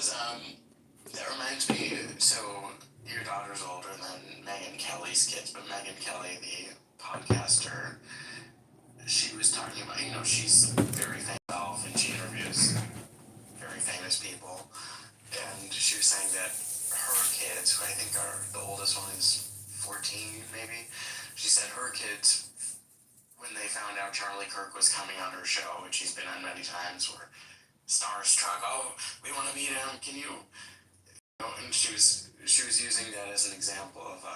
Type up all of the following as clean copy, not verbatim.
was, that reminds me, so your daughter's older than Megyn Kelly's kids, but Megyn Kelly, the podcaster, she was talking about, she's very famous and she interviews very famous people. And she was saying that her kids, who I think are, the oldest one is 14 maybe, she said her kids, when they found out Charlie Kirk was coming on her show, which he's been on many times, were starstruck. Oh, we want to meet him. Can you? And she was using that as an example of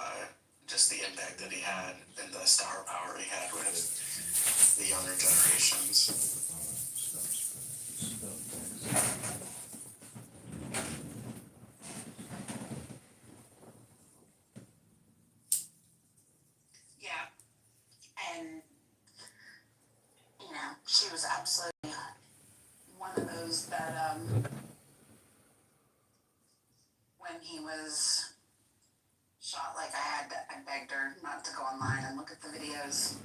just the impact that he had and the star power he had with the younger generations. Yeah, and she was absolutely one of those that when he was shot, like I begged her not to go online and look at the videos.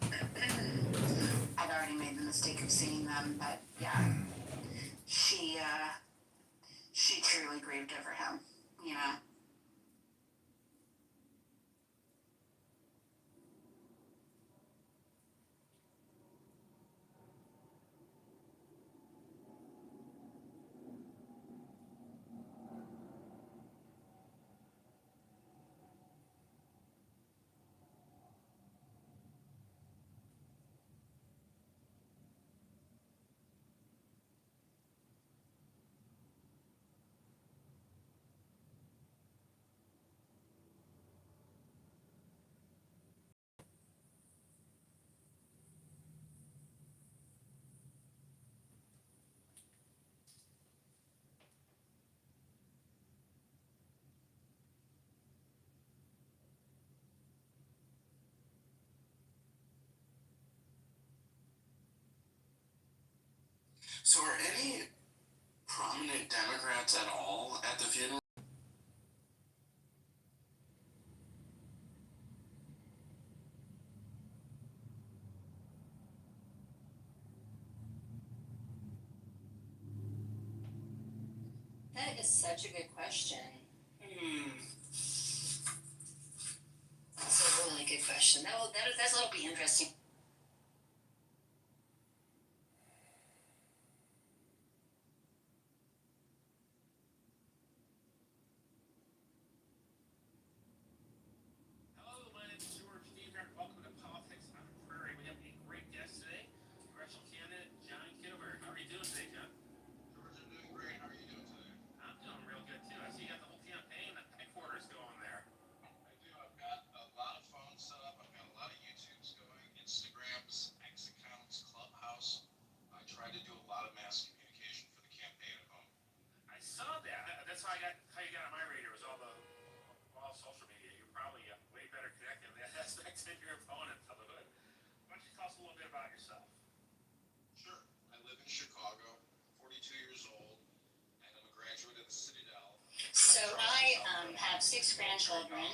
I'd already made the mistake of seeing them, but yeah, she truly grieved over him, So are any prominent Democrats at all at the funeral? That is such a good question. That's a really good question. That'll be interesting. Hello, my name is George Kitover. Welcome to Politics on the Prairie. We have a great guest today, congressional candidate John Kitover. How are you doing today, John? George, I'm doing great. How are you doing today? I'm doing real good too. I see you got the whole campaign headquarters going there. I do. I've got a lot of phones set up. I've got a lot of YouTubes going, Instagrams, X accounts, Clubhouse. I try to do a lot of mass communication for the campaign at home. I saw that. That's how you got on my radar was all social media. You're probably way better connected in that aspect than your opponent of the hood. Why don't you tell us a little bit about yourself? Sure. I live in Chicago, 42 years old, and I'm a graduate of the Citadel. So I have 6 grandchildren,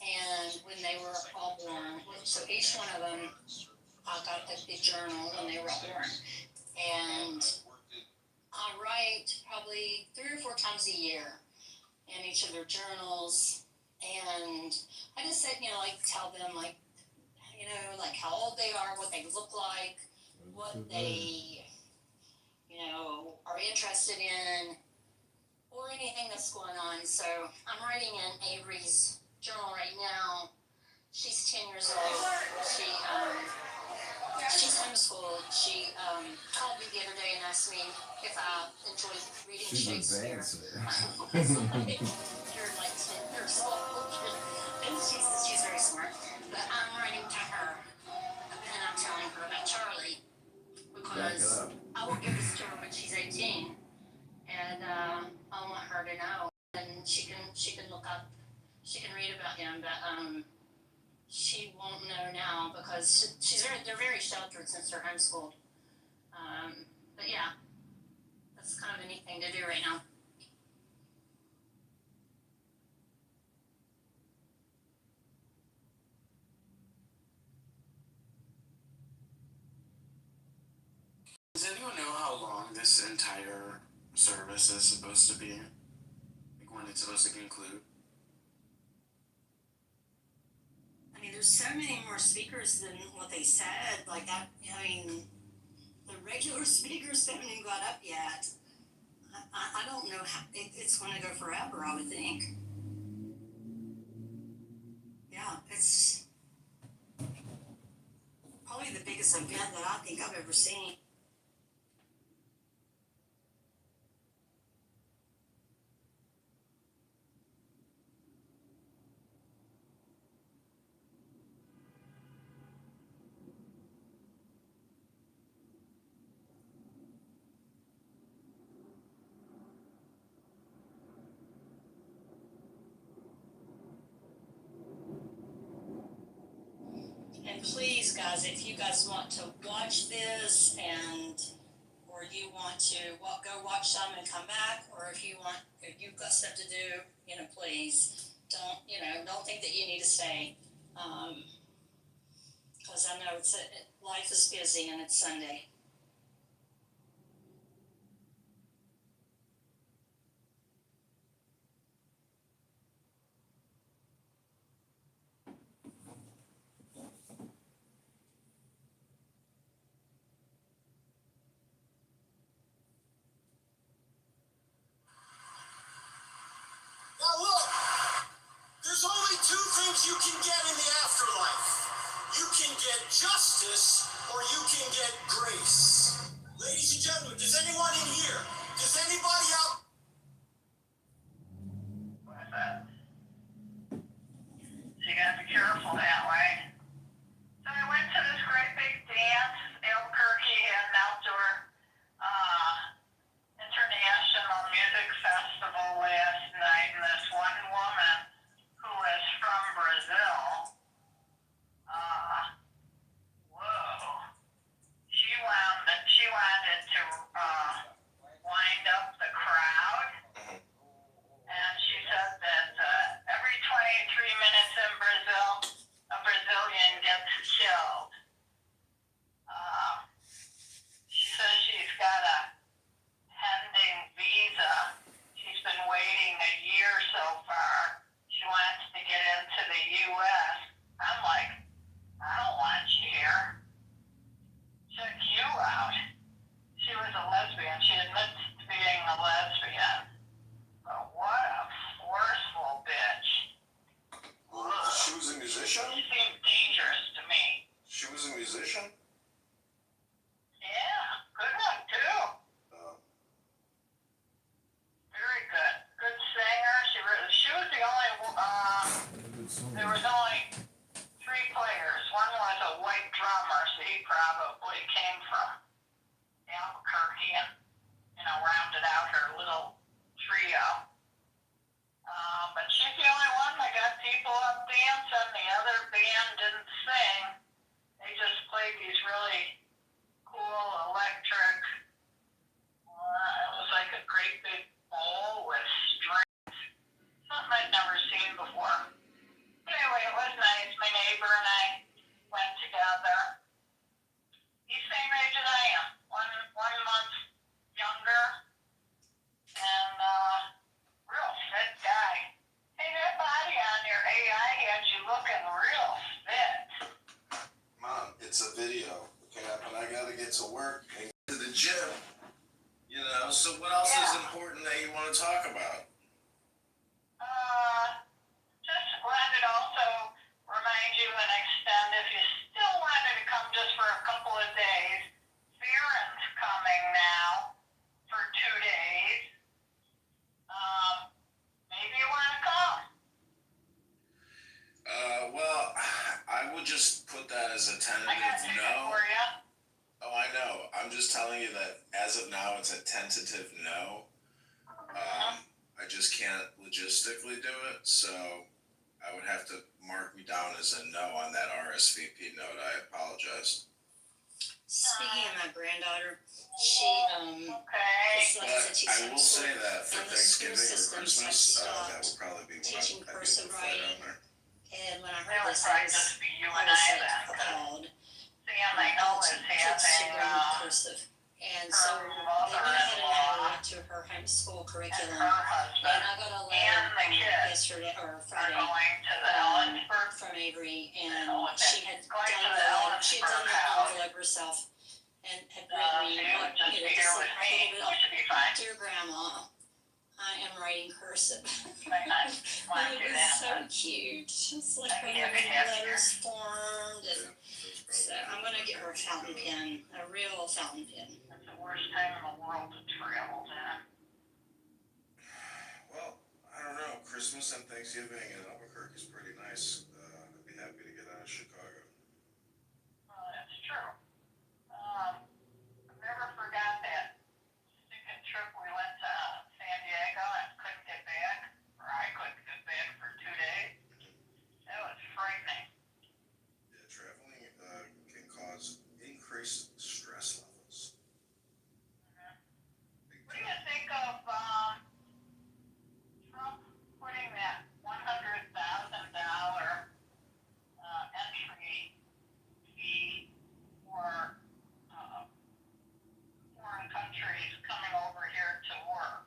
and when they were all born, so each one of them, I got a journal when they were all born, and I write probably 3 or 4 times a year in each of their journals, and I just said, tell them like how old they are, what they look like, what they, are interested in, or anything that's going on. So I'm writing in Avery's journal right now. She's 10 years old. She's homeschooled. She called me the other day and asked me if I enjoyed reading Shakespeare. You're like 10 years old. And she's very smart. But I'm writing to her and I'm telling her about Charlie because I will give this to her when she's 18. And I want her to know. And she can look up, she can read about him, but she won't know now because they're very sheltered since they're homeschooled. But yeah, that's kind of a neat thing to do right now. Does anyone know how long this entire service is supposed to be? it supposed to conclude? I mean, there's so many more speakers than what they said. Like that, I mean, the regular speakers haven't even got up yet. I don't know how it's going to go forever. I would think. Yeah, it's probably the biggest event that I think I've ever seen. And please, guys, if you guys want to watch this or you want to go watch some and come back, or if you've got stuff to do, please don't think that you need to stay. Because I know life is busy and it's Sunday. Now look, there's only two things you can get in the afterlife. You can get justice or you can get grace. Ladies and gentlemen, does anyone in here, does anybody out? What is that? So you gotta be careful that way. So I went to this great big dance. Albuquerque had an outdoor international music festival last night, and this one woman who is from Brazil, whoa, she wanted to wind up the crowd, and she said that every 23 minutes in Brazil, a Brazilian gets killed. She says she's got a pending visa. She's been waiting a year so far. She wants to get into the U.S. I'm like, I don't want you here. Check you out. She was a lesbian. She admits to being a lesbian. But what a forceful bitch. She was a musician? She seemed dangerous to me. She was a musician? Yeah, good one too. Very good. Good singer. She was the only, there was only 3 players. One was a white drummer, so he probably came from Albuquerque and, rounded out her little trio. But she's the only one that got people up dancing. The other band didn't sing. They just played these really cool electric, it was like a great big bowl with strings. Something I'd never seen before. But anyway, it was nice. My neighbor and I went together. He's the same age as I am. One month younger. And real fit guy. Hey, that body on your AI had you looking real fit. Mom, it's a video. Okay, but I gotta get to work and get to the gym. So what else is important that you want to talk about? Just wanted to also remind you and extend, if you still wanted to come just for a couple of days, Farron's coming now for 2 days. Maybe you want to come. Well, I would just put that as a I got tentative tickets no. for you. Oh, I know. I'm just telling you that as of now, it's a tentative no. I just can't logistically do it, so I would have to mark me down as a no on that RSVP note. I apologize. Speaking of my granddaughter, she Okay. just like I said, she's I will say that for and the school Thanksgiving or systems have Christmas, that stopped would probably be teaching one I'd be cursive able to fly down writing. there. And when I That heard would this, probably just be you and I then. appalled. Sam, I know, is Kids to having learn cursive. And so they went ahead and added it to her homeschool curriculum. And I got a letter yesterday or Friday from Avery, and she had done the envelope herself and had written me, just like a little bit, dear Grandma, I am writing cursive. And it was so cute. It's like her little letters formed, and so I'm gonna get her a fountain pen, a real fountain pen. That's the worst time in the world to travel, Dan. Well, I don't know. Christmas and Thanksgiving in Albuquerque is pretty nice. I'd be happy to get out of Chicago. Well, that's true. I never forgot that stupid trip we went to San Diego and couldn't get back, or I couldn't get back for 2 days. That was frightening. Yeah, traveling can cause increased stress levels. Big What do you time. think of Trump putting that $100,000 entry fee for foreign countries coming over here to work?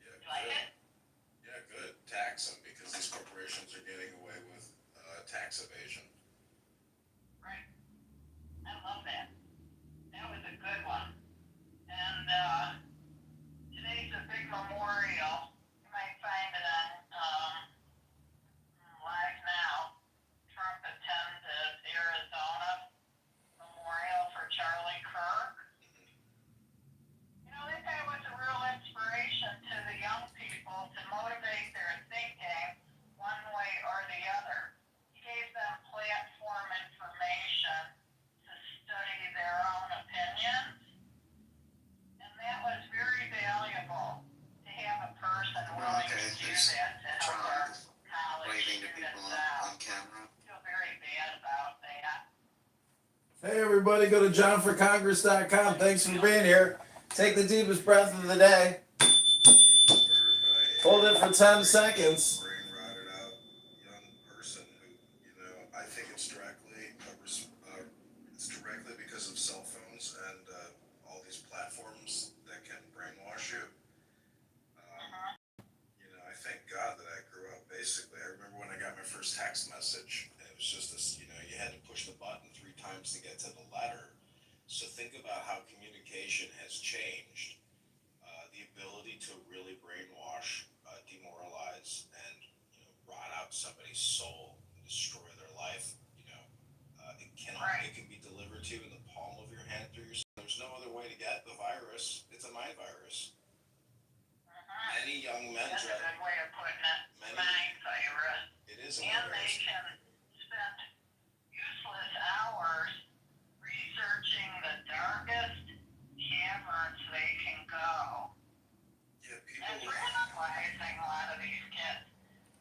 Yeah, You like good. it? Yeah, good. Tax them because these corporations are getting away with tax evasion. Right. I love that. That was a good one. And today's a big memorial. You might find it on Live Now. Trump attended Arizona Memorial for Charlie Kirk. You know, that guy was a real inspiration to the young people to motivate their thinking one way or the other. He gave them platform information to study their own opinions, and that was very valuable to have a person willing Okay, to do there's that to help our Trump college waving to students people out. on camera. I feel very bad about that. Hey everybody, go to johnforcongress.com. Thanks for being here. Take the deepest breath of the day. You were by Hold it for 10 brain- seconds. Brain rotted out young person who, I think it's directly because of cell phones and all these platforms that can brainwash you. I thank God that I grew up basically. I remember when I got my first text message, and it was just this, you had to push the button 3 times to get to the letter. So think about how communication has changed. The ability to really brainwash, demoralize, and rot out somebody's soul and destroy their life. It can be delivered to you in the palm of your hand through your. There's no other way to get the virus. It's a mind virus. Many young men. That's a good way of putting it. Mind virus. It is a And mind they virus. can spend useless hours researching the darkest caverns they can go. Yeah, That's people. radicalizing a lot of these kids.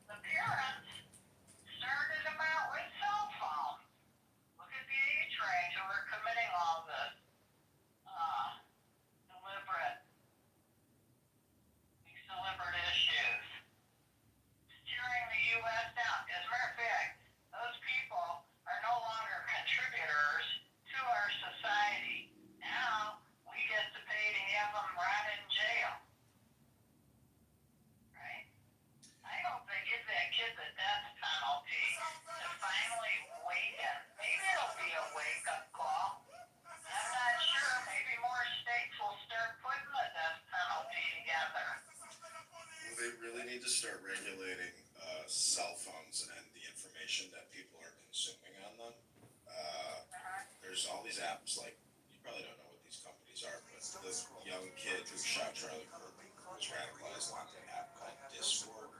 The parents started them out with cell phones. Look at the age range who are committing all this deliberate issues. Steering the U.S. down. As a matter of fact, those people are no longer contributors to our society. Now we get to pay to have them rot in jail. Right? I hope they give that kid the death penalty to finally awaken. Maybe it'll be a wake-up call. I'm not sure. Maybe more states will start putting the death penalty together. Well, they really need to start regulating cell phones and the information that people are consuming on them. There's all these apps, like, you probably don't know what these companies are, but this young kid who shot Charlie Kirk was radicalized on an app called Discord.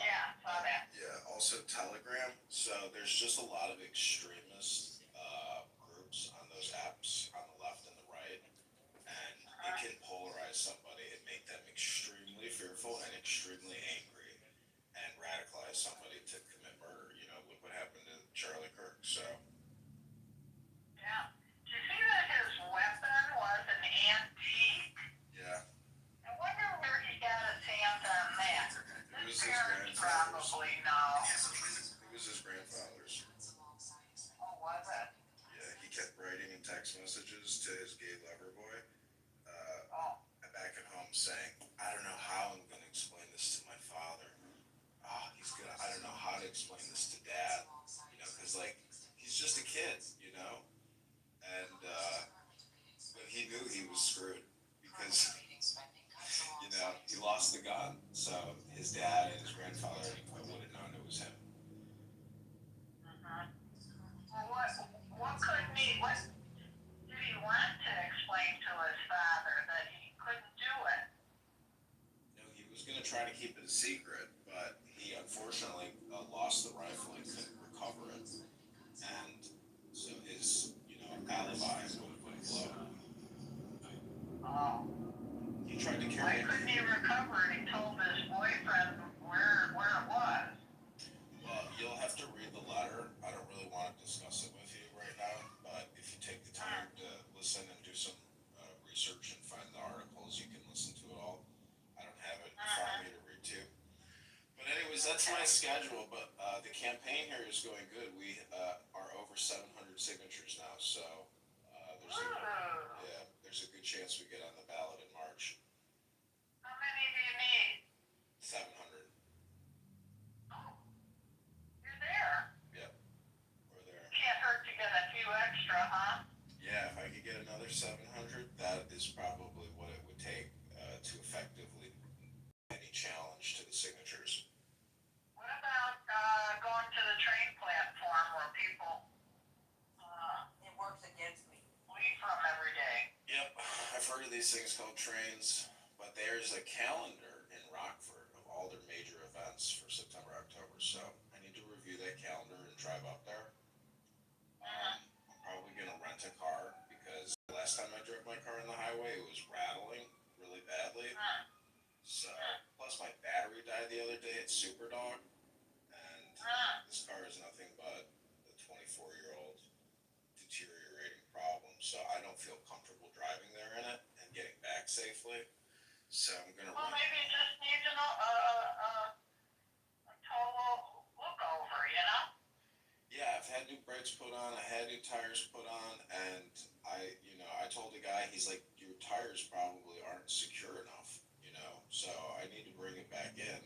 Yeah, saw that. Yeah, also Telegram. So there's just a lot of extremist groups on those apps on the left and the right, and it can polarize somebody and make them extremely fearful and extremely angry and radicalize somebody to commit murder. Look what happened to Charlie Kirk. So Yeah. Did you see that his weapon was an antique? yeah, I wonder where he got his hands on that. it was His his parents grandfather's. probably know. It was his grandfather's. Oh, was it? Yeah, he kept writing in text messages to his gay kid, you know, and but he knew he was screwed because you know he lost the gun. So his dad and his grandfather would have known it was him. Well, what couldn't he, what did he want to explain to his father that he couldn't do it? You know, he was going to try to keep it a secret, but he unfortunately lost the rifle. He couldn't recover it, and so his, you know, alibi would have been blown. Oh. He tried to Why carry it. couldn't he recover it? He told his boyfriend where it was. Well, you'll have to read the letter. I don't really want to discuss it with you right now, but if you take the time to listen and do some research and find the articles, you can listen to it all. I don't have it in front of me to read to. But anyways, that's my schedule. But the campaign here is going good. We are over 700 signatures now, so there's a good chance we get on the ballot in March. How many do you need? 700. Oh, you're there. Yep, we're there. Can't hurt to get a few extra, huh? Yeah, if I could get another 700, that is probably what it would take to effectively any challenge to the signatures. What about going to the train platform where people it works against me. Leave from every day. Yep, I've heard of these things called trains, but there's a calendar in Rockford of all their major events for September, October, so I need to review that calendar and drive up there. I'm probably going to rent a car because last time I drove my car on the highway, it was rattling really badly. So, plus my battery died the other day at Superdog, and this car is nothing but a 24-year-old deteriorating problem. So I don't feel comfortable driving there in it and getting back safely. So I'm gonna. Well, maybe it just needs a total look over, you know? Yeah, I've had new brakes put on, I had new tires put on, and I told the guy, he's like, your tires probably aren't secure enough, you know, so I need to bring it back in.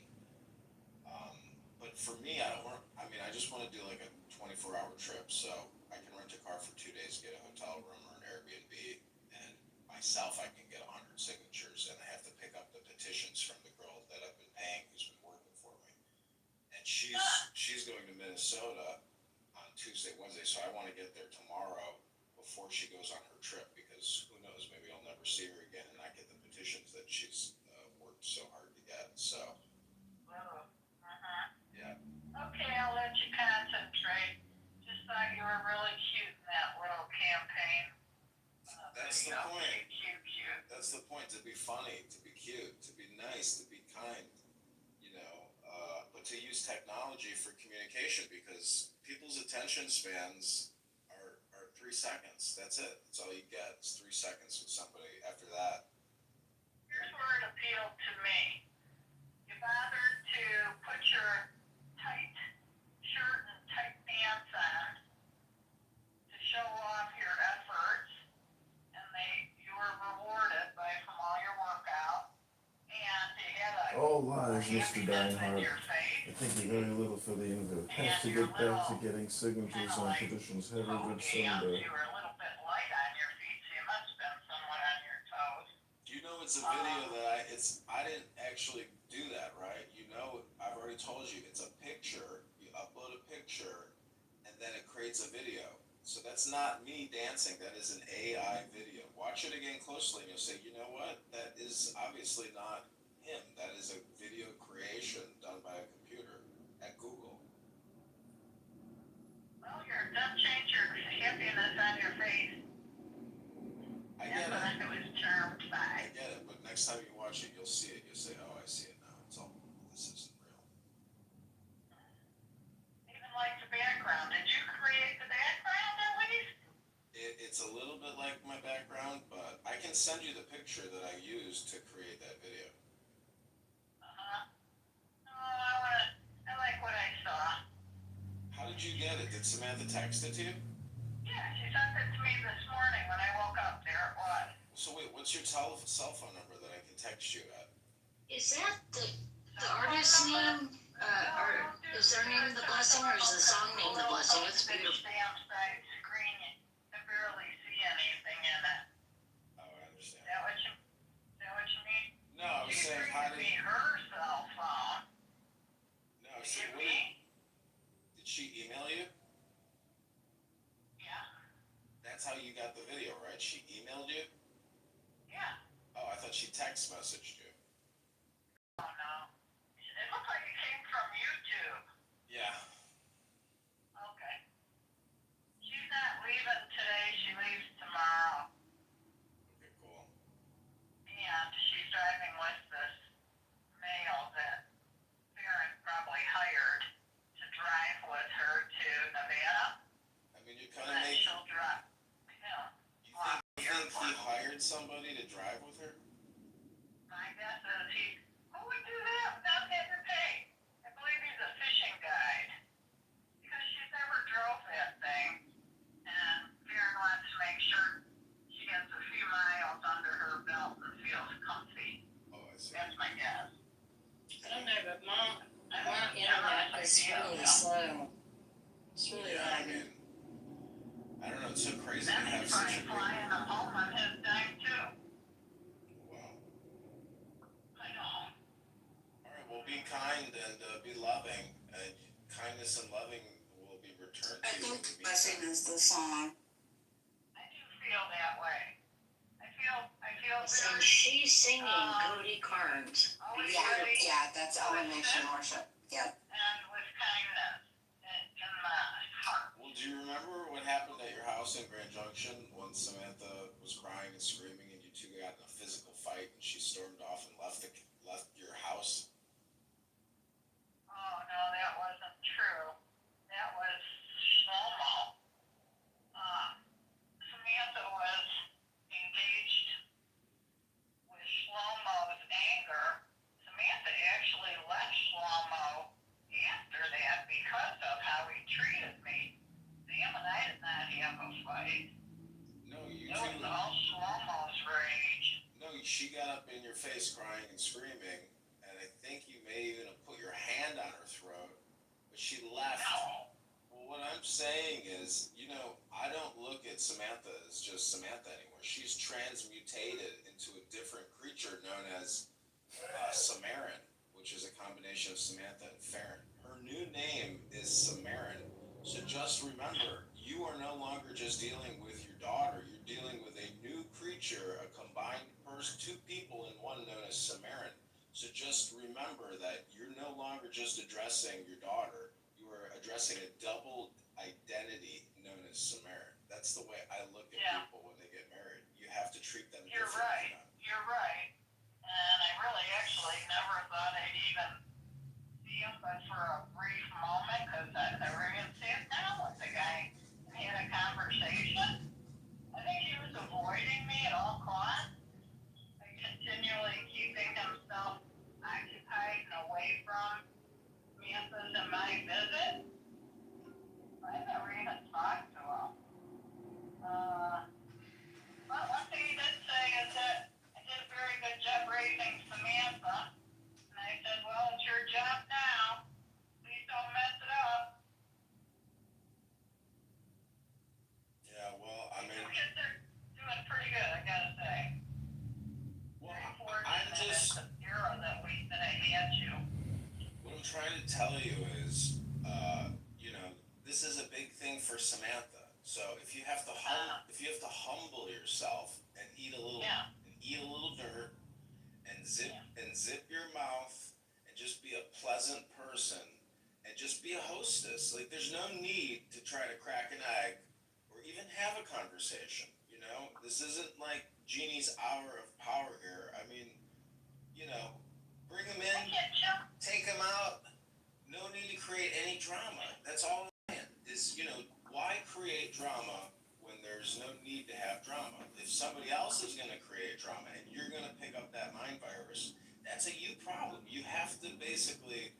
But for me, I just want to do like a 24-hour trip, so I can rent a car for 2 days, get a hotel room or an Airbnb, and myself, I can get 100 signatures, and I have to pick up the petitions from the girl that I've been paying who's been working for me. And she's going to Minnesota on Tuesday, Wednesday, so I want to get there tomorrow before she goes on her trip, because who knows, maybe I'll never see her again and not get the petitions that she's worked so hard to get. So yeah. Okay, I'll let you concentrate. Just thought you were really cute in that little campaign. That's the video. point. Cute. That's the point, to be funny, to be cute, to be nice, to be kind, you know, but to use technology for communication, because people's attention spans are 3 seconds. That's it. That's all you get. It's 3 seconds with somebody. After that, Here's where it appealed to me. You bothered to put your tight shirt and tight pants on to show off your efforts, and you were rewarded from all your workout, and you had All lies, Mr. happiness in Dinehard. your face. I think you're very little for the invalid. Has to get back to getting signatures on petitions. Have a good Sunday. You were a little bit light on your feet, so you must have been somewhat on your toes. you know, it's a video that I didn't actually do that, right? You know, I've already told you, it's a picture. You upload a picture, and then it creates a video. So that's not me dancing. That is an AI video. Watch it again closely, and you'll say, you know what? That is obviously not him. That is a video creation done by a computer at Google. Well, don't change your happiness on your face. I get it. It was charmed by. I get it. But next time you watch it, you'll see it. You'll say, oh, I see it now. It's all, this isn't real. Even like the background. Did you create the background at least? It's a little bit like my background, but I can send you the picture that I used to create that video. I like what I saw. How did you get it? Did Samantha text it to you? Yeah, she sent it to me this morning when I woke up. There it was. So wait, what's your cell phone number that I can text you at? Is that the artist's name? Or is their name The Blessing, or is the song name The Blessing? It's beautiful. Stamp sites, text messaged you. Oh no. It looked like it came from YouTube. Yeah. Okay. She's not leaving today, she leaves tomorrow. Okay, cool. And she's driving with this male that Farron probably hired to drive with her to Nevada. I mean, you And kind of then make. she'll drive. Yeah. You think he hired somebody to drive with her? My guess is who would do that without having to pay? I believe he's a fishing guide. Because she's never drove that thing. And Farron wants to make sure she gets a few miles under her belt and feels comfy. Oh, I see. That's my guess. I don't know, but my internet is really slow. It's really Yeah, I lagging. mean, I don't know. It's so crazy to Then have he's such a probably flying them home on his dime too. Wow. I know. All right. Well, be kind and be loving, and kindness and loving will be returned to I you. think blessing is the song. I do feel that way. I feel And very she's singing Cody Carnes. always Yeah, ready yeah, that's elevation worship. Yep. and with kindness in my heart. Well, do you remember what happened at your house in Grand Junction when Samantha was crying and screaming, and you two got in a physical fight, and she stormed off and left your house? Oh no, that wasn't true. That was Shlomo. Samantha was engaged with Shlomo's anger. Samantha actually left Shlomo after that because of how he treated me. Sam and I did not have a fight. No, you It was two. all Shlomo's rage. No, she got up in your face crying and screaming, and I think you may even have put your hand on her throat, but she left. No. Well, what I'm saying is, I don't look at Samantha as just Samantha anymore. She's transmutated into a different creature known as Samarin, which is a combination of Samantha and Farron. Her new name is Samarin. So just remember, you are no longer just dealing with your daughter. You're dealing with a new creature, a combined person, two people in one known as Samarin. So just remember that you're no longer just addressing your daughter. You are addressing a double identity known as Samarin. That's the way I look at people when they get married. You have to treat them You're differently. right. You're right. And I really actually never thought I'd even see him but for a brief moment because I never even sat down with the guy and had a conversation. I think he was avoiding me at all costs, like continually keeping himself occupied and away from Memphis and my visit. I never even talked to him. But one thing he did say is that I did a very good job raising Samantha. And I said, well, it's your job now. Please don't mess it up. Yeah, well, I mean, Your kids are doing pretty good, I gotta say. well, Very I'm fortunate just, in the era that I had you. what I'm trying to tell you is, this is a big thing for Samantha. So if you have to humble yourself and eat a little dirt and zip your mouth and just be a pleasant person and just be a hostess. Like there's no need to try to crack an egg or even have a conversation. This isn't like Jeannie's hour of power here. I mean, bring them in, take them out. No need to create any drama. That's all I'm saying is, why create drama when there's no need to have drama? If somebody else is going to create drama and you're going to pick up that mind virus, that's a you problem. You have to basically,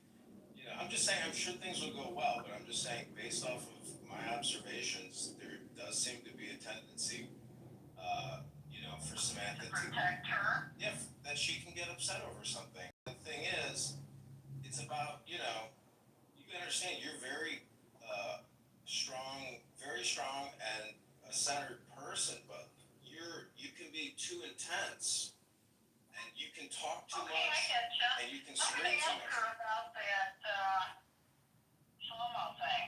I'm just saying, I'm sure things will go well, but I'm just saying, based off of my observations, there does seem to be a tendency, for Samantha to Protect her. that she can get upset over something. The thing is, it's about, you understand you're very strong and a centered person, but you can be too intense and you can talk too Okay, much I get you. and you can I'm scream gonna too ask much. her about that Shlomo thing.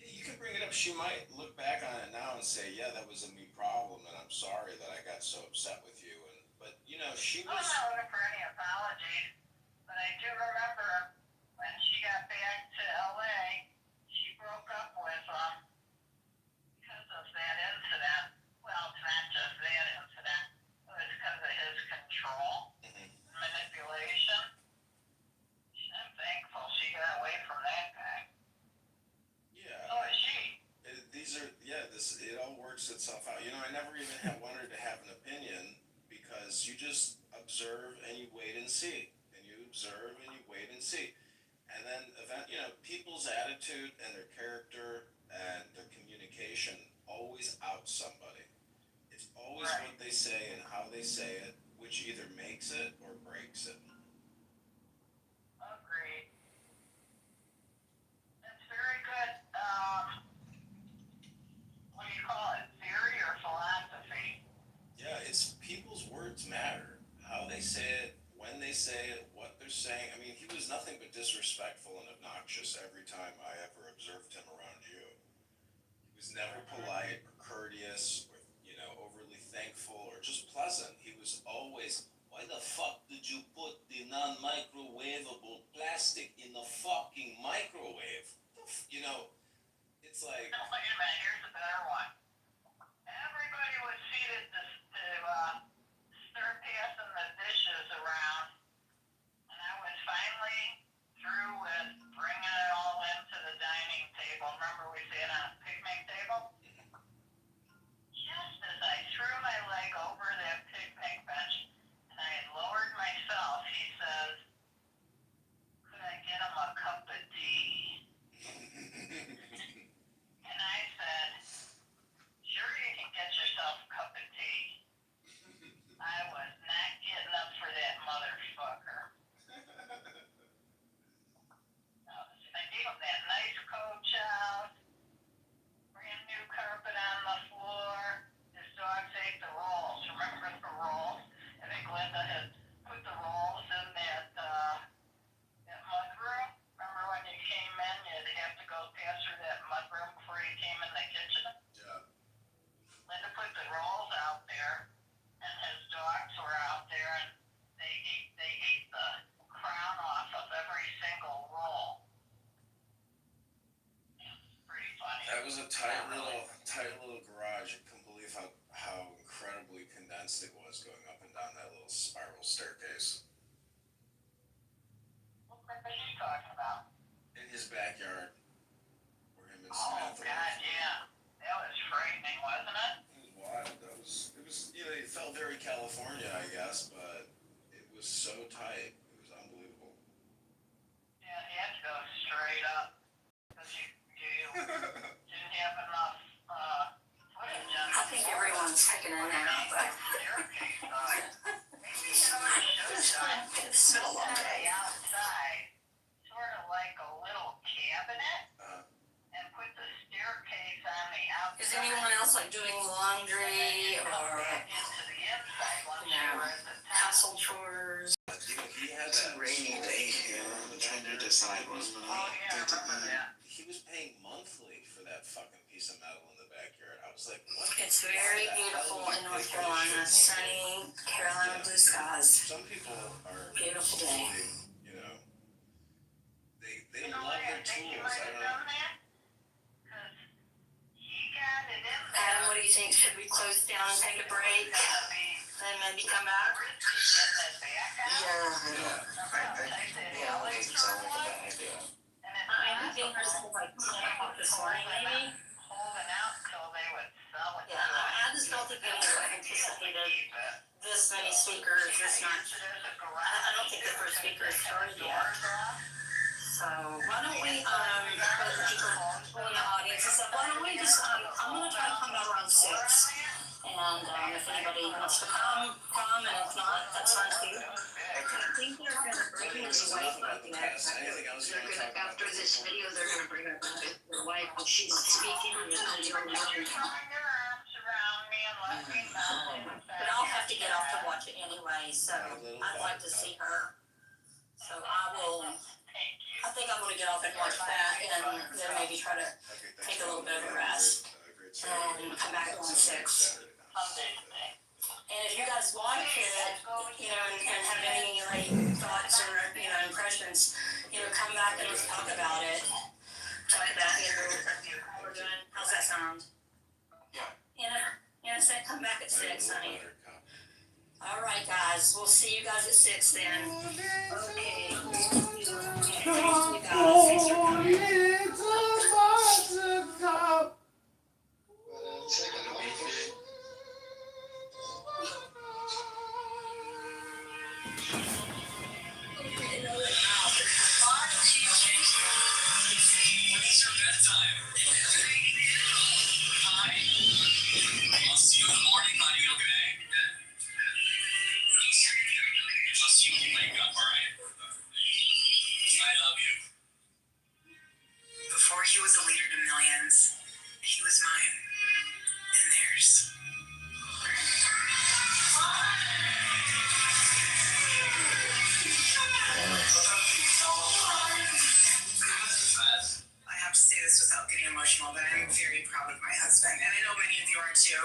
Yeah, you can bring it up. She might look back on it now and say, yeah, that was a me problem and I'm sorry that I got so upset with you. But she I'm was. not looking for any apologies, but I do remember when she got back to LA, she broke up with him because of that incident. Well, it's not just that incident. It was because of his control, manipulation. I'm thankful she got away from that guy. Yeah. So is she. It all works itself out. You know, I never even wanted to have an opinion because you just observe and you wait and see, and you observe and you wait and see, and then people's attitude and their character and their communication always out somebody. It's always Right. what they say and how they say it, which either makes it or breaks it. Agreed. That's very good. What do you call it? Theory or philosophy? Yeah, it's people's words matter. How they say it, when they say it, what they're saying. I mean, he was nothing but disrespectful and obnoxious every time I ever observed him around you. He was never polite or courteous or, overly thankful or just pleasant. He was always, why the fuck did you put the non-microwavable plastic in the fucking microwave? It's like, No, wait a minute. Here's a better one. Everybody was seated to start passing the dishes around, and I was finally through with bringing it all into the dining table. Remember we sat on a picnic table? Just as I threw my leg over that picnic bench and I had lowered myself, he says, could I get him a cup of tea? And I said, sure you can get yourself a cup of tea. I was not getting up for that motherfucker. I gave him that nice coach out, brand new carpet on the floor. His dogs ate the rolls. Remember the rolls? I think Linda had put the rolls in that mudroom. Remember when you came in, you'd have to go past through that mudroom before you came in the kitchen? yeah. Linda put the rolls out there, and his dogs were out there, and they ate the crown off of every single roll. Pretty funny. That was a tight little garage. I couldn't believe how incredibly condensed it was going up and down that little spiral staircase. What are you talking about? In his backyard, where him and Oh, Samantha God, lived. yeah. That was frightening, wasn't it? It was wild. It felt very California, I guess, but it was so tight. It was unbelievable. Yeah, you had to go straight up, because you didn't have enough footage on I think everyone's taking a nap, but staircase up. Maybe you know what you should have done? it's still a long day. Outside, sort of like a little cabinet, Uh, and put the staircase on the outside. Is anyone else like doing laundry or Into the inside once you you know, were at the top. household chores? he had It's a that rainy day here. I'm trying to decide whether Oh, yeah, I remember that. He was paying monthly for that fucking piece of metal in the backyard. I was like, what? It's very beautiful in North Carolina. Sunny Carolina blue skies. Some people are Beautiful day. really, they You know love what, their I think you tools. might I have don't know. done that, because he got it in there. Adam, what do you think? Should we close down and take a break? Gonna be Then maybe come back? risky getting it back out. Yeah, it doesn't sound like a bad idea. And it's I've been here since like 10 o'clock this morning, maybe. holding out till they would sell it. Yeah, I just don't think anyone anticipated this many speakers this much. I don't think the first speaker started yet. So why don't we, for the people in the audience and stuff, why don't we just, I'm gonna try to come out around 6. And if anybody wants to come, and if not, that's fine too. I think they're gonna bring his wife up next. Anything else you They're want to gonna, talk about? after this video, they're gonna bring up their wife when she's speaking. And then they're gonna do it. Throwing your arms around me and let me know. But I'll have to get off to watch it anyway, so I'd like to see her. So I will, I think I'm gonna get off and watch that and then maybe try to Okay, thanks take a for little bit of a having me. rest Great Saturday. and come back on 6. Someday today. And if you guys watch it, and have any thoughts or impressions, come back and let's talk about it. Talk about how we're doing. How's that sound? Yeah. In a sec, come back at 6, honey. All right, guys. We'll see you guys at 6 then. Okay. Thank you guys. Thanks for coming. When is your bedtime? Hi. I'll see you in the morning, honey, okay? I'll see you when you wake up, alright? I love you. Before he was a leader to millions, he was mine and theirs. I have to say this without getting emotional, but I'm very proud of my husband, and I know many of you are too.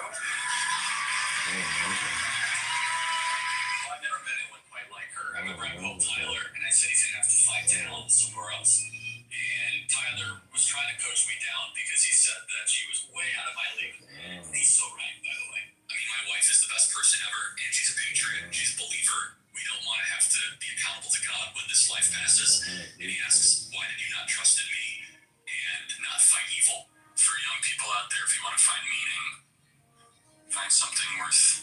I've never met anyone quite like her. I have a friend called Tyler, and I said he's gonna have to find talent somewhere else. And Tyler was trying to coach me down because he said that she was way out of my league. And he's so right, by the way. I mean, my wife is the best person ever, and she's a patriot, she's a believer. We don't want to have to be accountable to God when this life passes. And he asks, why did you not trust in me and not fight evil? For young people out there, if you want to find meaning, find something worth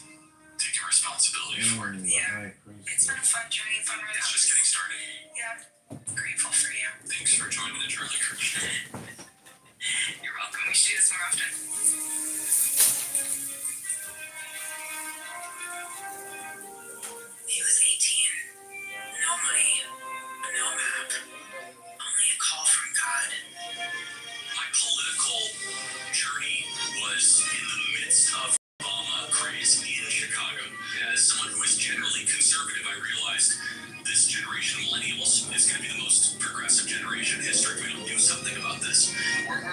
taking responsibility for. Yeah, it's been a fun journey, fun ride. It's just getting started. Yeah, grateful for you. Thanks for joining the Charlie Kirk Show. You're welcome. We should do this more often. He was 18. No money, no map, only a call from God. My political journey was in the midst of Obama craze in Chicago. As someone who is generally conservative, I realized this generation of millennials is going to be the most progressive generation in history if we don't do something about this. We're in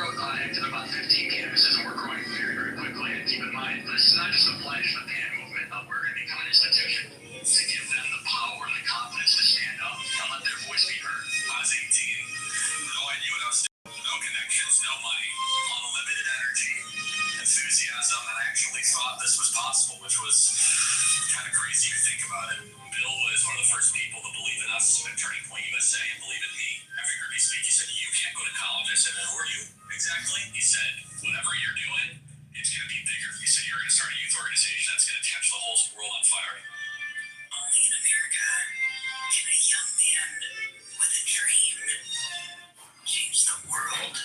about 15 campuses, and we're growing very, very quickly. And keep in mind, this is not just a pledge to the pan movement. We're going to become an institution to give them the power and the confidence to stand up and let their voice be heard. I was 18, no idea what I was doing, no connections, no money, unlimited energy, enthusiasm, and I actually thought this was possible, which was kind of crazy to think about it. Bill was one of the first people to believe in us at Turning Point USA and believe in me. After you heard me speak, he said, you can't go to college. I said, who are you exactly? He said, whatever you're doing, it's going to be bigger. He said, you're going to start a youth organization that's going to catch the whole world on fire. Only in America can a young man with a dream change the world.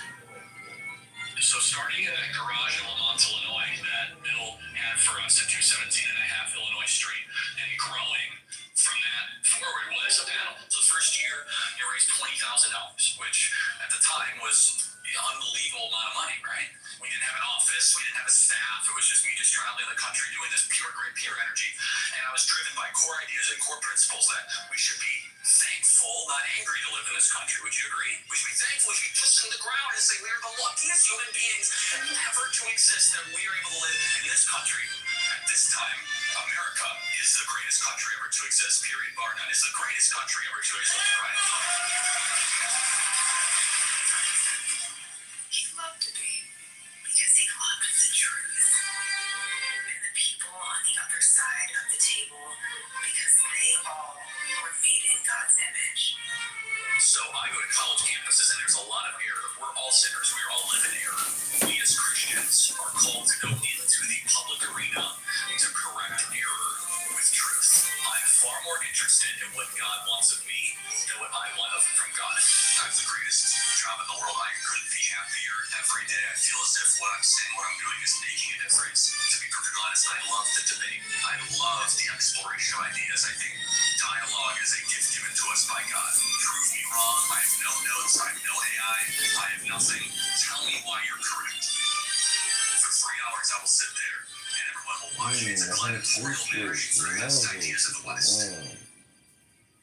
So starting in a garage in Lamont, Illinois that Bill had for us at 217.5 Illinois Street and growing from that forward was a panel. So the first year, it raised $20,000, which at the time was an unbelievable amount of money, right? We didn't have an office, we didn't have a staff. It was just me just traveling the country doing this pure energy. And I was driven by core ideas and core principles that we should be thankful, not angry to live in this country. Would you agree? We should be thankful. We should be kissing the ground and say we are the luckiest human beings ever to exist, that we are able to live in this country. At this time, America is the greatest country ever to exist, period, bar none. It's the greatest country ever to exist, right? He loved to be because he loved the truth. And the people on the other side of the table because they all were made in God's image. So I go to college campuses and there's a lot of error. We're all sinners. We all live in error. We as Christians are called to go into the public arena to correct error with truth. I'm far more interested in what God wants of me than what I want from God. I have the greatest job in the world. I couldn't be happier. Every day I feel as if what I'm saying, what I'm doing is making a difference. To be perfectly honest, I love the debate. I love the exploration of ideas. I think dialogue is a gift given to us by God. Prove me wrong. I have no notes. I have no AI. I have nothing. Tell me why you're correct. For 3 hours I will sit there and everyone will watch me. It's a gladiatorial manner. She threw ideas of the West. And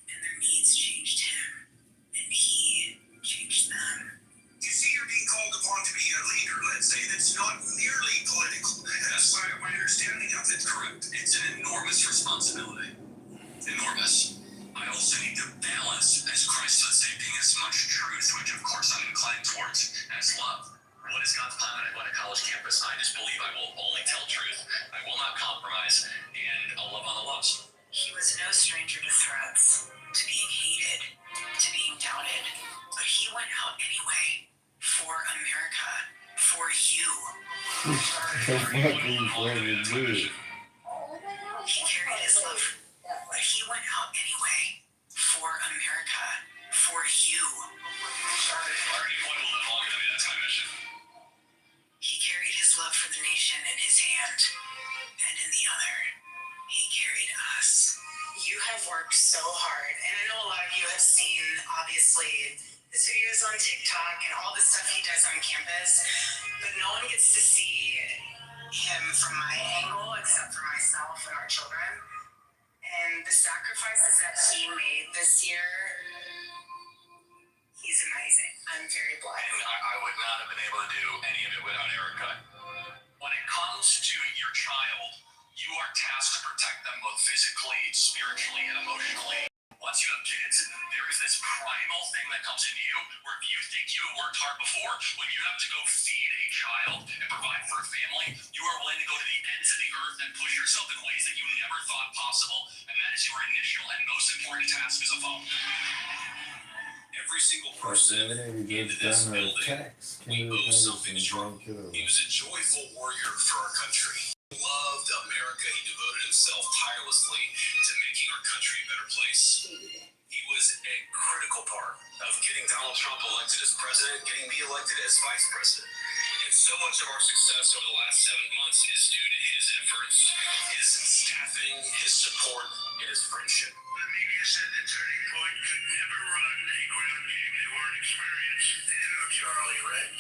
their needs changed him. And he changed them. You see, you're being called upon to be a leader, let's say, that's not merely political. That's my understanding of it. Correct. It's an truth, which of course I'm inclined towards, as love. What is God's plan on a college campus? I just believe I will only tell truth, I will not compromise, and I'll love on the lost. He was no stranger to threats, to being hated, to being doubted, but he went out anyway. For America, for you. He carried his love, but he went out anyway. For America, for you. He carried his love for the nation in his hand, and in the other, he carried us. You have worked so hard, and I know a lot of you have seen, obviously, his videos on TikTok and all the stuff he does on campus, but no one gets to see him from my angle except for myself and our children. And the sacrifices that he made this year, he's amazing. I'm very blessed. And I would not have been able to do any of it without Erica. When it comes to your child, you are tasked to protect them both physically, spiritually, and emotionally. Once you have kids, there is this primal thing that comes into you where if you think you have worked hard before, when you have to go feed a child and provide for a family, you are willing to go to the ends of the earth and push yourself in ways that you never thought possible, and that is your initial and most important task as a father. Every single person into this building, we owe something strong. He was a joyful warrior for our country. He loved America. He devoted himself tirelessly to making our country a better place. He was a critical part of getting Donald Trump elected as president, getting me elected as vice president. And so much of our success over the last 7 months is due to his efforts, his staffing, his support, and his friendship. The media said that Turning Point could never run a ground game. They weren't experienced. They didn't know Charlie, right?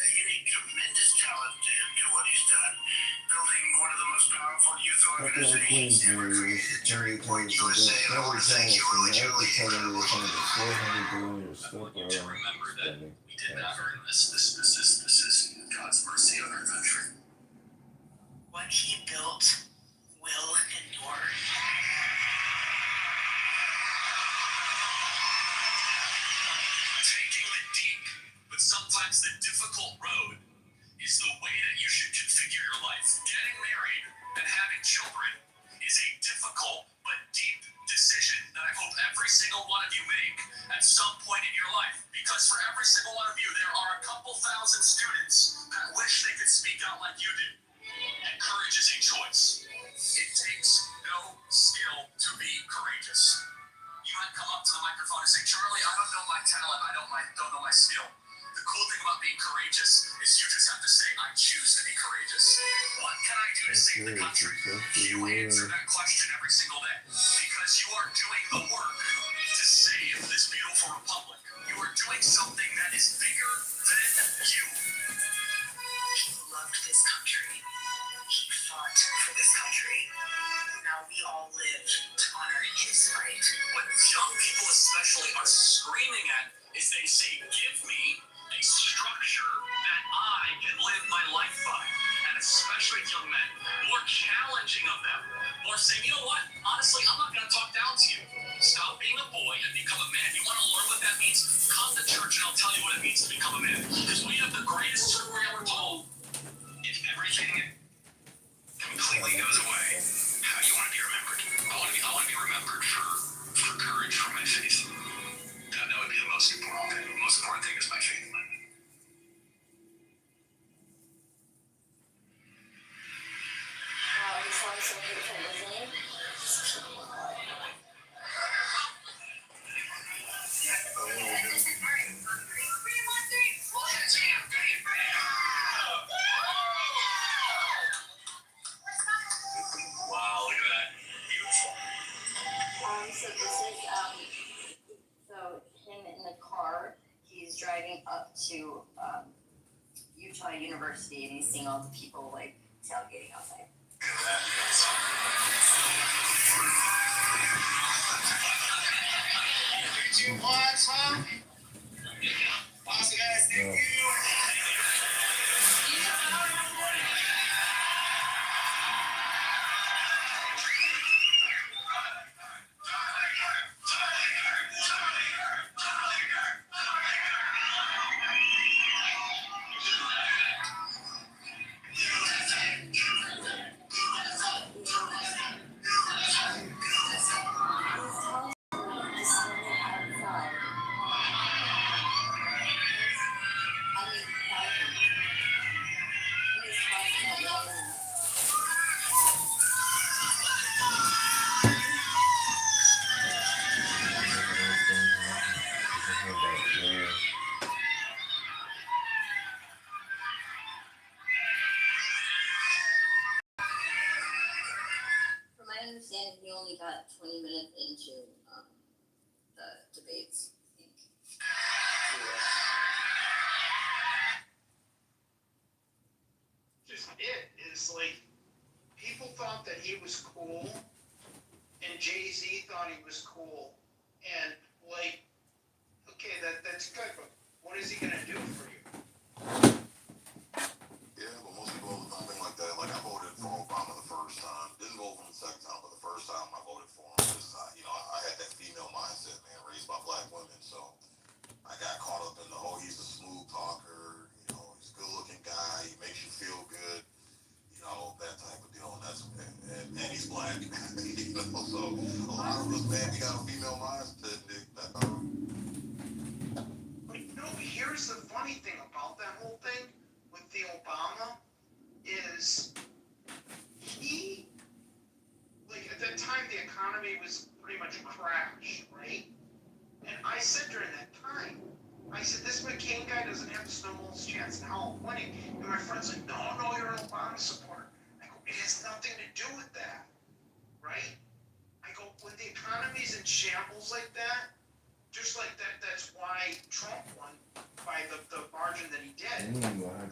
You need tremendous talent to do what he's done. Building one of the most powerful youth organizations ever created, Turning Point USA. And I want to thank you really, truly. We do remember that we did not earn this. This is God's mercy on our country. What he built will endure. Taking the deep, but sometimes the difficult road is the way that you should configure your life. Getting married and having children is a difficult but deep decision that I hope every single one of you make at some point in your life. Because for every single one of you, there are a couple thousand students that wish they could speak out like you do. And courage is a choice. It takes no skill to be courageous. You might come up to the microphone and say, Charlie, I don't know my talent, I don't know my skill. The cool thing about being courageous is you just have to say, I choose to be courageous. What can I do to save the country? You answer that question every single day because you are doing the work to save this beautiful republic. You are doing something that is bigger than you. He loved this country. He fought for this country. Now we all live to honor his fight. What young people especially are screaming at is they say, give me a structure that I can live my life by. And especially young men, more challenging of them, more saying, you know what, honestly, I'm not going to talk down to you. Stop being a boy and become a man. You want to learn what that means? Come to church and I'll tell you what it means to become a man. Because we have the greatest story ever told. If everything completely goes away, how do you want to be remembered? I want to be remembered for courage, for my faith. That would be the most important thing. The most important thing is my faith. Wow, this song's so beautiful, isn't it? Wow, look at that. Beautiful. So this is, so him in the car, he's driving up to, Utah University and he's seeing all the people like tailgating outside. Two blocks, huh? Awesome, guys. Thank you. about 20 minutes into the debates, I think. Just it is like people thought that he was cool, and Jay-Z thought he was cool, and like, okay, that's good, but what is he gonna do for you? Yeah, but most people don't think like that. Like I voted for Obama the first time, didn't vote for him the second time, but the first time I voted for him because I had that female mindset, man, raised by black women. So I got caught up in the he's a smooth talker, he's a good-looking guy, he makes you feel good, that type of deal, and he's black, So a lot of us, man, we got a female mindset, Nick. But here's the funny thing about that whole thing with the Obama is he, like at that time the economy was pretty much crashed, right? And I said during that time, I said, this McCain guy doesn't have a snowball's chance in hell of winning. And my friend's like, no, you're an Obama supporter. I go, it has nothing to do with that, right? I go, when the economy's in shambles like that, just like that, that's why Trump won by the margin that he did.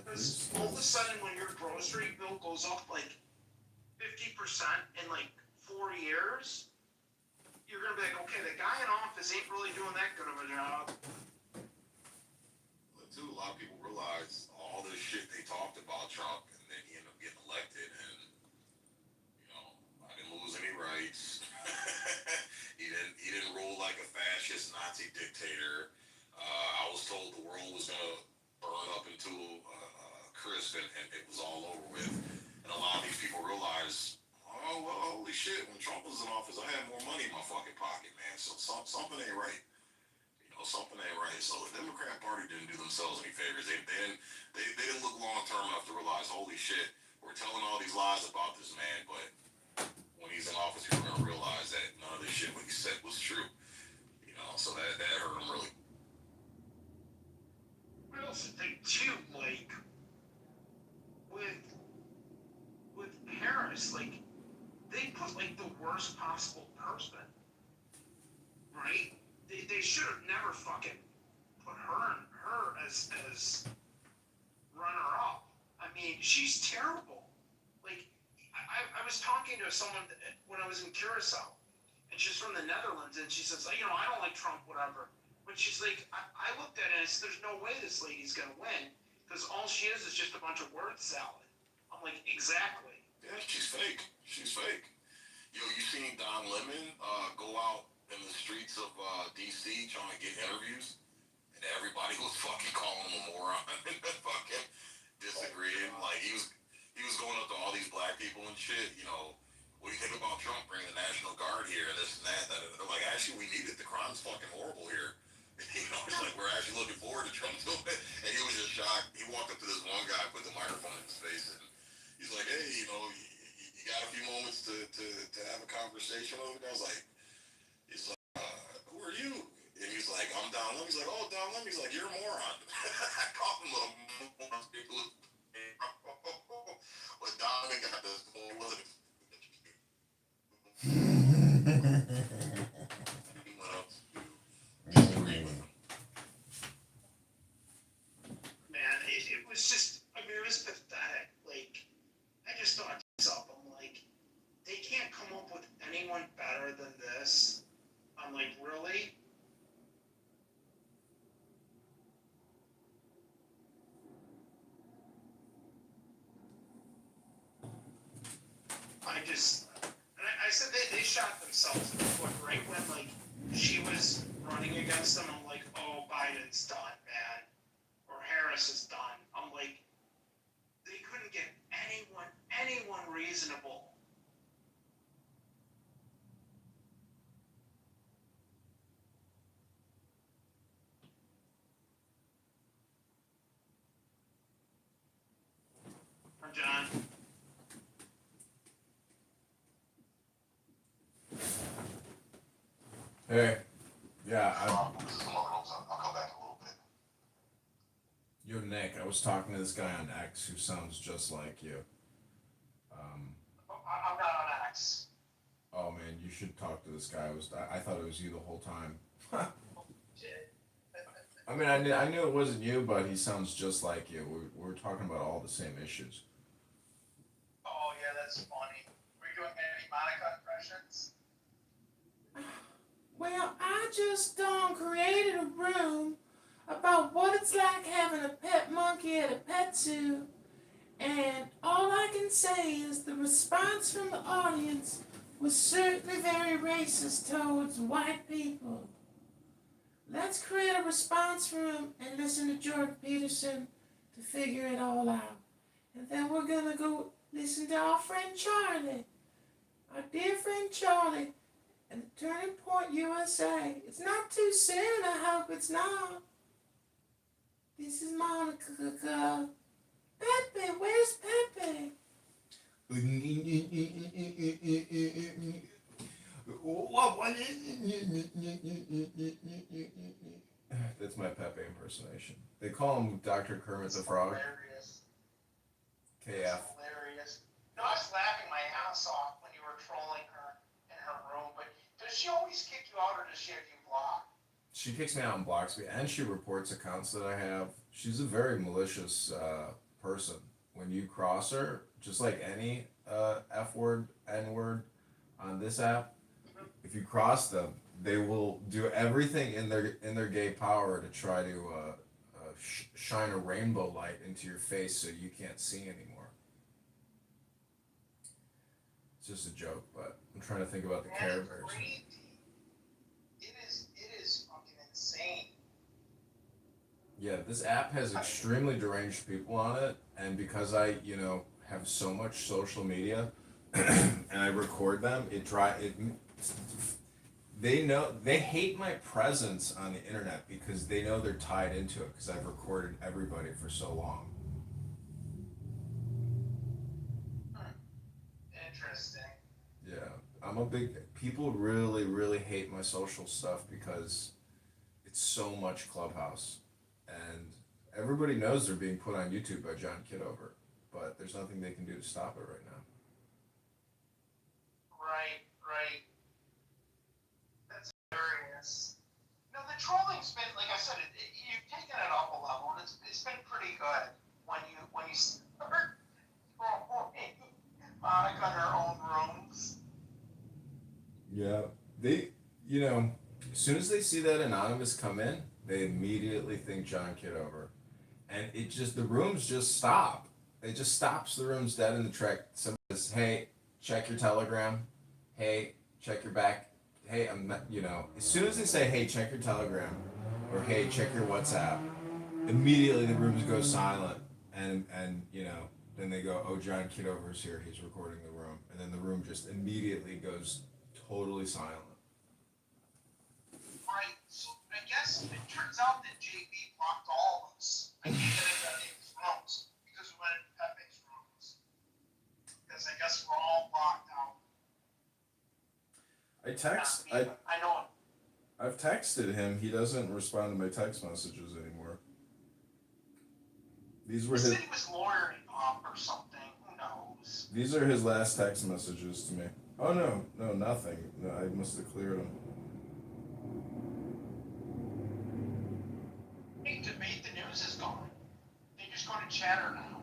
Because all of a sudden when your grocery bill goes up like 50% in like 4 years, you're going to be like, okay, the guy in office ain't really doing that good of a job. Too, a lot of people realize all this shit they talked about Trump, and then he ended up getting elected, and I didn't lose any rights. he didn't rule like a fascist Nazi dictator. I was told the world was gonna burn up into crisp, and it was all over with. And a lot of these people realize, oh well, holy shit! When Trump was in office, I had more money in my fucking pocket, man. So something ain't right. Something ain't right. So the Democrat Party didn't do themselves any favors. They didn't look long term enough to realize, holy shit, we're telling all these lies about this man, but when he's in office, people are gonna realize that none of this shit what he said was true. So that hurt him really. I also think too, like with Harris, like they put like the worst possible person, right? They should have never fucking put her as runner up. I mean, she's terrible. Like, I was talking to someone when I was in Curacao, and she's from the Netherlands, and she says, I don't like Trump, whatever. But she's like, I looked at it and said, there's no way this lady's gonna win, because all she is just a bunch of word salad. I'm like, exactly. Yeah, she's fake. She's fake. You seen Don Lemon go out in the streets of D.C. trying to get interviews, and everybody was fucking calling him a moron and fucking disagreeing. Like he was going up to all these black people and shit. What do you think about Trump bringing the National Guard here and this and that? They're like, actually, we need it. The crime's fucking horrible here. It's like we're actually looking forward to Trump doing it. And he was just shocked. He walked up to this one guy, put the microphone in his face, and he's like, hey, you got a few moments to have a conversation with him? And I was like, who are you? And he's like, I'm Don Lemon. He's like, oh, Don Lemon. He's like, you're a moron. I called him a moron. But Don Lemon got this wasn't. He went up to disagree with him. Man, it was just, it was pathetic. Like, I just thought to myself, I'm like, they can't come up with anyone better than this. I'm like, really? I said they shot themselves in the foot right when, like, she was running against them. I'm like, oh, Biden's done, man. Or Harris is done. I'm like, they couldn't get anyone reasonable. John. Hey, yeah, I'll come back a little bit. you're Nick. I was talking to this guy on X who sounds just like you. I'm not on X. Oh man, you should talk to this guy. I thought it was you the whole time. I mean, I knew it wasn't you, but he sounds just like you. We're talking about all the same issues. Oh yeah, that's funny. Were you doing any Monica impressions? Well, I just created a room about what it's like having a pet monkey at a pet zoo, and all I can say is the response from the audience was certainly very racist towards white people. Let's create a response room and listen to Jordan Peterson to figure it all out. And then we're gonna go listen to our friend Charlie, our dear friend Charlie, and the Turning Point USA. It's not too soon, I hope it's not. This is Monica. Pepe, where's Pepe? That's my Pepe impersonation. They call him Dr. Kermit the Frog. Hilarious. KF. It's hilarious. No, I was laughing my ass off when you were trolling her in her room, but does she always kick you out or does she have you blocked? She kicks me out and blocks me, and she reports accounts that I have. She's a very malicious person. When you cross her, just like any F word, N word on this app, if you cross them, they will do everything in their gay power to try to shine a rainbow light into your face so you can't see anymore. It's just a joke, but I'm trying to think about the Care Bears. Crazy. It is fucking insane. Yeah, this app has extremely deranged people on it, and because I, have so much social media, and I record them, they hate my presence on the internet because they know they're tied into it because I've recorded everybody for so long. Interesting. Yeah, people really, really hate my social stuff because it's so much Clubhouse. And everybody knows they're being put on YouTube by John Kitover, but there's nothing they can do to stop it right now. Right. That's hilarious. No, the trolling's been, like I said, you've taken it up a level, and it's been pretty good when you start trolling Monica in her own rooms. Yeah, as soon as they see that anonymous come in, they immediately think John Kitover, and the rooms just stop. It just stops the rooms dead in the track. Somebody says, "Hey, check your Telegram. Hey, check your back. Hey, as soon as they say, "Hey, check your Telegram," or "Hey, check your WhatsApp," immediately the rooms go silent, and then they go, "Oh, John Kitover's here. He's recording the room," and then the room just immediately goes totally silent. Right. So I guess it turns out that JB blocked all of us. I can't get into any of his rooms because we went into Pepe's rooms. Because I guess we're all blocked out. I know. I've texted him. He doesn't respond to my text messages anymore. These were He his. said he was lawyering up or something. Who knows? These are his last text messages to me. Oh no, nothing. No, I must have cleared them. Hey, Debate the News is gone. They just go to Chatter now.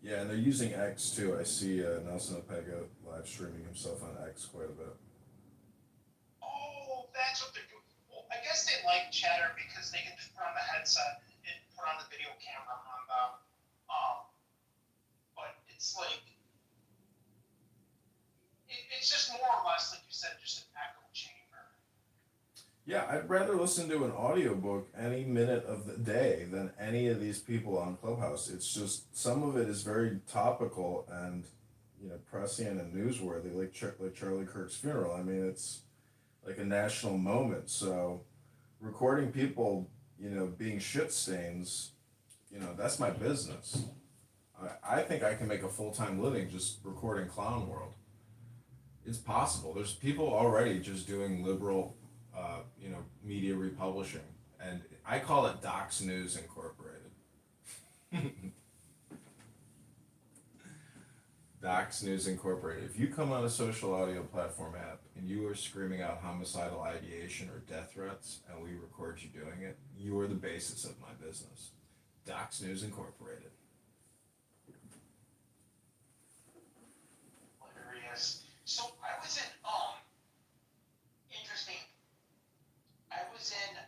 Yeah, and they're using X too. I see Nelson Opega live streaming himself on X quite a bit. Oh, that's what they're doing. Well, I guess they like Chatter because they can just put on the headset and put on the video camera on the but it's like it's just more or less like you said, just an echo chamber. Yeah, I'd rather listen to an audiobook any minute of the day than any of these people on Clubhouse. It's just some of it is very topical and prescient and newsworthy, like Charlie Kirk's funeral. I mean, it's like a national moment. So recording people, being shit stains, that's my business. I think I can make a full-time living just recording Clown World. It's possible. There's people already just doing liberal, media republishing, and I call it Docs News Incorporated. Docs News Incorporated. If you come on a social audio platform app and you are screaming out homicidal ideation or death threats, and we record you doing it, you are the basis of my business. Docs News Incorporated. Hilarious. So I was in interesting. I was in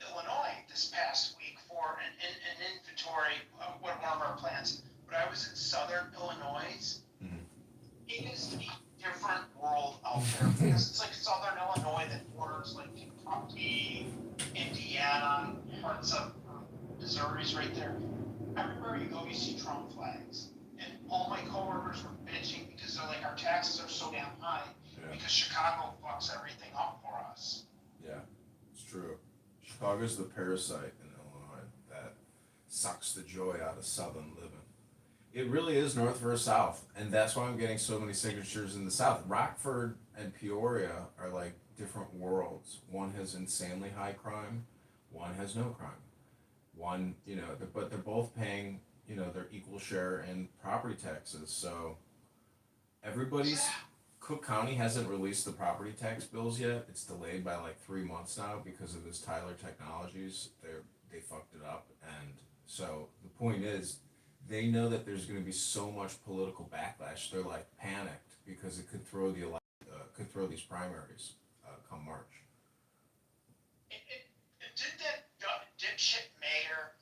Illinois this past week for an inventory of one of our plants. But I was in southern Illinois. Mhm. It is a different world out there because it's like southern Illinois that borders like Kentucky, Indiana, parts of Missouri's right there. Everywhere you go, you see Trump flags. And all my coworkers were bitching because they're like, our taxes are so damn high Yeah. because Chicago fucks everything up for us. Yeah, it's true. Chicago's the parasite in Illinois that sucks the joy out of southern living. It really is north versus south, and that's why I'm getting so many signatures in the south. Rockford and Peoria are like different worlds. One has insanely high crime, one has no crime. One, but they're both paying, their equal share in property taxes. So everybody's Cook County hasn't released the property tax bills yet. It's delayed by like 3 months now because of this Tyler Technologies. They fucked it up, and so the point is, they know that there's going to be so much political backlash. They're like panicked because it could throw these primaries come March. Did that dipshit mayor?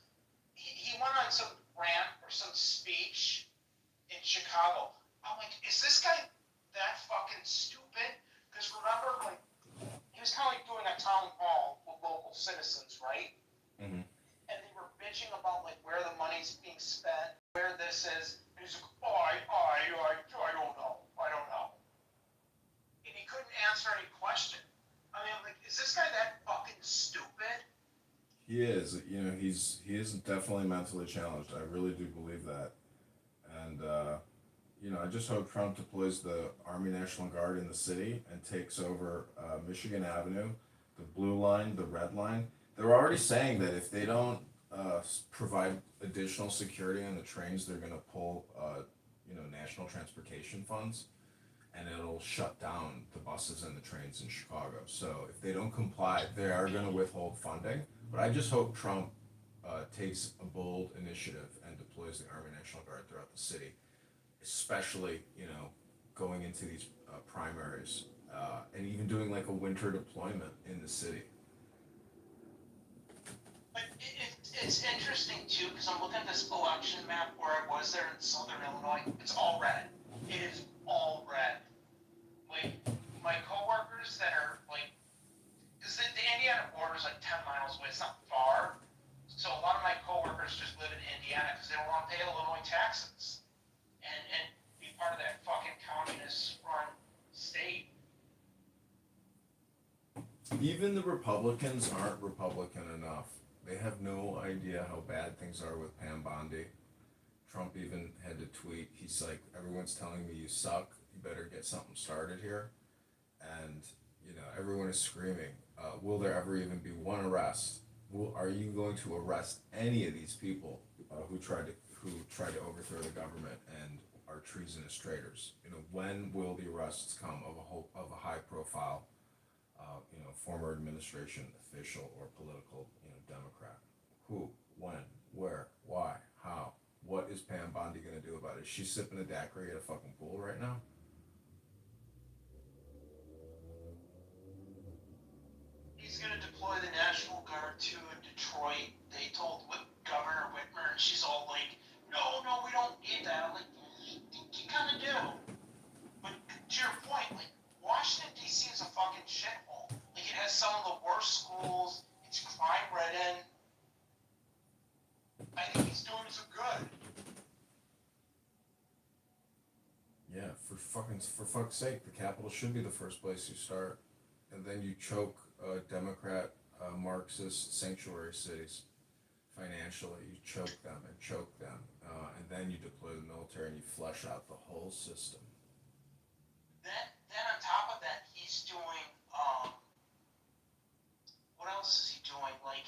He went on some rant or some speech in Chicago. I'm like, is this guy that fucking stupid? Because remember, like, he was kind of like doing a town hall with local citizens, right? Mm-hmm. And they were bitching about like where the money's being spent, where this is. And he's like, oh, I don't know, and he couldn't answer any question. I mean, I'm like, is this guy that fucking stupid? He is. He is definitely mentally challenged. I really do believe that. And I just hope Trump deploys the Army National Guard in the city and takes over Michigan Avenue, the blue line, the red line. They're already saying that if they don't provide additional security on the trains, they're going to pull, national transportation funds, and it'll shut down the buses and the trains in Chicago. So if they don't comply, they are going to withhold funding. But I just hope Trump takes a bold initiative and deploys the Army National Guard throughout the city, especially, going into these primaries and even doing like a winter deployment in the city. But it's interesting too, because I'm looking at this election map where I was there in southern Illinois. It's all red. It is all red. Like, my coworkers that are like, because the Indiana border is like 10 miles away. It's not far. So a lot of my coworkers just live in Indiana because they don't want to pay Illinois taxes and be part of that fucking communist-run state. Even the Republicans aren't Republican enough. They have no idea how bad things are with Pam Bondi. Trump even had to tweet, he's like, everyone's telling me you suck, you better get something started here. And, everyone is screaming, will there ever even be one arrest? Are you going to arrest any of these people who tried to overthrow the government and are treasonous traitors? When will the arrests come of a high profile former administration official or political, Democrat? Who, when, where, why, how? What is Pam Bondi gonna do about it? Is she sipping a daiquiri at a fucking pool right now? He's going to deploy the National Guard too in Detroit. They told Governor Whitmer, and she's all like, no, we don't need that. I'm like, you kind of do. But to your point, like, Washington, D.C. is a fucking shithole. Like, it has some of the worst schools. It's crime-ridden. I think he's doing some good. Yeah, for fuck's sake, the Capitol should be the first place you start, and then you choke Democrat Marxist sanctuary cities financially. You choke them, and then you deploy the military and you flesh out the whole system. Then on top of that, he's doing, what else is he doing? Like,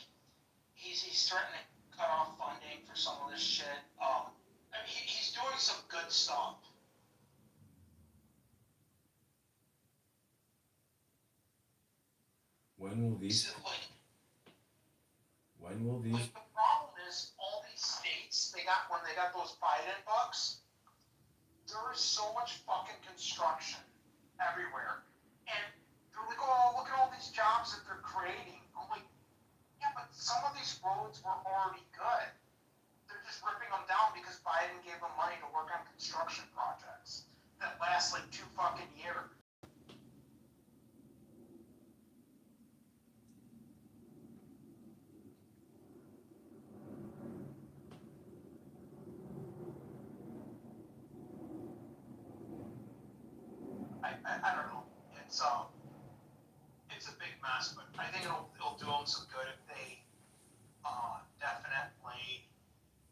he's threatening to cut off funding for some of this shit. I mean, he's doing some When will these? Like, When will these? like the problem is all these states when they got those Biden bucks, there is so much fucking construction everywhere, and they're like, oh, look at all these jobs that they're creating. I'm like, yeah, but some of these roads were already good. They're just ripping them down because Biden gave them money to work on construction projects that last like 2 fucking years. I don't know. It's a big mess, but I think it'll do them some good if they definitely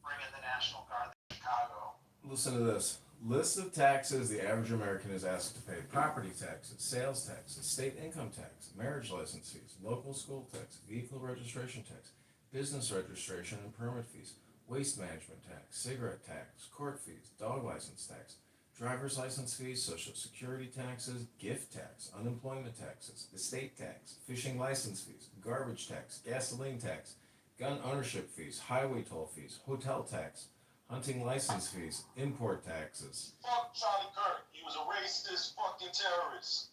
bring in the National Guard to Chicago. Listen to this. List of taxes the average American is asked to pay: property taxes, sales taxes, state income tax, marriage license fees, local school tax, vehicle registration tax, business registration and permit fees, waste management tax, cigarette tax, court fees, dog license tax, driver's license fees, social security taxes, gift tax, unemployment taxes, estate tax, fishing license fees, garbage tax, gasoline tax, gun ownership fees, highway toll fees, hotel tax, hunting license fees, import taxes, Fuck Charlie Kirk. He was a racist fucking terrorist.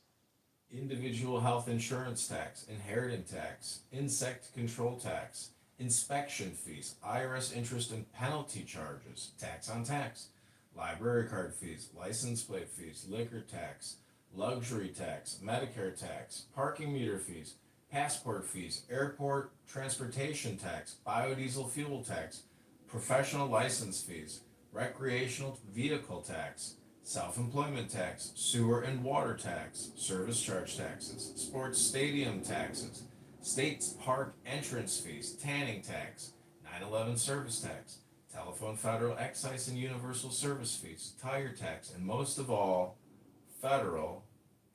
individual health insurance tax, inheritance tax, insect control tax, inspection fees, IRS interest and penalty charges, tax on tax, library card fees, license plate fees, liquor tax, luxury tax, Medicare tax, parking meter fees, passport fees, airport transportation tax, biodiesel fuel tax, professional license fees, recreational vehicle tax, self-employment tax, sewer and water tax, service charge taxes, sports stadium taxes, state park entrance fees, tanning tax, 9/11 service tax, telephone federal excise and universal service fees, tire tax, and most of all, federal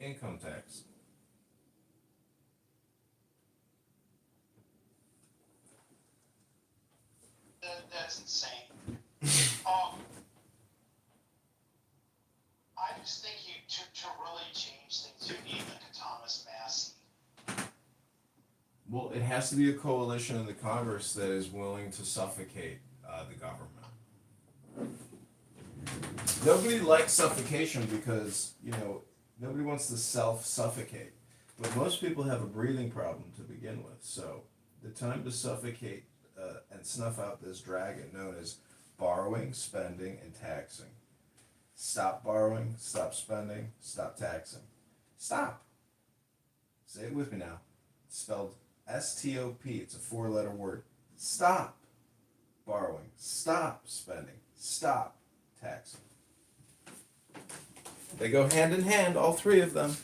income tax. That's insane. I just think to really change things, you need like a Thomas Massey. Well, it has to be a coalition in the Congress that is willing to suffocate the government. Nobody likes suffocation because, nobody wants to self-suffocate. But most people have a breathing problem to begin with. So the time to suffocate and snuff out this dragon known as borrowing, spending, and taxing. Stop borrowing, stop spending, stop taxing. Stop. Say it with me now. It's spelled S-T-O-P. It's a 4-letter word. Stop borrowing, stop spending, stop taxing. They go hand in hand, all three of them.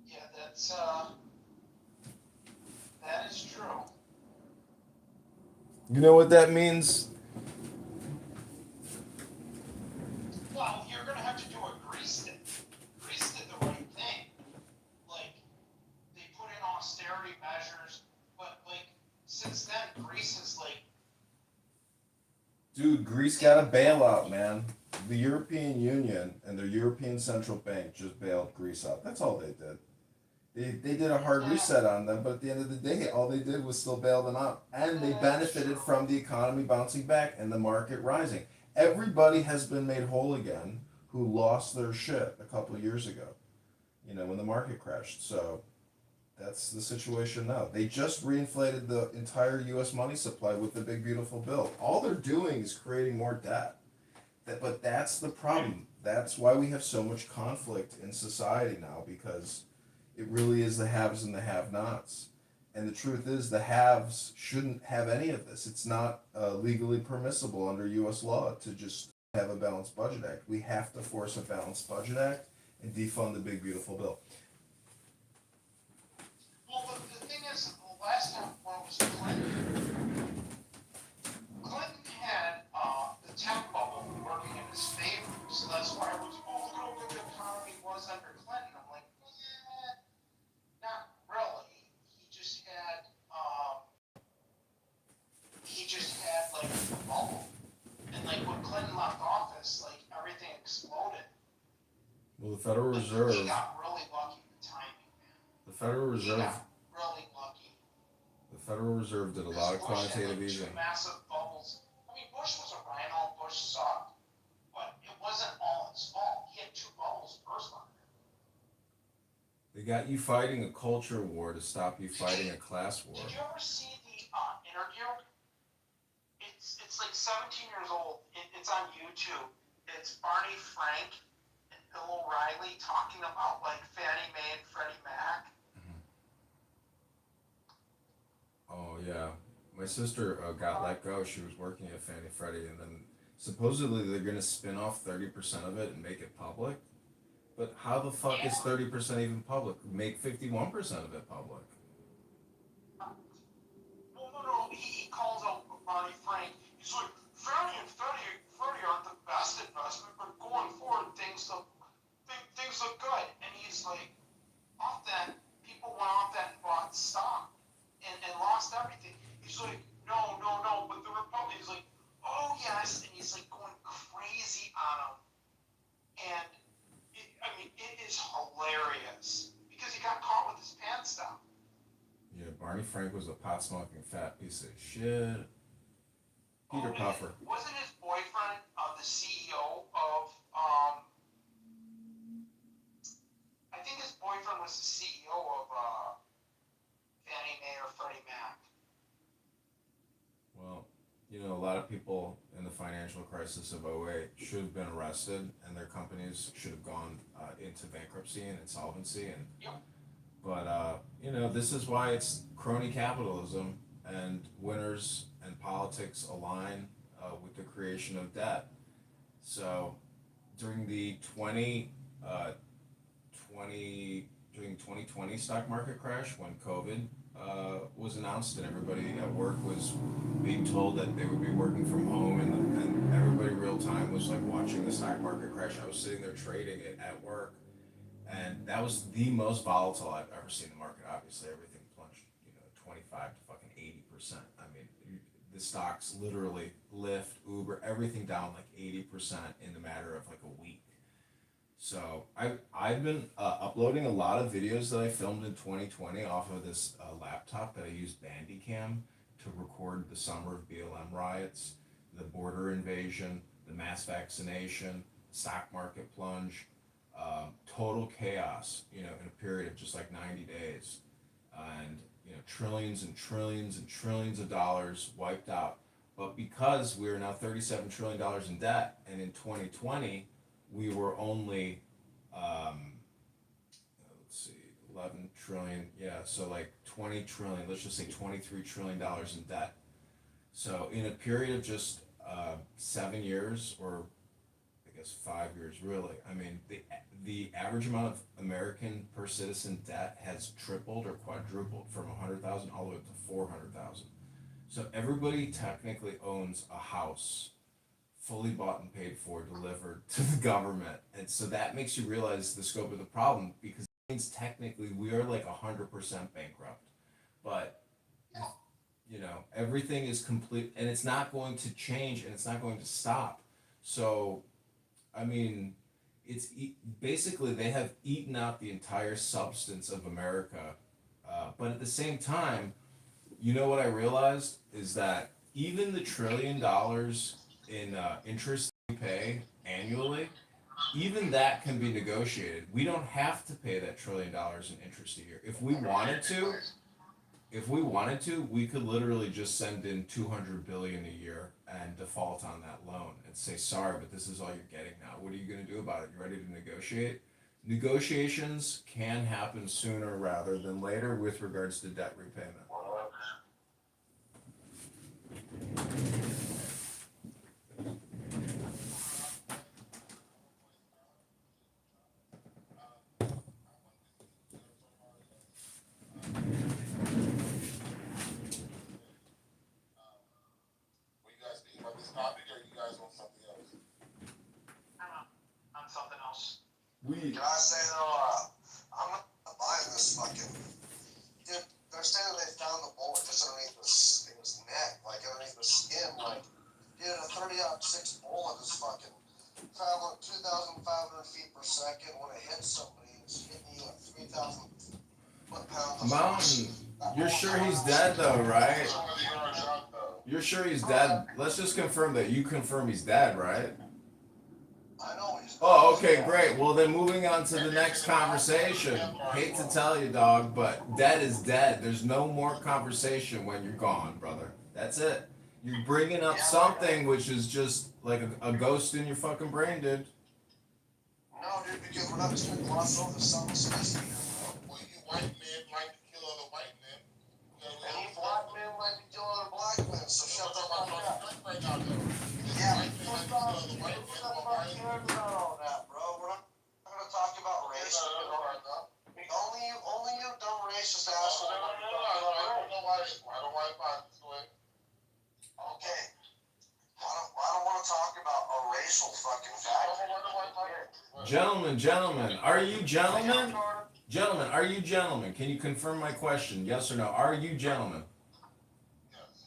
Yeah, that is true. You know what that means? Well, you're gonna have to do what Greece did. Greece did the right thing. Like, they put in austerity measures, but like, since then, Greece is like. Dude, Greece got a bailout, man. The European Union and the European Central Bank just bailed Greece out. That's all they did. They did a hard reset on them, but at the end of the day, all they did was still bail them out. And they benefited from the economy bouncing back and the market rising. Everybody has been made whole again who lost their shit a couple of years ago, when the market crashed. So that's the situation now. They just reinflated the entire U.S. money supply with the big, beautiful bill. All they're doing is creating more debt. But that's the problem. That's why we have so much conflict in society now, because it really is the haves and the have-nots. And the truth is the haves shouldn't have any of this. It's not legally permissible under U.S. law to just have a balanced budget act. We have to force a balanced budget act and defund the big, beautiful bill. Well, the thing is, the last time when it was Clinton had the tech bubble working in his favor, so that's why it was, look how good the economy was under Clinton. I'm like, not really. He just had like a bubble, and like when Clinton left office, like everything exploded. Well, Well, the Federal Reserve. He got really lucky with timing, man. The Federal He Reserve. got really lucky. The Federal Reserve did a lot of quantitative Bush easing. had like 2 massive bubbles. I mean, Bush was a rhino. Bush sucked, but it wasn't all his fault. He had 2 bubbles first on it. They got you fighting a culture war to stop you fighting a class war. Did you ever see the interview? It's like 17 years old. It's on YouTube. It's Barney Frank and Bill O'Reilly talking about like Fannie Mae and Freddie Mac. Oh yeah, my sister got let go. She was working at Fannie Freddie, and then supposedly they're gonna spin off 30% of it and make it public. But how the fuck is 30% even public? Make 51% of it public. No. He calls out Barney Frank. He's like, Fannie and Freddie aren't the best investment, but going forward things look good. And he's like, off that, people went off that and bought stock and lost everything. He's like, no, but the Republic is like, oh yes, and he's like going crazy on them. And it is hilarious because he got caught with his pants down. Yeah, Barney Frank was a pot-smoking fat piece of shit. Peter Puffer. Wasn't his boyfriend the CEO of, I think his boyfriend was the CEO of Fannie Mae or Freddie Mac. Well, you know, a lot of people in the financial crisis of 08 should have been arrested, and their companies should have gone into bankruptcy and insolvency. And Yep. But you know, this is why it's crony capitalism, and winners and politics align with the creation of debt. So during the 2020 stock market crash, when COVID was announced and everybody at work was being told that they would be working from home, and everybody real time was like watching the stock market crash. I was sitting there trading it at work, and that was the most volatile I've ever seen the market. Obviously, everything plunged, 25 to fucking 80%. I mean, the stocks literally, Lyft, Uber, everything down like 80% in the matter of like a week. So I've been uploading a lot of videos that I filmed in 2020 off of this laptop that I used Bandicam to record the summer of BLM riots, the border invasion, the mass vaccination, stock market plunge, total chaos, in a period of just like 90 days. And, trillions and trillions and trillions of dollars wiped out. But because we're now $37 trillion in debt, and in 2020, we were only, 11 trillion, so like 20 trillion, let's just say $23 trillion in debt. So in a period of just 7 years, or I guess 5 years really, I mean, the average amount of American per citizen debt has tripled or quadrupled from 100,000 all the way up to 400,000. So everybody technically owns a house, fully bought and paid for, delivered to the government. And so that makes you realize the scope of the problem, because it means technically we are like 100% bankrupt. But, everything is complete, and it's not going to change, and it's not going to stop. So, I mean, basically they have eaten out the entire substance of America. But at the same time, what I realized is that even the $1 trillion in interest we pay annually, even that can be negotiated. We don't have to pay that $1 trillion in interest a year. If we wanted to, we could literally just send in $200 billion a year and default on that loan and say, sorry, but this is all you're getting now. What are you going to do about it? You ready to negotiate? Negotiations can happen sooner rather than later with regards to debt repayment. Topic, or you guys want something else? On something else. Can I say though, I'm not buying this fucking. Dude, they're saying they found the bullet just underneath his neck, like underneath the skin. Like, dude, a 30-06 bullet is fucking traveling 2,500 feet per a second when it hits somebody, it's hitting you at 3,000 foot-pounds. Mountain, you're sure he's dead though, right? You're sure he's dead? Let's just confirm that you confirm he's dead, right? I know he's. Oh, okay, great. Well, then moving on to the next conversation. Hate to tell you, dog, but dead is dead. There's no more conversation when you're gone, brother. That's it. You're bringing up something which is just like a ghost in your fucking brain, dude. No, dude, because we're not just gonna gloss over something supposed to be. Well, you white men like to kill other white men. And you black men like to kill other black men, so shut the fuck up. Right now, though. Yeah, White men like to kill other white men. cares about all that, bro? We're not gonna talk about race. Only you dumb racist asshole. I don't know why. I don't know why it's going. Okay. I don't want to talk about a racial fucking fact. Gentlemen, are you gentlemen? Gentlemen, are you gentlemen? Can you confirm my question? Yes or no? Are you gentlemen?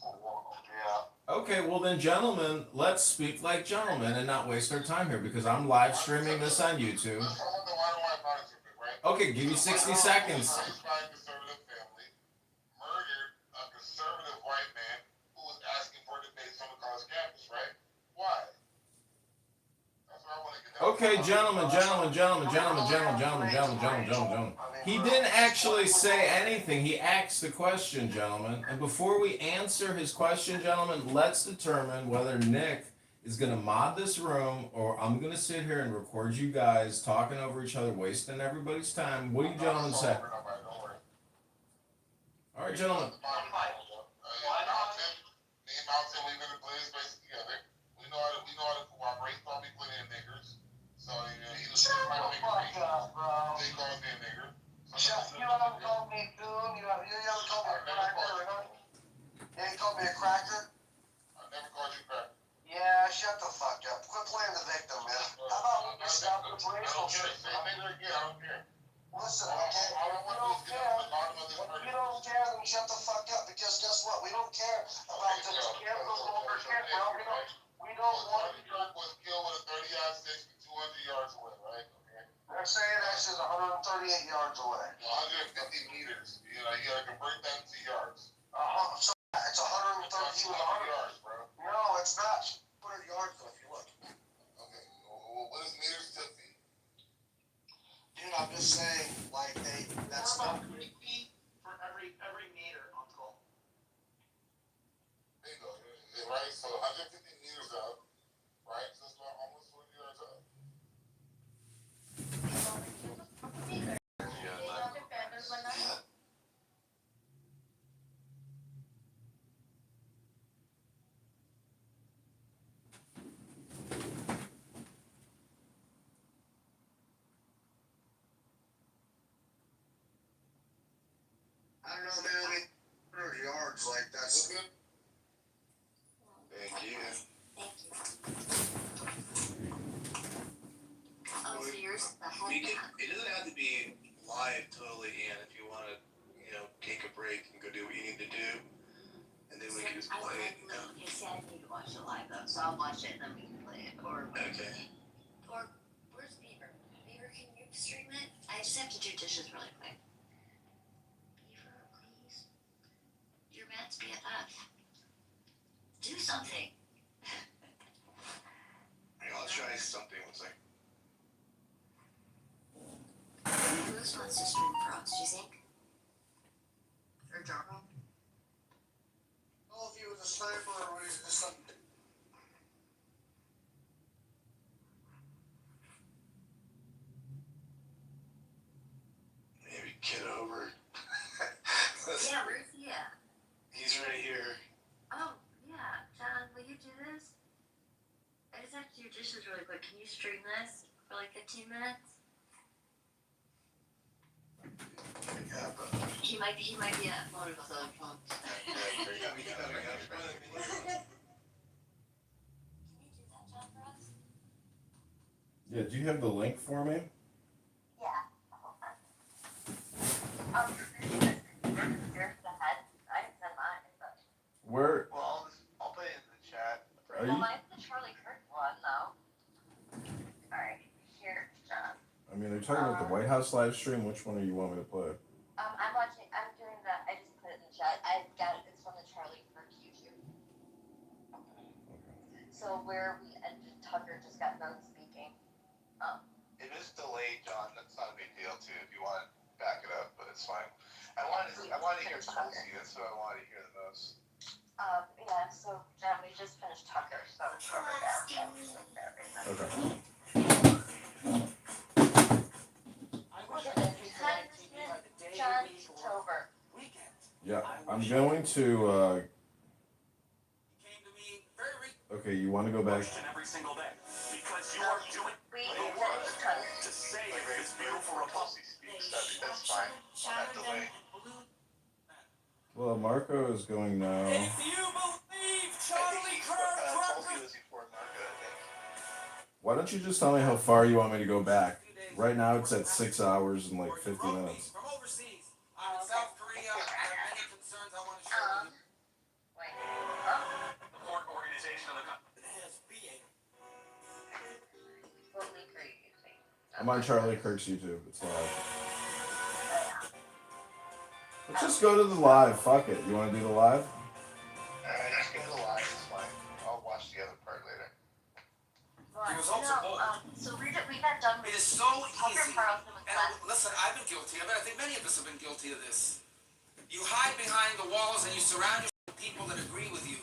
Yeah. Okay, well then, gentlemen, let's speak like gentlemen and not waste our time here because I'm live streaming this on YouTube. Okay, give me 60 seconds. Conservative family murdered a conservative white man who was asking for debates on the college campus, right? Why? That's what I want to get down. Okay, gentlemen. He didn't actually say anything. He asked the question, gentlemen. And before we answer his question, gentlemen, let's determine whether Nick is going to mod this room or I'm going to sit here and record you guys talking over each other, wasting everybody's time. What do you gentlemen say? All right, gentlemen. We know how to cooperate. Thought we put in niggers. So he was Shut the fuck up, bro. They called me a nigger. You haven't called me goon. You haven't called me a cracker. You ain't called me a cracker. I never called you cracker. Yeah, shut the fuck up. Quit playing the victim, man. How about we stop the racial shit? Say nigger again. I don't care. Listen, okay? If you don't care, then shut the fuck up. Because guess what? We don't care about this cancel culture shit, bro. We don't want to. Kirk was killed with a 30-06 from 200 yards away, right? Okay. They're saying that shit's 138 yards away. 150 meters. You know, you gotta convert that to yards. So it's 130. That's 200 yards, bro. No, it's not 100 yards though. If you look. Okay. Well, what is meters to feet? Dude, I'm just saying, like that's We're not. about 3 feet for every meter, Uncle. Bingo. Right. So 150 meters up. Right. So it's about almost 40 yards up. I don't know, man. 100 yards, like that's. Good. Thank you. Oh, so yours the head We can, down. it doesn't have to be live totally, Ian, if you want to, take a break and go do what you need to do. And then we can just play it, He said I need to watch it live though, so I'll watch it and then we can play it. Or Okay. where's Beaver? Beaver, can you stream it? I just have to do dishes really quick. Beaver, please. You're Matt's BFF. Do something. I'll try something. One second. Who else wants to stream for us, do you think? Or Jarmo? Well, if he was a sniper or was just something. Maybe Kitover. Yeah, where's he at? He's right here. Oh, yeah. John, will you do this? I just have to do dishes really quick. Can you stream this for like 15 minutes? Yeah, but. He might be at one of those other phones. Can you do that, John, for us? Yeah, do you have the link for me? Yeah. Here's the head. I didn't send mine, but. Where? Well, I'll put it in the chat. Are Well, you? mine's the Charlie Kirk one, though. Alright, here, John. I mean, are you talking about the White House live stream? Which one do you want me to play? I'm watching. I'm doing that. I just put it in the chat. I got it. It's from the Charlie Kirk YouTube. Okay. So where we ended, Tucker just got done speaking. It is delayed, John. That's not a big deal, too. If you want to back it up, but it's fine. I wanted to hear Tulsi. That's what I wanted to hear the most. Yeah. So John, we just finished Tucker. So cover that. Okay. Look at this. Congressman John Kitover. Yeah, I'm going to. Okay, you want to go back? Every single day. Because you are doing the work to save this beautiful republic. That's fine. On that delay. Well, Marco is going now. If you believe Charlie Kirk, Tulsi was before Marco, I think. Why don't you just tell me how far you want me to go back? Right now it's at 6 hours and like 50 minutes. From overseas, I'm in South Korea. I have many concerns I want to share with you. Wait. The court organization of the country. Totally crazy. I'm on Charlie Kirk's YouTube. It's live. Let's just go to the live. Fuck it. You want to do the live? Just go to the live. It's fine. I'll watch the other part later. The results are bold. So we got done with It is so Tucker easy. Carlson was And last. listen, I've been guilty of it. I think many of us have been guilty of this. You hide behind the walls and you surround yourself with people that agree with you.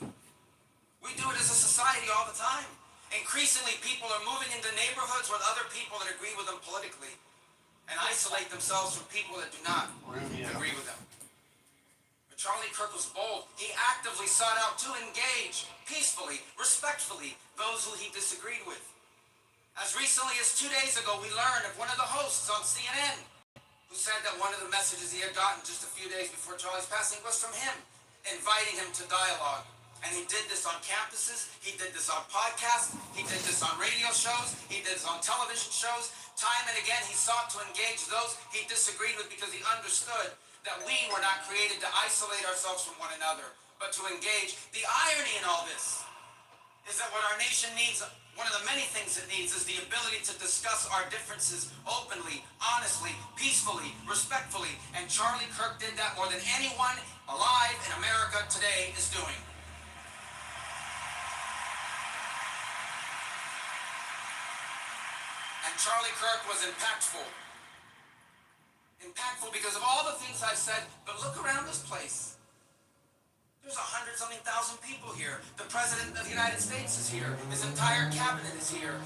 We do it as a society all the time. Increasingly, people are moving into neighborhoods with other people that agree with them politically and isolate themselves from people that do not agree with them. But Charlie Kirk was bold. He actively sought out to engage peacefully, respectfully, those who he disagreed with. As recently as 2 days ago, we learned of one of the hosts on CNN who said that one of the messages he had gotten just a few days before Charlie's passing was from him, inviting him to dialogue. And he did this on campuses, he did this on podcasts, he did this on radio shows, he did this on television shows. Time and again, he sought to engage those he disagreed with because he understood that we were not created to isolate ourselves from one another, but to engage. The irony in all this is that what our nation needs, one of the many things it needs, is the ability to discuss our differences openly, honestly, peacefully, respectfully. And Charlie Kirk did that more than anyone alive in America today is doing. And Charlie Kirk was impactful. Impactful because of all the things I've said, but look around this place. There's 100-something thousand people here. The President of the United States is here. His entire cabinet is here.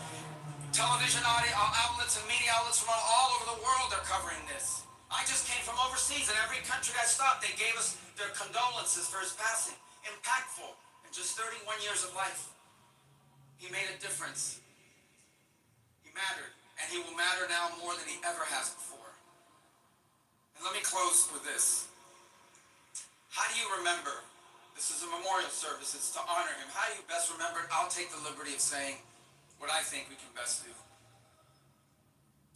Television outlets and media outlets from all over the world are covering this. I just came from overseas, and every country I stopped, they gave us their condolences for his passing. Impactful. In just 31 years of life, he made a difference. He mattered, and he will matter now more than he ever has before. And let me close with this. How do you remember? This is a memorial service. It's to honor him. How do you best remember it? I'll take the liberty of saying what I think we can best do.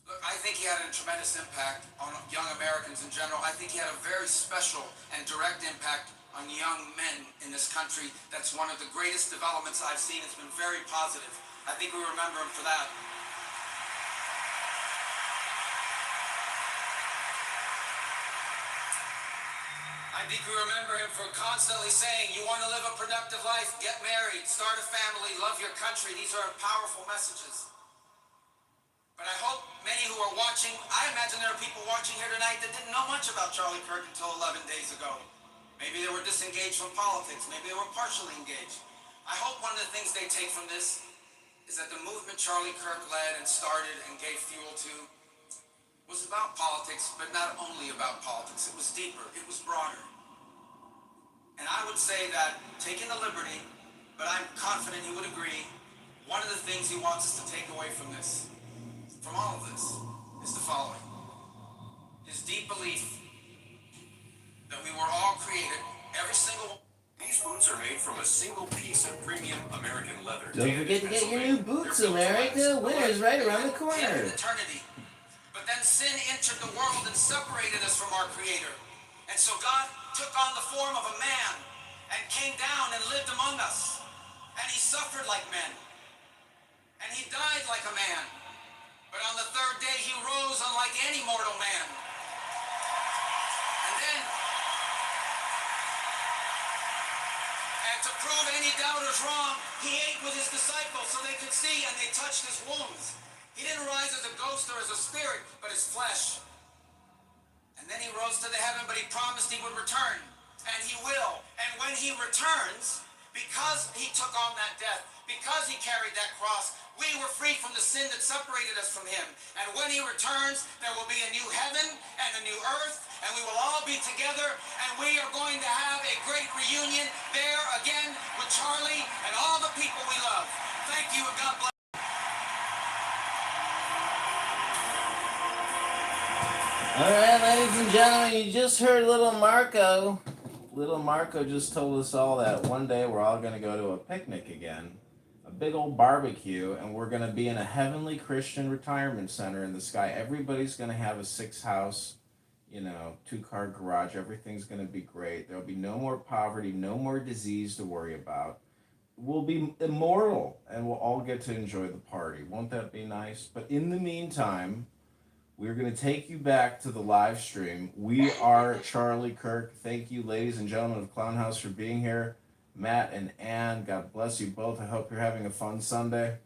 Look, I think he had a tremendous impact on young Americans in general. I think he had a very special and direct impact on young men in this country. That's one of the greatest developments I've seen. It's been very positive. I think we remember him for that. I think we remember him for constantly saying, you want to live a productive life, get married, start a family, love your country. These are powerful messages. But I hope many who are watching, I imagine there are people watching here tonight that didn't know much about Charlie Kirk until 11 days ago. Maybe they were disengaged from politics. Maybe they were partially engaged. I hope one of the things they take from this is that the movement Charlie Kirk led and started and gave fuel to was about politics, but not only about politics. It was deeper. It was broader. And I would say that, taking the liberty, but I'm confident you would agree, one of the things he wants us to take away from this, from all of this, is the following. His deep belief that we were all created, every single one. These boots are made from a single piece of premium American leather. Don't forget to get your new boots, America. Winter's right around the corner. Eternity. But then sin entered the world and separated us from our Creator. And so God took on the form of a man and came down and lived among us. And he suffered like men. And he died like a man. But on the third day he rose like any mortal man. And to prove any doubters wrong, he ate with his disciples so they could see, and they touched his wounds. He didn't rise as a ghost or as a spirit, but as flesh. And then he rose to the heaven, but he promised he would return. And he will. And when he returns, because he took on that death, because he carried that cross, we were free from the sin that separated us from him. And when he returns, there will be a new heaven and a new earth, and we will all be together, and we are going to have a great reunion there again with Charlie and all the people we love. Thank you, and God bless. All right, ladies and gentlemen, you just heard little Marco. Little Marco just told us all that one day we're all going to go to a picnic again, a big old barbecue, and we're going to be in a heavenly Christian retirement center in the sky. Everybody's going to have a 6-house, 2-car garage. Everything's going to be great. There'll be no more poverty, no more disease to worry about. We'll be immortal, and we'll all get to enjoy the party. Won't that be nice? But in the meantime, we're going to take you back to the live stream. We are Charlie Kirk. Thank you, ladies and gentlemen of Clown House, for being here. Matt and Ann, God bless you both. I hope you're having a fun Sunday.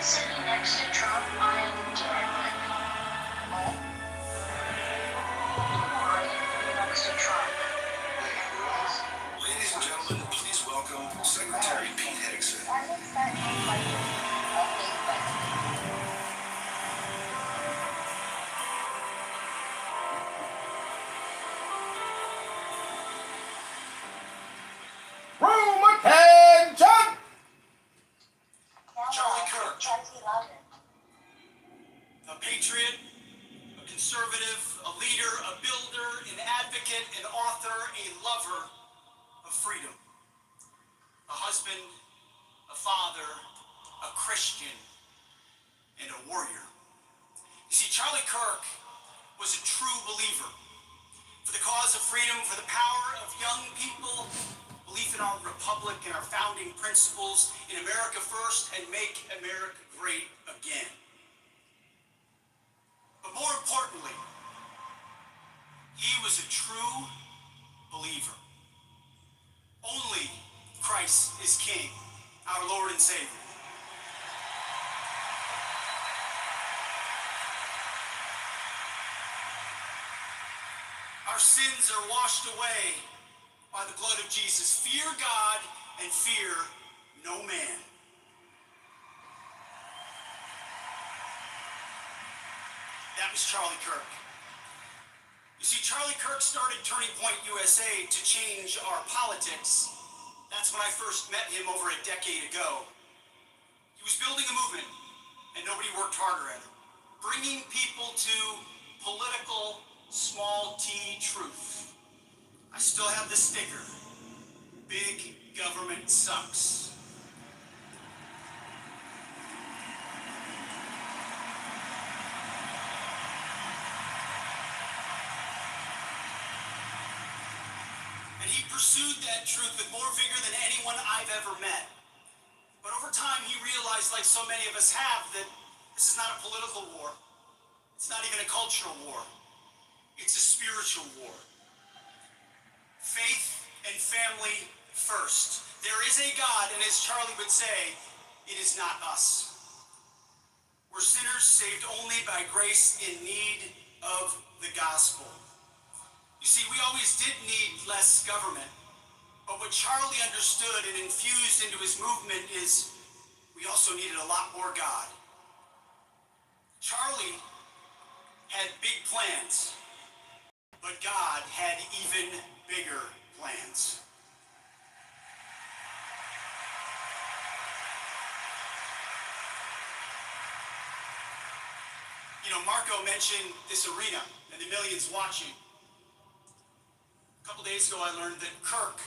Sitting next to Trump, I am Janet. Next to Trump. Ladies and gentlemen, please welcome Secretary Pete Higson. Room attention! Charlie Kirk, a patriot, a conservative, a leader, a builder, an advocate, an author, a lover of freedom, a husband, a father, a Christian, and a warrior. You see, Charlie Kirk was a true believer for the cause of freedom, for the power of young people, belief in our republic and our founding principles, in America first and make America great again. But more importantly, he was a true believer. Only Christ is King, our Lord and Savior. Our sins are washed away by the blood of Jesus. Fear God and fear no man. That was Charlie Kirk. You see, Charlie Kirk started Turning Point USA to change our politics. That's when I first met him over a decade ago. He was building a movement, and nobody worked harder at it. Bringing people to political small t truth. I still have the sticker. Big government sucks. And he pursued that truth with more vigor than anyone I've ever met. But over time, he realized, like so many of us have, that this is not a political war. It's not even a cultural war. It's a spiritual war. Faith and family first. There is a God, and as Charlie would say, it is not us. We're sinners saved only by grace in need of the gospel. You see, we always did need less government. But what Charlie understood and infused into his movement is we also needed a lot more God. Charlie had big plans, but God had even bigger plans. You know, Marco mentioned this arena and the millions watching. A couple days ago, I learned that Kirk,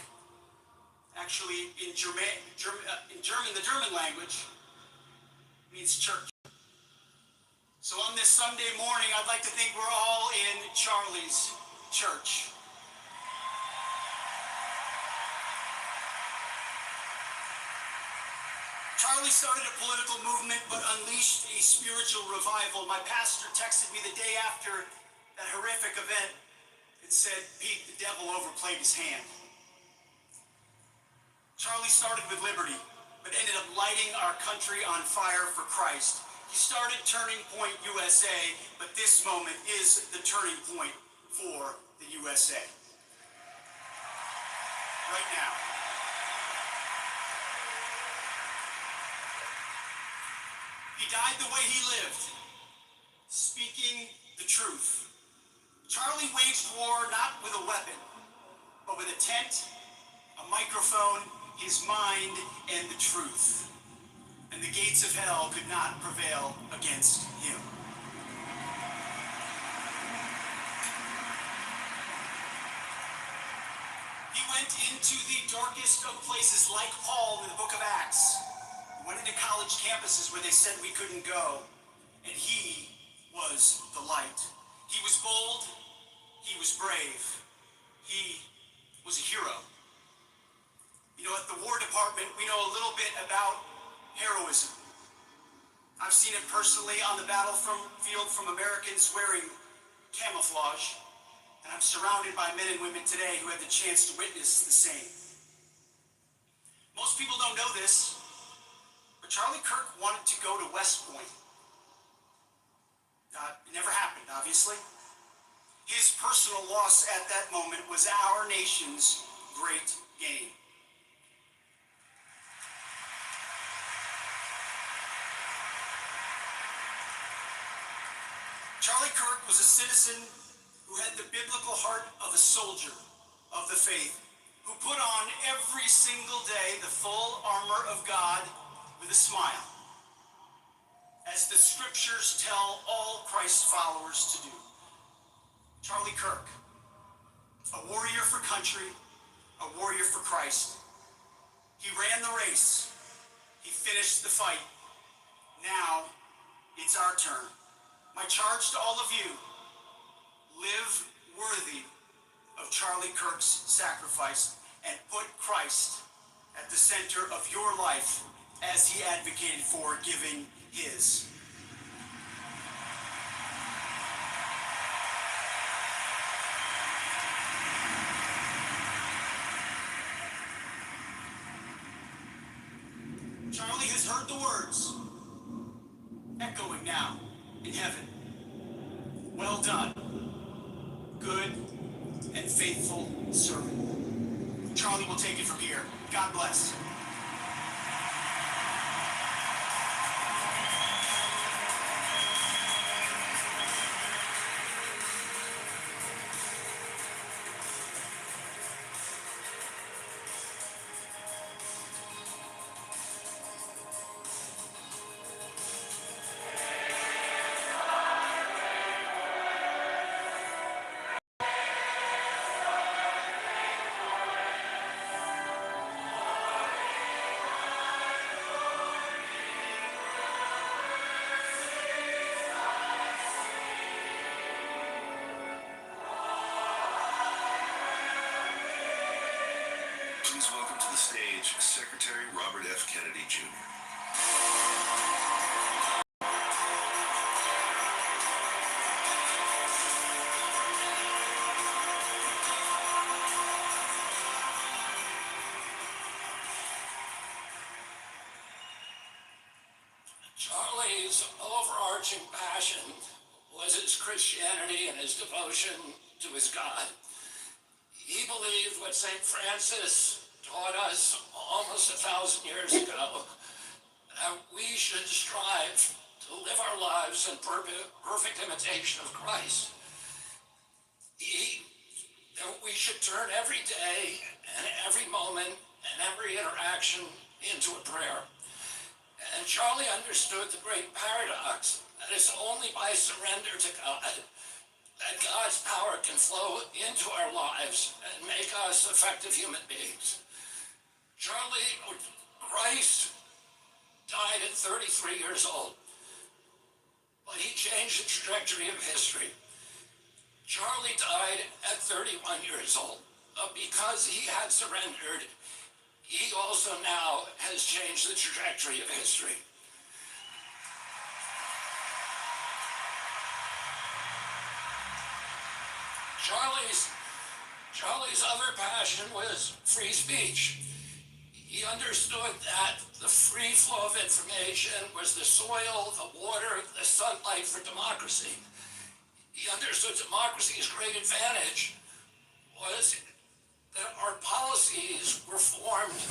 actually in the German language, means church. So on this Sunday morning, I'd like to think we're all in Charlie's church. Charlie started a political movement but unleashed a spiritual revival. My pastor texted me the day after that horrific event and said, "Pete, the devil overplayed his hand." Charlie started with liberty, but ended up lighting our country on fire for Christ. He started Turning Point USA, but this moment is the turning point for the USA. Right now. He died the way he lived, speaking the truth. Charlie waged war not with a weapon, but with a tent, a microphone, his mind, and the truth. And the gates of hell could not prevail against him. He went into the darkest of places, like Paul in the book of Acts. He went into college campuses where they said we couldn't go. And he was the light. He was bold. He was brave. He was a hero. You know, at the War Department, we know a little bit about heroism. I've seen it personally on the battlefield from Americans wearing camouflage, and I'm surrounded by men and women today who had the chance to witness the same. Most people don't know this, but Charlie Kirk wanted to go to West Point. It never happened, obviously. His personal loss at that moment was our nation's great gain. Charlie Kirk was a citizen who had the biblical heart of a soldier of the faith, who put on every single day the full armor of God with a smile, as the scriptures tell all Christ followers to do. Charlie Kirk, a warrior for country, a warrior for Christ. He ran the race. He finished the fight. Now it's our turn. My charge to all of you: live worthy of Charlie Kirk's sacrifice and put Christ at the center of your life as he advocated for giving his. Charlie has heard the words echoing now in heaven. Well done, good and faithful servant. Charlie will take it from here. God bless. Please welcome to the stage Secretary Robert F. Kennedy, Jr. Charlie's overarching passion was his Christianity and his devotion to his God. He believed what St. Francis taught us almost 1,000 years ago, that we should strive to live our lives in perfect imitation of Christ. That we should turn every day and every moment and every interaction into a prayer. And Charlie understood the great paradox that it's only by surrender to God that God's power can flow into our lives and make us effective human beings. Christ died at 33 years old, but he changed the trajectory of history. Charlie died at 31 years old, but because he had surrendered, he also now has changed the trajectory of history. Charlie's other passion was free speech. He understood that the free flow of information was the soil, the water, the sunlight for democracy. He understood democracy's great advantage was that our policies were formed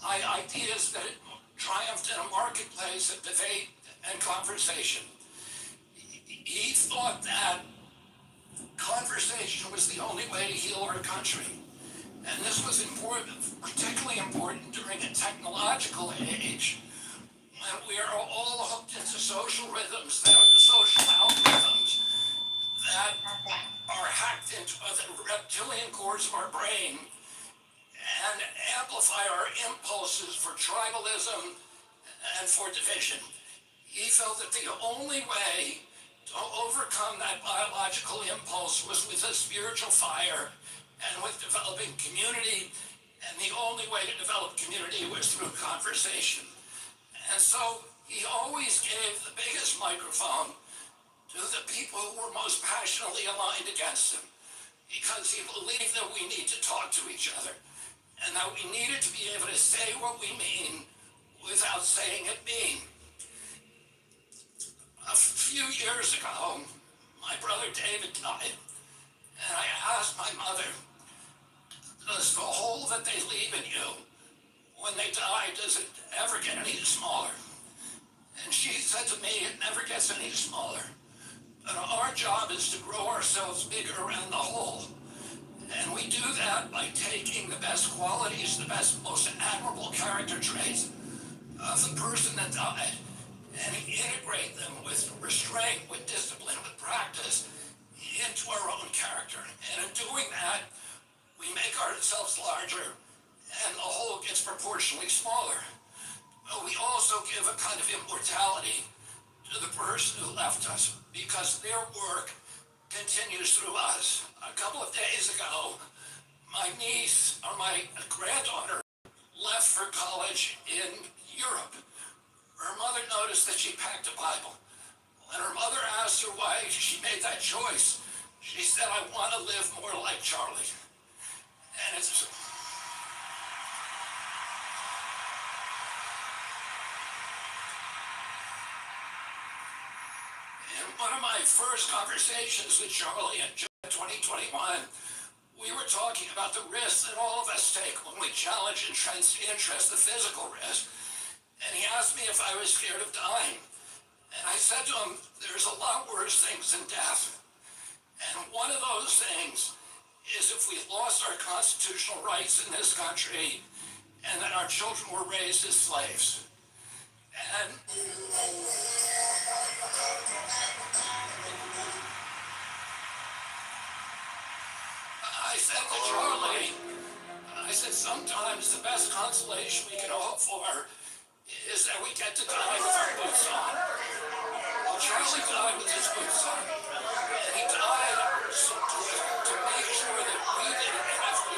by ideas that triumphed in a marketplace of debate and conversation. He thought that conversation was the only way to heal our country. And this was important, particularly important during a technological age when we are all hooked into social rhythms, social algorithms that are hacked into the reptilian cores of our brain and amplify our impulses for tribalism and for division. He felt that the only way to overcome that biological impulse was with a spiritual fire and with developing community, and the only way to develop community was through conversation. And so he always gave the biggest microphone to the people who were most passionately aligned against him, because he believed that we need to talk to each other, and that we needed to be able to say what we mean without saying it mean. A few years ago, my brother David died, and I asked my mother, does the hole that they leave in you when they die, does it ever get any smaller? And she said to me, it never gets any smaller. But our job is to grow ourselves bigger around the hole. And we do that by taking the best qualities, the best, most admirable character traits of the person that died, and integrate them with restraint, with discipline, with practice into our own character. And in doing that, we make ourselves larger, and the whole gets proportionally smaller. But we also give a kind of immortality to the person who left us, because their work continues through us. A couple of days ago, my niece, or my granddaughter, left for college in Europe. Her mother noticed that she packed a Bible. When her mother asked her why she made that choice, she said, I want to live more like Charlie. And it's... In one of my first conversations with Charlie in June 2021, we were talking about the risks that all of us take when we challenge and interest the physical risk. And he asked me if I was scared of dying. And I said to him, there's a lot worse things than death. And one of those things is if we lost our constitutional rights in this country and that our children were raised as slaves. And I said to Charlie, I said, sometimes the best consolation we can hope for is that we get to die with our boots on. Well, Charlie died with his boots on. And he died to make sure that we didn't have to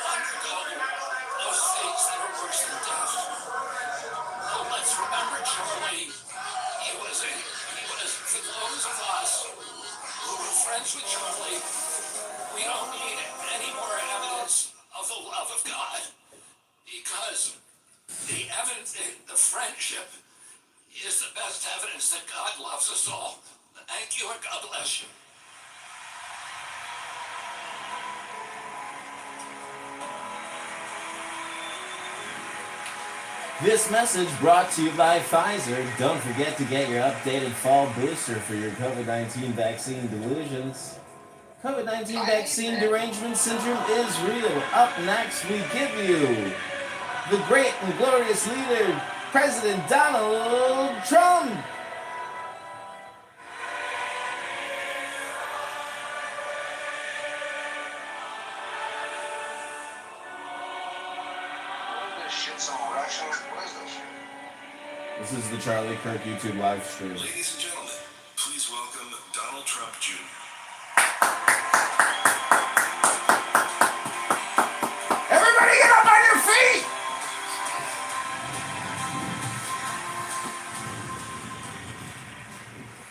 undergo those fates that are worse than death. So let's remember Charlie. He was, for those of us who were friends with Charlie, we don't need any more evidence of the love of God, because the evidence, the friendship, is the best evidence that God loves us all. Thank you, and God bless you. This message brought to you by Pfizer. Don't forget to get your updated fall booster for your COVID-19 vaccine delusions. COVID-19 vaccine derangement syndrome is real. Up next, we give you the great and glorious leader, President Donald Trump. shit, some erections. What is this shit? This is the Charlie Kirk YouTube live stream. Ladies and gentlemen, please welcome Donald Trump Jr. Everybody get up on your feet!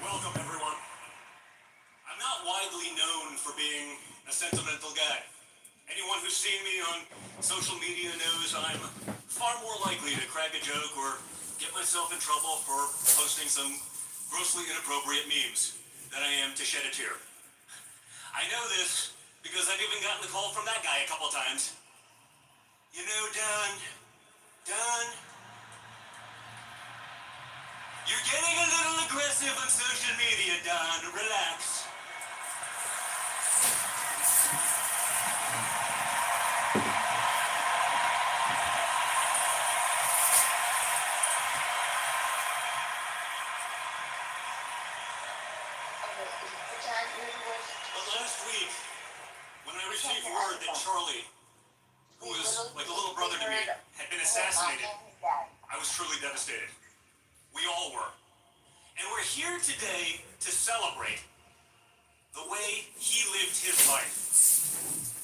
Welcome, everyone. I'm not widely known for being a sentimental guy. Anyone who's seen me on social media knows I'm far more likely to crack a joke or get myself in trouble for posting some grossly inappropriate memes than I am to shed a tear. I know this because I've even gotten the call from that guy a couple times. You know, Don, you're getting a little aggressive on social media, Don. Relax. But last week, when I received word that Charlie, who was like a little brother to me, had been assassinated, I was truly devastated. We all were. And we're here today to celebrate the way he lived his life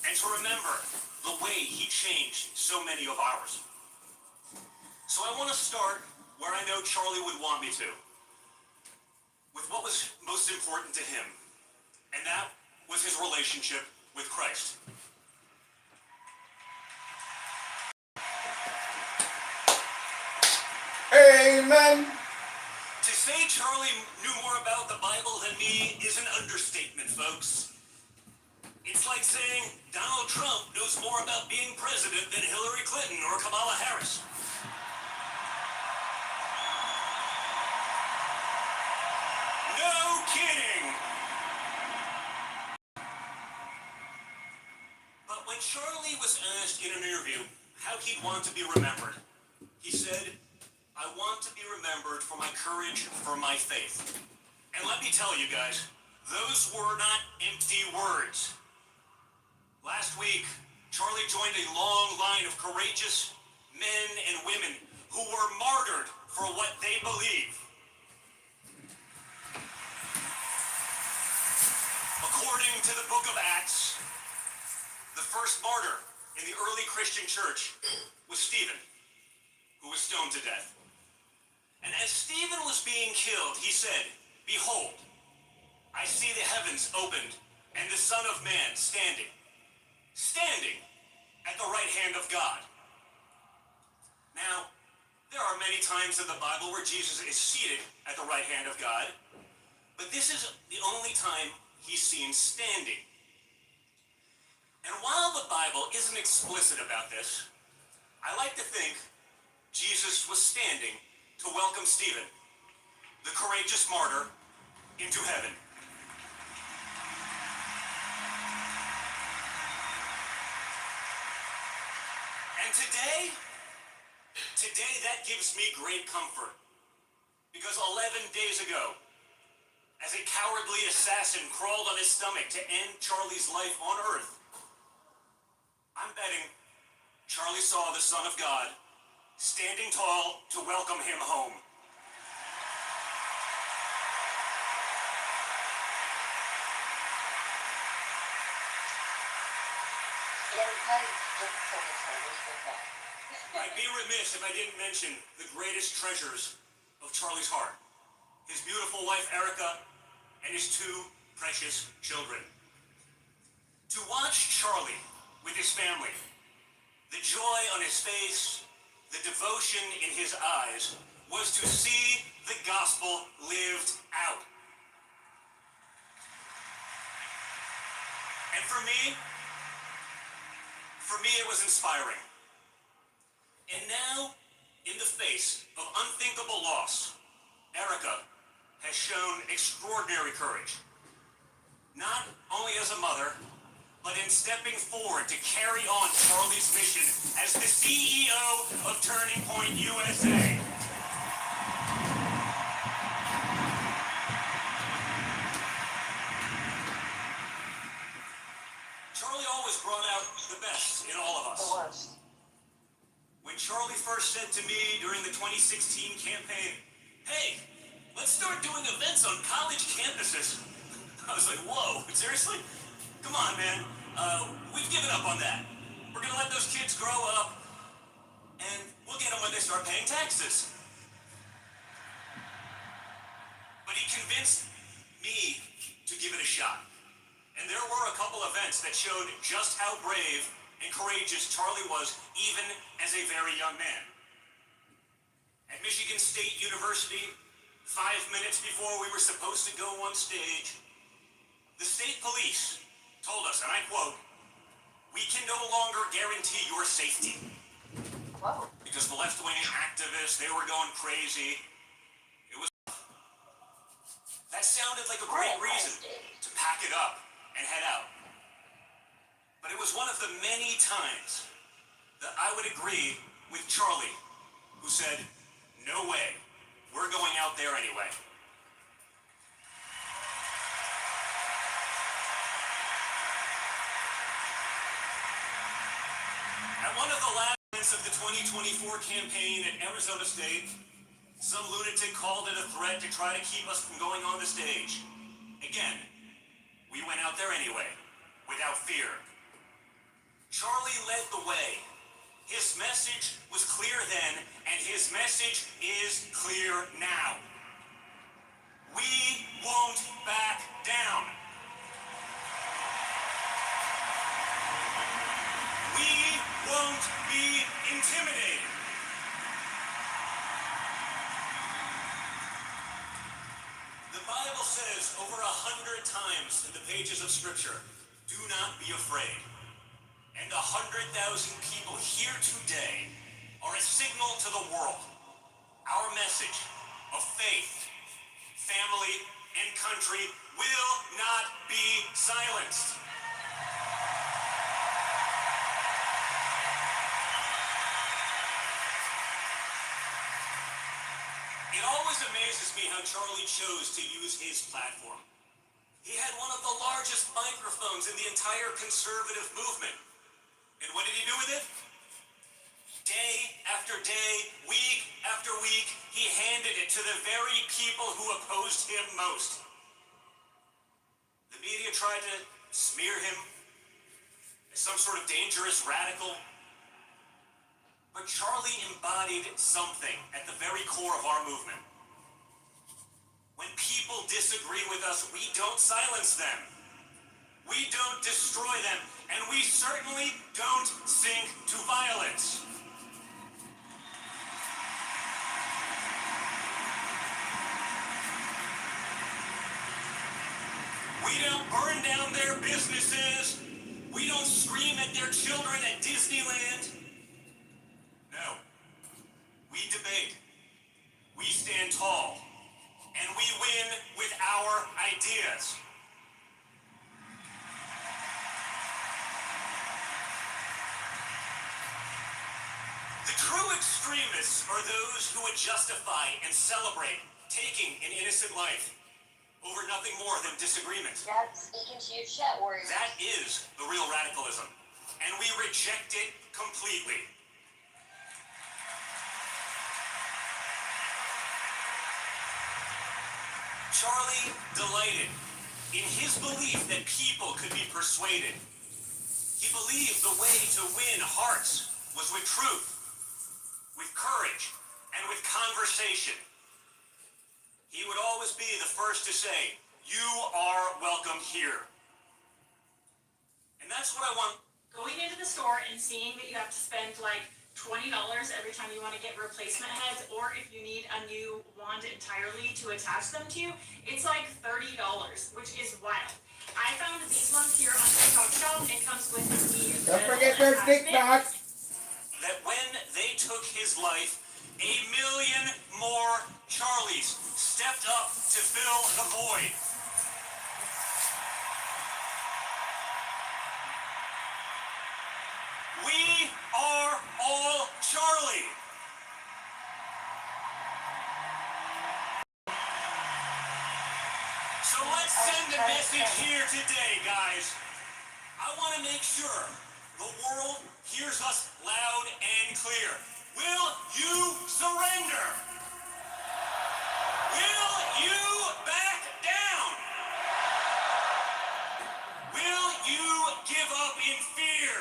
and to remember the way he changed so many of ours. So I want to start where I know Charlie would want me to, with what was most important to him, and that was his relationship with Christ. Amen. To say Charlie knew more about the Bible than me is an understatement, folks. It's like saying Donald Trump knows more about being president than Hillary Clinton or Kamala Harris. No kidding! But when Charlie was asked in an interview how he'd want to be remembered, he said, "I want to be remembered for my courage, for my faith." And let me tell you guys, those were not empty words. Last week, Charlie joined a long line of courageous men and women who were martyred for what they believe. According to the book of Acts, the first martyr in the early Christian church was Stephen, who was stoned to death. And as Stephen was being killed, he said, "Behold, I see the heavens opened and the Son of Man standing at the right hand of God." Now, there are many times in the Bible where Jesus is seated at the right hand of God, but this is the only time he's seen standing. And while the Bible isn't explicit about this, I like to think Jesus was standing to welcome Stephen, the courageous martyr, into heaven. And today that gives me great comfort, because 11 days ago, as a cowardly assassin crawled on his stomach to end Charlie's life on Earth, I'm betting Charlie saw the Son of God standing tall to welcome him home. I'd be remiss if I didn't mention the greatest treasures of Charlie's heart: his beautiful wife Erica and his two precious children. To watch Charlie with his family, the joy on his face, the devotion in his eyes, was to see the gospel lived out. And for me it was inspiring. And now, in the face of unthinkable loss, Erica has shown extraordinary courage. Not only as a mother, but in stepping forward to carry on Charlie's mission as the CEO of Turning Point USA. Charlie always brought out the best in all of us. when Charlie first said to me during the 2016 campaign, "Hey, let's start doing events on college campuses." I was like, whoa, seriously? Come on, man. We've given up on that. We're gonna let those kids grow up, and we'll get them when they start paying taxes. But he convinced me to give it a shot. And there were a couple events that showed just how brave and courageous Charlie was, even as a very young man. At Michigan State University, 5 minutes before we were supposed to go on stage, the state police told us, and I quote, "We can no longer guarantee your safety." Whoa. Because the left-wing activists, they were going crazy. It was... That sounded like a great reason to pack it up and head out. But it was one of the many times that I would agree with Charlie, who said, "No way, we're going out there anyway." At one of the last events of the 2024 campaign at Arizona State, some lunatic called it a threat to try to keep us from going on the stage. Again, we went out there anyway, without fear. Charlie led the way. His message was clear then, and his message is clear now. We won't back down. We won't be intimidated. The Bible says over 100 times in the pages of Scripture, "Do not be afraid." And 100,000 people here today are a signal to the world. Our message of faith, family, and country will not be silenced. It always amazes me how Charlie chose to use his platform. He had one of the largest microphones in the entire conservative movement. And what did he do with it? Day after day, week after week, he handed it to the very people who opposed him most. The media tried to smear him as some sort of dangerous radical. But Charlie embodied something at the very core of our movement. When people disagree with us, we don't silence them. We don't destroy them, and we certainly don't sink to violence. We don't burn down their businesses. We don't scream at their children at Disneyland. No. We debate. We stand tall. And we win with our ideas. The true extremists are those who would justify and celebrate taking an innocent life over nothing more than disagreement. Yeah, speaking to your chat warriors. That is the real radicalism, and we reject it completely. Charlie delighted in his belief that people could be persuaded. He believed the way to win hearts was with truth, with courage, and with conversation. He would always be the first to say, "You are welcome here." And that's what I want. Going into the store and seeing that you have to spend like $20 every time you want to get replacement heads, or if you need a new wand entirely to attach them to, it's like $30, which is wild. I found these ones here on TikTok Shop. It comes with the Don't forget their TikTok. That when they took his life, 1 million more Charlies stepped up to fill the void. We are all Charlie. So let's send a message here today, guys. I want to make sure the world hears us loud and clear. Will you surrender? Will you back down? Will you give up in fear?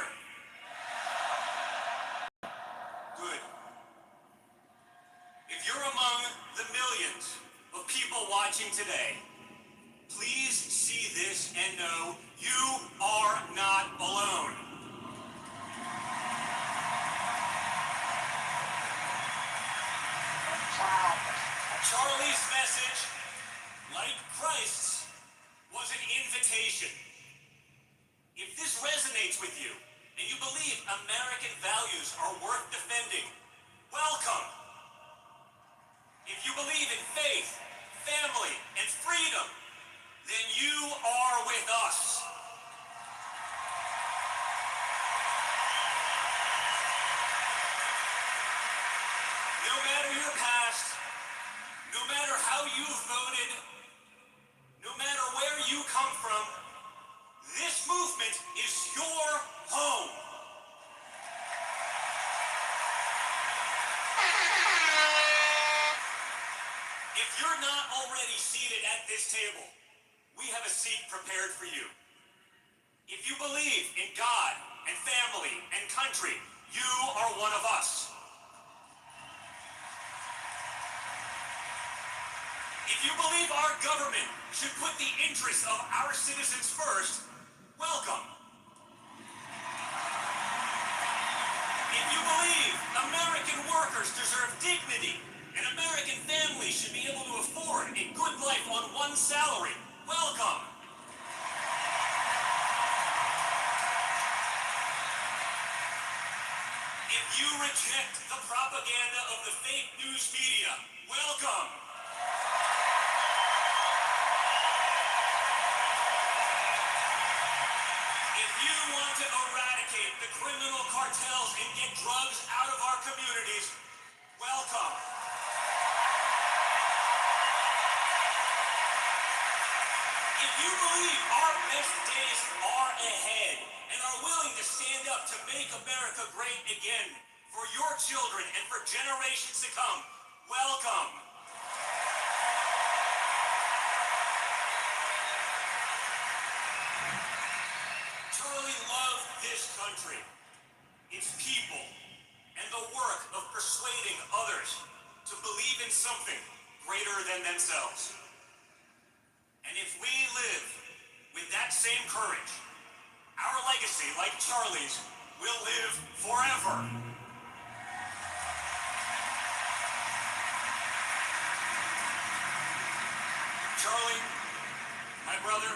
Good. If you're among the millions of people watching today, please see this and know you are not alone. Charlie's message, like Christ's, was an invitation. If this resonates with you, and you believe American values are worth defending, welcome. If you believe in faith, family, and freedom, then you are with us. No matter your past, no matter how you've voted, no matter where you come from, this movement is your home. If you're not already seated at this table, we have a seat prepared for you. If you believe in God and family and country, you are one of us. If you believe our government should put the interests of our citizens first, welcome. If you believe American workers deserve dignity and American families should be able to afford a good life on one salary, welcome. If you reject the propaganda of the fake news media, welcome. If you want to eradicate the criminal cartels and get drugs out of our communities, welcome. If you believe our best days are ahead and are willing to stand up to make America great again for your children and for generations to come, welcome. Charlie loved this country, its people, and the work of persuading others to believe in something greater than themselves. And if we live with that same courage, our legacy, like Charlie's, will live forever. Charlie, my brother,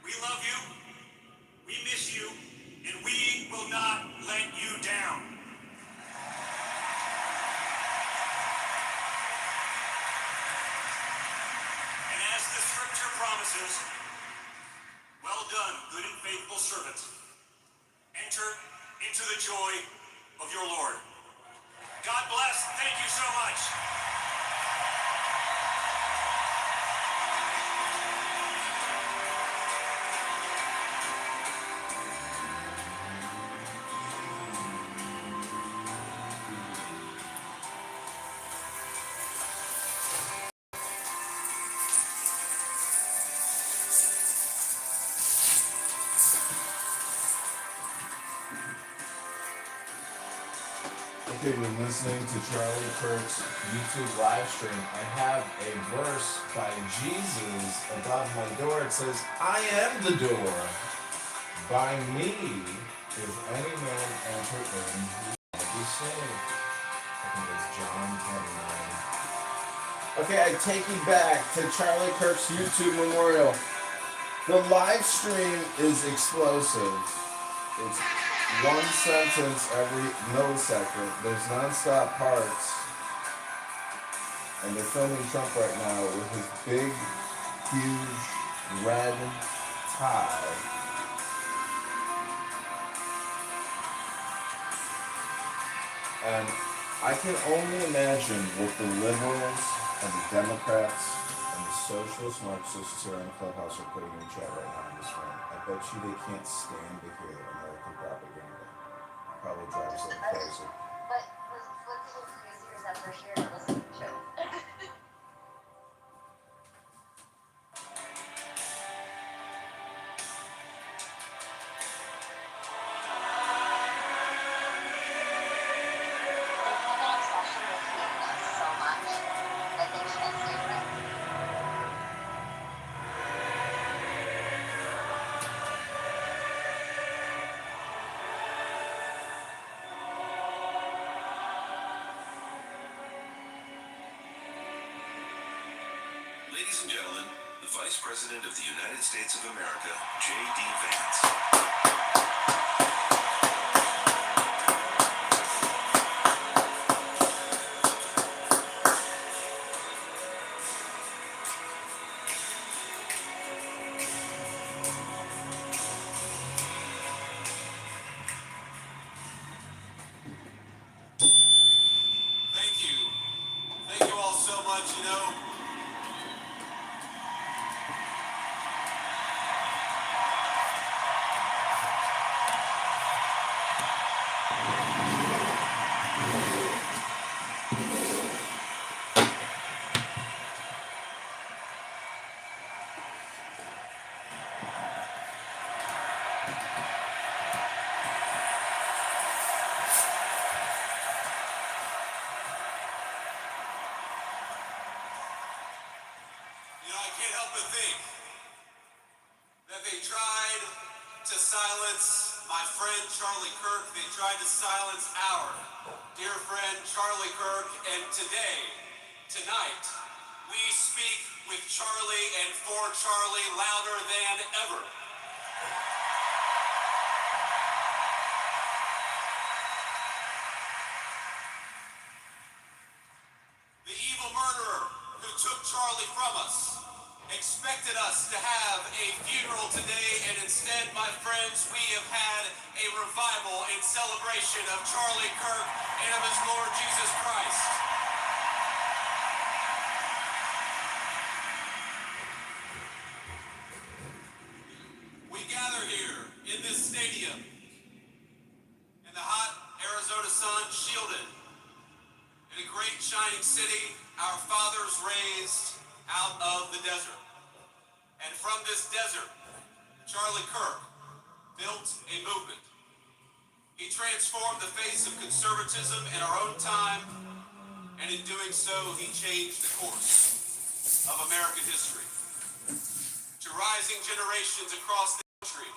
we love you, we miss you, and we will not let you down. And as the scripture promises, well done, good and faithful servant. Enter into the joy of your Lord. God bless. Thank you so much. Okay, you've been listening to Charlie Kirk's YouTube live stream. I have a verse by Jesus above my door. It says, I am the door. By me, if any man enter in, he will be saved. I think it's John 29. Okay, I take you back to Charlie Kirk's YouTube memorial. The live stream is explosive. It's one sentence every millisecond. There's non-stop parts. And they're filming Trump right now with his big, huge, red tie. And I can only imagine what the liberals and the Democrats and the socialist Marxists here on Clubhouse are putting in chat right now in this room. I bet you they can't stand to hear American propaganda. Probably drives them crazy. But that they're here to listen to the show. Ladies and gentlemen, the Vice President of the United States of America, J.D. Vance. Thank you. Thank you all so much. You know, I can't help but think that they tried to silence my friend Charlie Kirk. They tried to silence our dear friend Charlie Kirk. And tonight, we speak with Charlie and for Charlie louder than ever. The evil murderer who took Charlie from us expected us to have a funeral today, and instead, my friends, we have had a revival in celebration of Charlie Kirk and of his Lord Jesus Christ. We gather here in this stadium in the hot Arizona sun, shielded in a great shining city our fathers raised out of the desert. And from this desert, Charlie Kirk built a movement. He transformed the face of conservatism in our own time, and in doing so, he changed the course of American history. To rising generations across the country,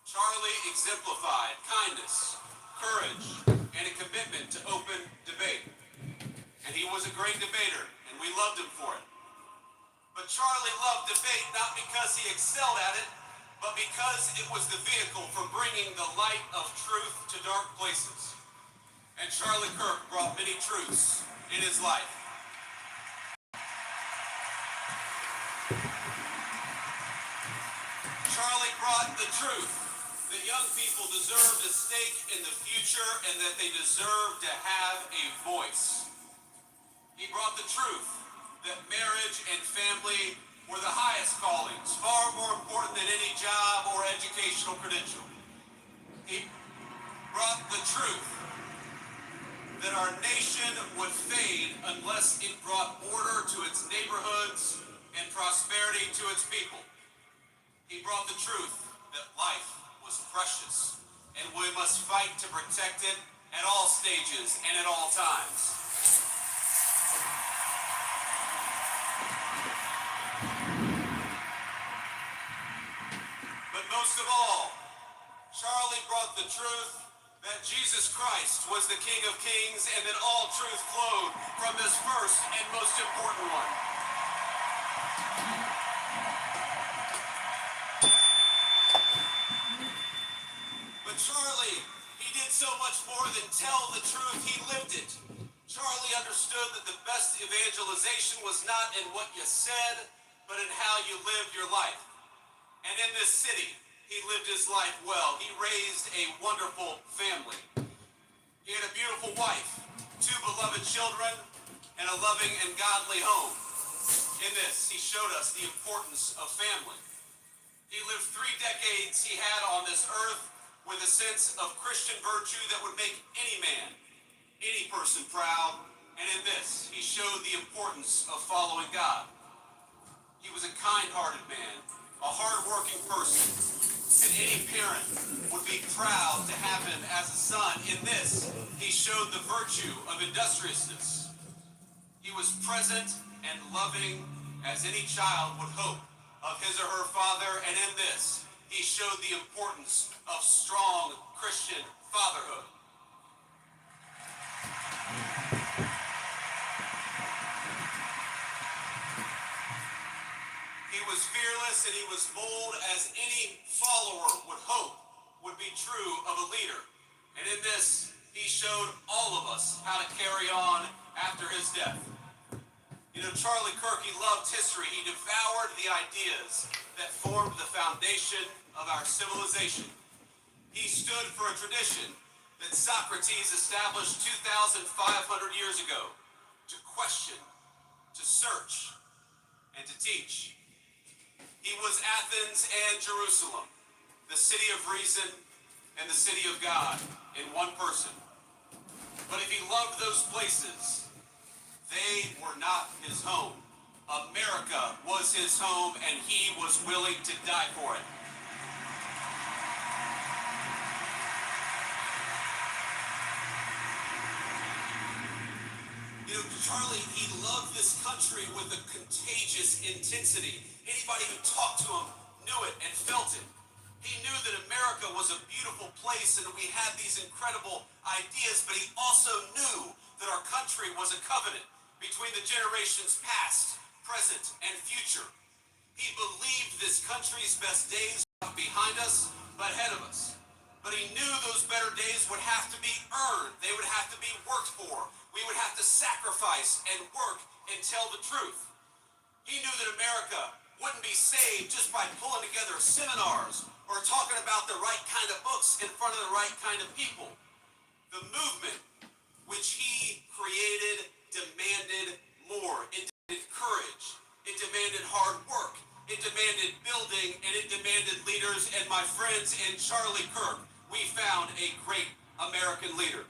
Charlie exemplified kindness, courage, and a commitment to open debate. And he was a great debater, and we loved him for it. But Charlie loved debate not because he excelled at it, but because it was the vehicle for bringing the light of truth to dark places. And Charlie Kirk brought many truths in his life. Charlie brought the truth that young people deserved a stake in the future and that they deserved to have a voice. He brought the truth that marriage and family were the highest callings, far more important than any job or educational credential. He brought the truth that our nation would fade unless it brought order to its neighborhoods and prosperity to its people. He brought the truth that life was precious and we must fight to protect it at all stages and at all times. But most of all, Charlie brought the truth that Jesus Christ was the King of Kings and that all truth flowed from this first and most important one. But Charlie, he did so much more than tell the truth, he lived it. Charlie understood that the best evangelization was not in what you said, but in how you lived your life. And in this city, he lived his life well. He raised a wonderful family. He had a beautiful wife, 2 beloved children, and a loving and godly home. In this, he showed us the importance of family. He lived 3 decades he had on this earth with a sense of Christian virtue that would make any man, any person proud, And in this, he showed the importance of following God. He was a kind-hearted man, a hard-working person, and any parent would be proud to have him as a son. In this, he showed the virtue of industriousness. He was present and loving as any child would hope of his or her father, and in this, he showed the importance of strong Christian fatherhood. He was fearless and he was bold as any follower would hope would be true of a leader. And in this, he showed all of us how to carry on after his death. You know, Charlie Kirk, he loved history. He devoured the ideas that formed the foundation of our civilization. He stood for a tradition that Socrates established 2,500 years ago to question, to search, and to teach. He was Athens and Jerusalem, the city of reason and the city of God in one person. But if he loved those places, they were not his home. America was his home, and he was willing to die for it. You know, Charlie, he loved this country with a contagious intensity. Anybody who talked to him knew it and felt it. He knew that America was a beautiful place and we had these incredible ideas, but he also knew that our country was a covenant between the generations past, present, and future. He believed this country's best days were not behind us, but ahead of us. But he knew those better days would have to be earned. They would have to be worked for. We would have to sacrifice and work and tell the truth. He knew that America wouldn't be saved just by pulling together seminars or talking about the right kind of books in front of the right kind of people. The movement which he created demanded more. It demanded courage. It demanded hard work. It demanded building, and it demanded leaders. And my friends, in Charlie Kirk, we found a great American leader.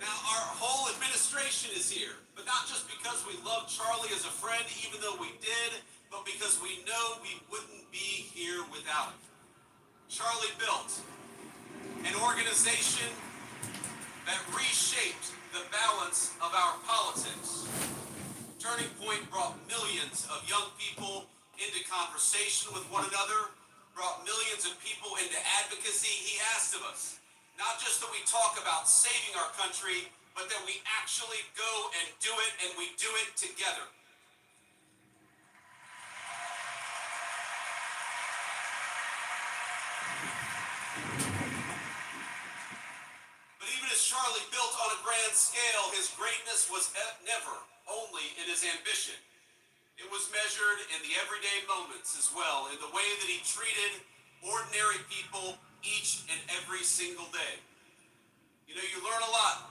Now, our whole administration is here, but not just because we love Charlie as a friend, even though we did, but because we know we wouldn't be here without him. Charlie built an organization that reshaped the balance of our politics. Turning Point brought millions of young people into conversation with one another, brought millions of people into advocacy. He asked of us, not just that we talk about saving our country, but that we actually go and do it, and we do it together. But even as Charlie built on a grand scale, his greatness was never only in his ambition. It was measured in the everyday moments as well, in the way that he treated ordinary people each and every single day. You know, you learn a lot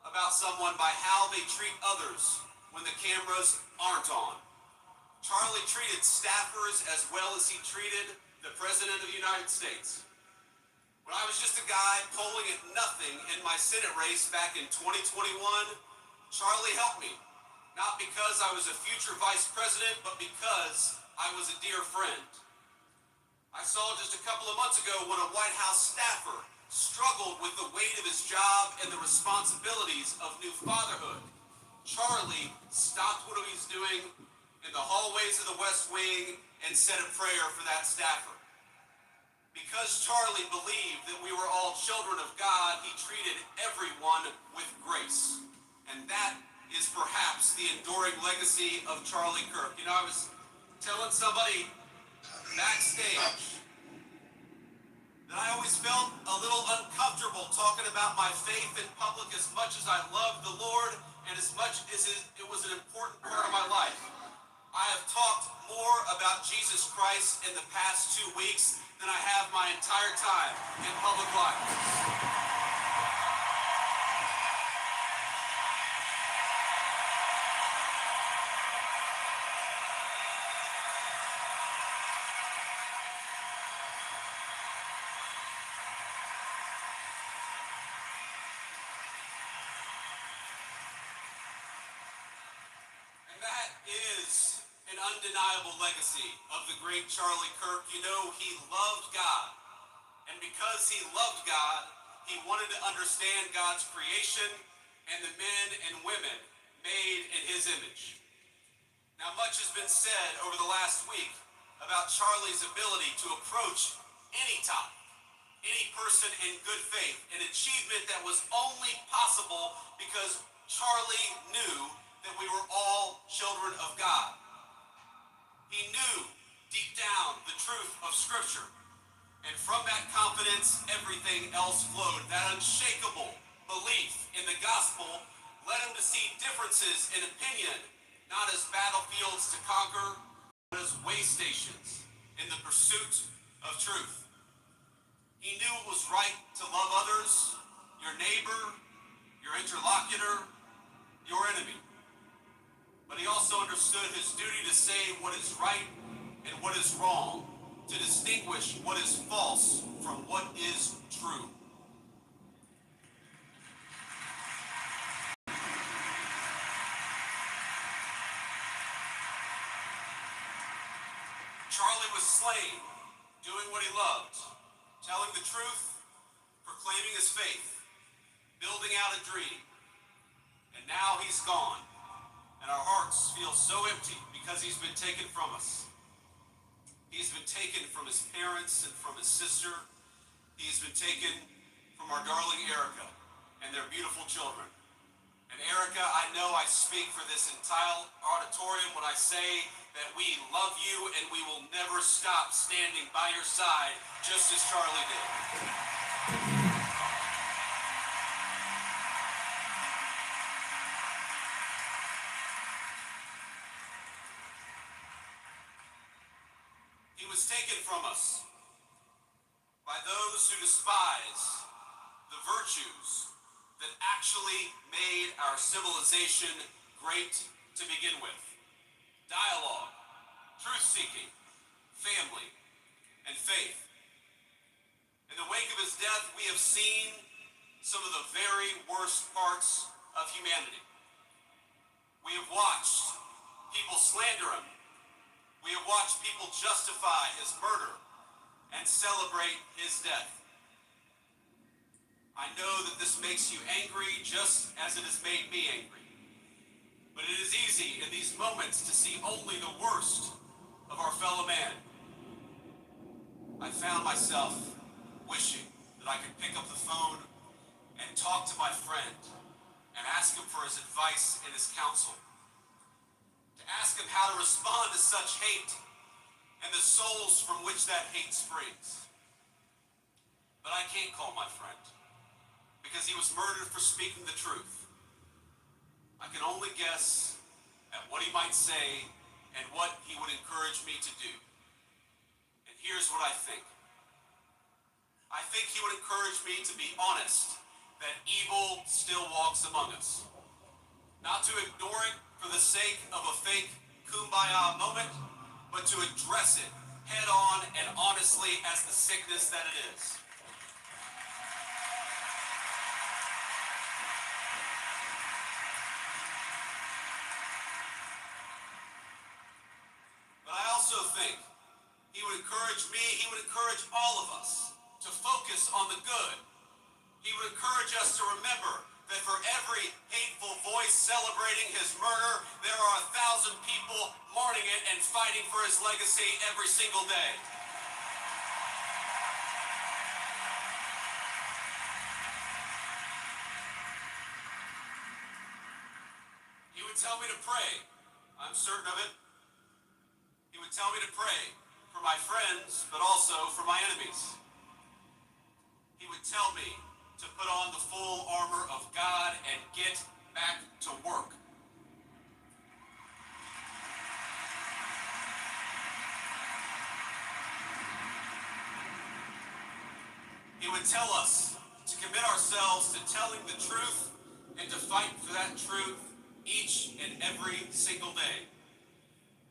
about someone by how they treat others when the cameras aren't on. Charlie treated staffers as well as he treated the President of the United States. When I was just a guy polling at nothing in my Senate race back in 2021, Charlie helped me. Not because I was a future vice president, but because I was a dear friend. I saw just a couple of months ago when a White House staffer struggled with the weight of his job and the responsibilities of new fatherhood. Charlie stopped what he was doing in the hallways of the West Wing and said a prayer for that staffer. Because Charlie believed that we were all children of God, he treated everyone with grace. And that is perhaps the enduring legacy of Charlie Kirk. You know, I was telling somebody backstage that I always felt a little uncomfortable talking about my faith in public as much as I loved the Lord and as much as it was an important part of my life. I have talked more about Jesus Christ in the past 2 weeks than I have my entire time in public life. is an undeniable legacy of the great Charlie Kirk. You know, he loved God. And because he loved God, he wanted to understand God's creation and the men and women made in his image. Now, much has been said over the last week about Charlie's ability to approach any topic, any person in good faith, an achievement that was only possible because Charlie knew that we were all children of God. He knew deep down the truth of Scripture. And from that confidence, everything else flowed. That unshakable belief in the gospel led him to see differences in opinion, not as battlefields to conquer, but as way stations in the pursuit of truth. He knew it was right to love others, your neighbor, your interlocutor, your enemy. But he also understood his duty to say what is right and what is wrong, to distinguish what is false from what is true. Charlie was slain, doing what he loved, telling the truth, proclaiming his faith, building out a dream. And now he's gone, and our hearts feel so empty because he's been taken from us. He's been taken from his parents and from his sister. He's been taken from our darling Erica and their beautiful children. And Erica, I know I speak for this entire auditorium when I say that we love you and we will never stop standing by your side, just as Charlie did. He was taken from us by those who despise the virtues that actually made our civilization great to begin with. Dialogue, truth-seeking, family, and faith. In the wake of his death, we have seen some of the very worst parts of humanity. We have watched people slander him. We have watched people justify his murder and celebrate his death. I know that this makes you angry just as it has made me angry. But it is easy in these moments to see only the worst of our fellow man. I found myself wishing that I could pick up the phone and talk to my friend and ask him for his advice and his counsel. To ask him how to respond to such hate and the souls from which that hate springs. But I can't call my friend because he was murdered for speaking the truth. I can only guess at what he might say and what he would encourage me to do. And here's what I think. I think he would encourage me to be honest that evil still walks among us. Not to ignore it for the sake of a fake kumbaya moment, but to address it head on and honestly as the sickness that it is. But I also think he would encourage me, he would encourage all of us to focus on the good. He would encourage us to remember that for every hateful voice celebrating his murder, there are 1,000 people mourning it and fighting for his legacy every single day. He would tell me to pray. I'm certain of it. He would tell me to pray for my friends, but also for my enemies. He would tell me to put on the full armor of God and get back to work. He would tell us to commit ourselves to telling the truth and to fight for that truth each and every single day.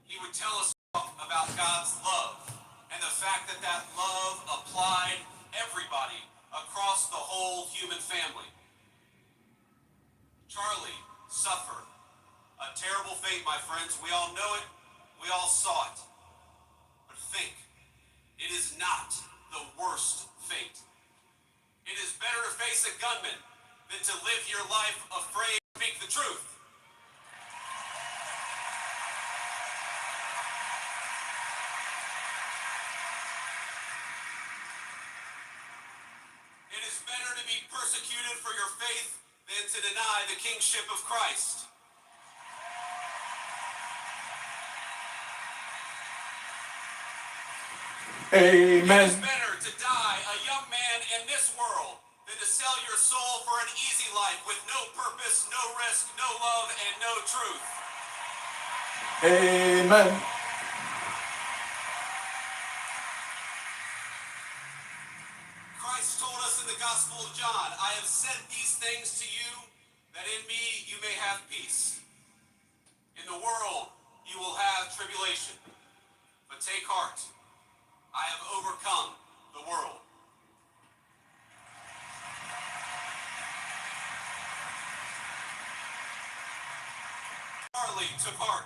He would tell us about God's love and the fact that that love applied everybody across the whole human family. Charlie suffered a A terrible fate, my friends. We all know it. We all saw it. But think, it is not the worst fate. It is better to face a gunman than to live your life afraid to speak the truth. It is better to be persecuted for your faith than to deny the kingship of Christ. Amen. It is better to die a young man in this world than to sell your soul for an easy life with no purpose, no risk, no love, and no truth. Amen. Christ told us in the Gospel of John, I have said these things to you, that in me you may have peace. In the world you will have tribulation, but take heart, I have overcome the world. Charlie took heart,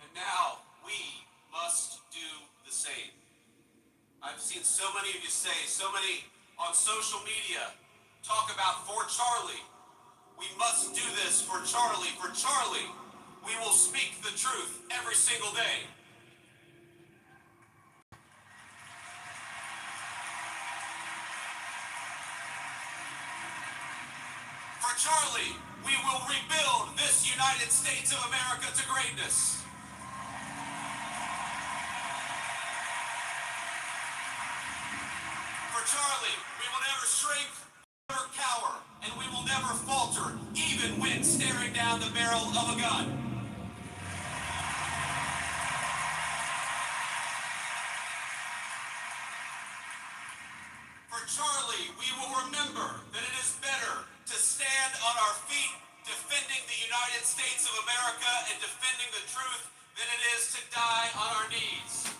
and now we must do the same. I've seen so many of you say, so many on social media, talk about for Charlie. We must do this for Charlie. For Charlie, we will speak the truth every single day. For Charlie, we will rebuild this United States of America to greatness. For Charlie, we will never shrink, never cower, and we will never falter, even when staring down the barrel of a gun. For Charlie, we will remember that it is better to stand on our feet defending the United States of America and defending the truth than it is to die on our knees.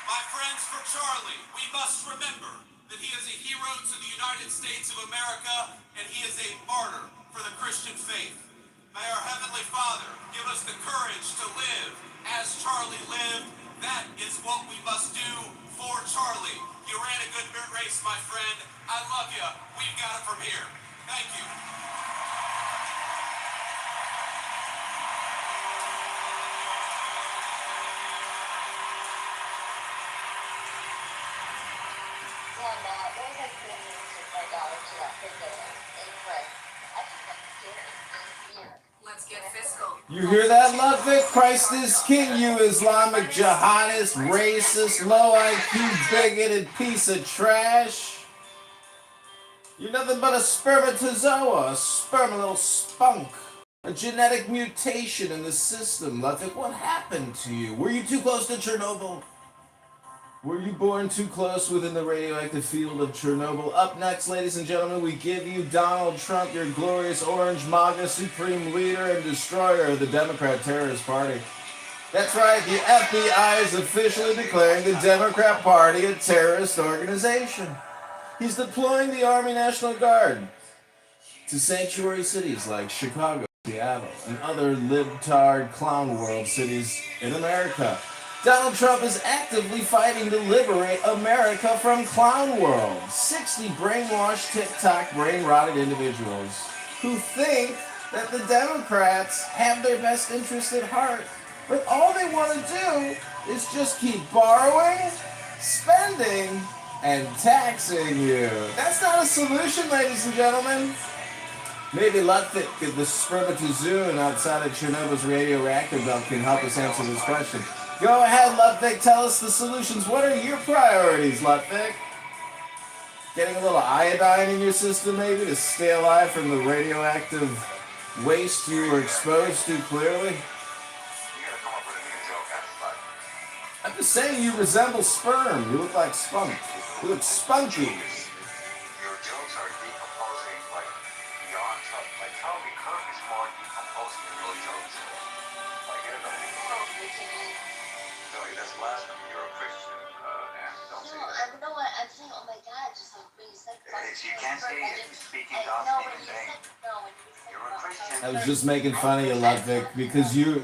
My friends, for Charlie, we must remember that he is a hero to the United States of America and he is a martyr for the Christian faith. May our Heavenly Father give us the courage to live as Charlie lived. That is what we must do for Charlie. You ran a good race, my friend. I love you. We've got it from here. Thank you. Yeah, Matt, what was I saying with my daughter to that picture? And Chris, I think that's scary. Here. Let's get fiscal. You hear that, Ludwig? Christ is king, you Islamic jihadist, racist, low IQ, bigoted piece of trash. You're nothing but a spermatozoa, a sperm little spunk. A genetic mutation in the system, Ludwig. What happened to you? Were you too close to Chernobyl? Were you born too close within the radioactive field of Chernobyl? Up next, ladies and gentlemen, we give you Donald Trump, your glorious orange MAGA supreme leader and destroyer of the Democrat Terrorist Party. That's right, the FBI is officially declaring the Democrat Party a terrorist organization. He's deploying the Army National Guard to sanctuary cities like Chicago, Seattle, and other libtard clown world cities in America. Donald Trump is actively fighting to liberate America from Clown World. 60 brainwashed, TikTok, brain-rotted individuals who think that the Democrats have their best interest at heart. But all they want to do is just keep borrowing, spending, and taxing you. That's not a solution, ladies and gentlemen. Maybe Ludwig, the spermatozoon outside of Chernobyl's radioactive belt, can help us answer this question. Go ahead, Ludwig, tell us the solutions. What are your priorities, Ludwig? Getting a little iodine in your system, maybe, to stay alive from the radioactive waste you were exposed to, clearly? I'm just saying you resemble sperm. You look like spunk. You look spunky. Your jokes are decomposing like beyond tough. Like tell me, Kirk is more decomposing than real jokes. Like Joey, that's blasphemy. You're a Christian, and don't say that. No, I'm saying, oh my God, just like when you said you can't say speaking gospel and saying you're a Christian. I was just making fun of you, Ludwig, because you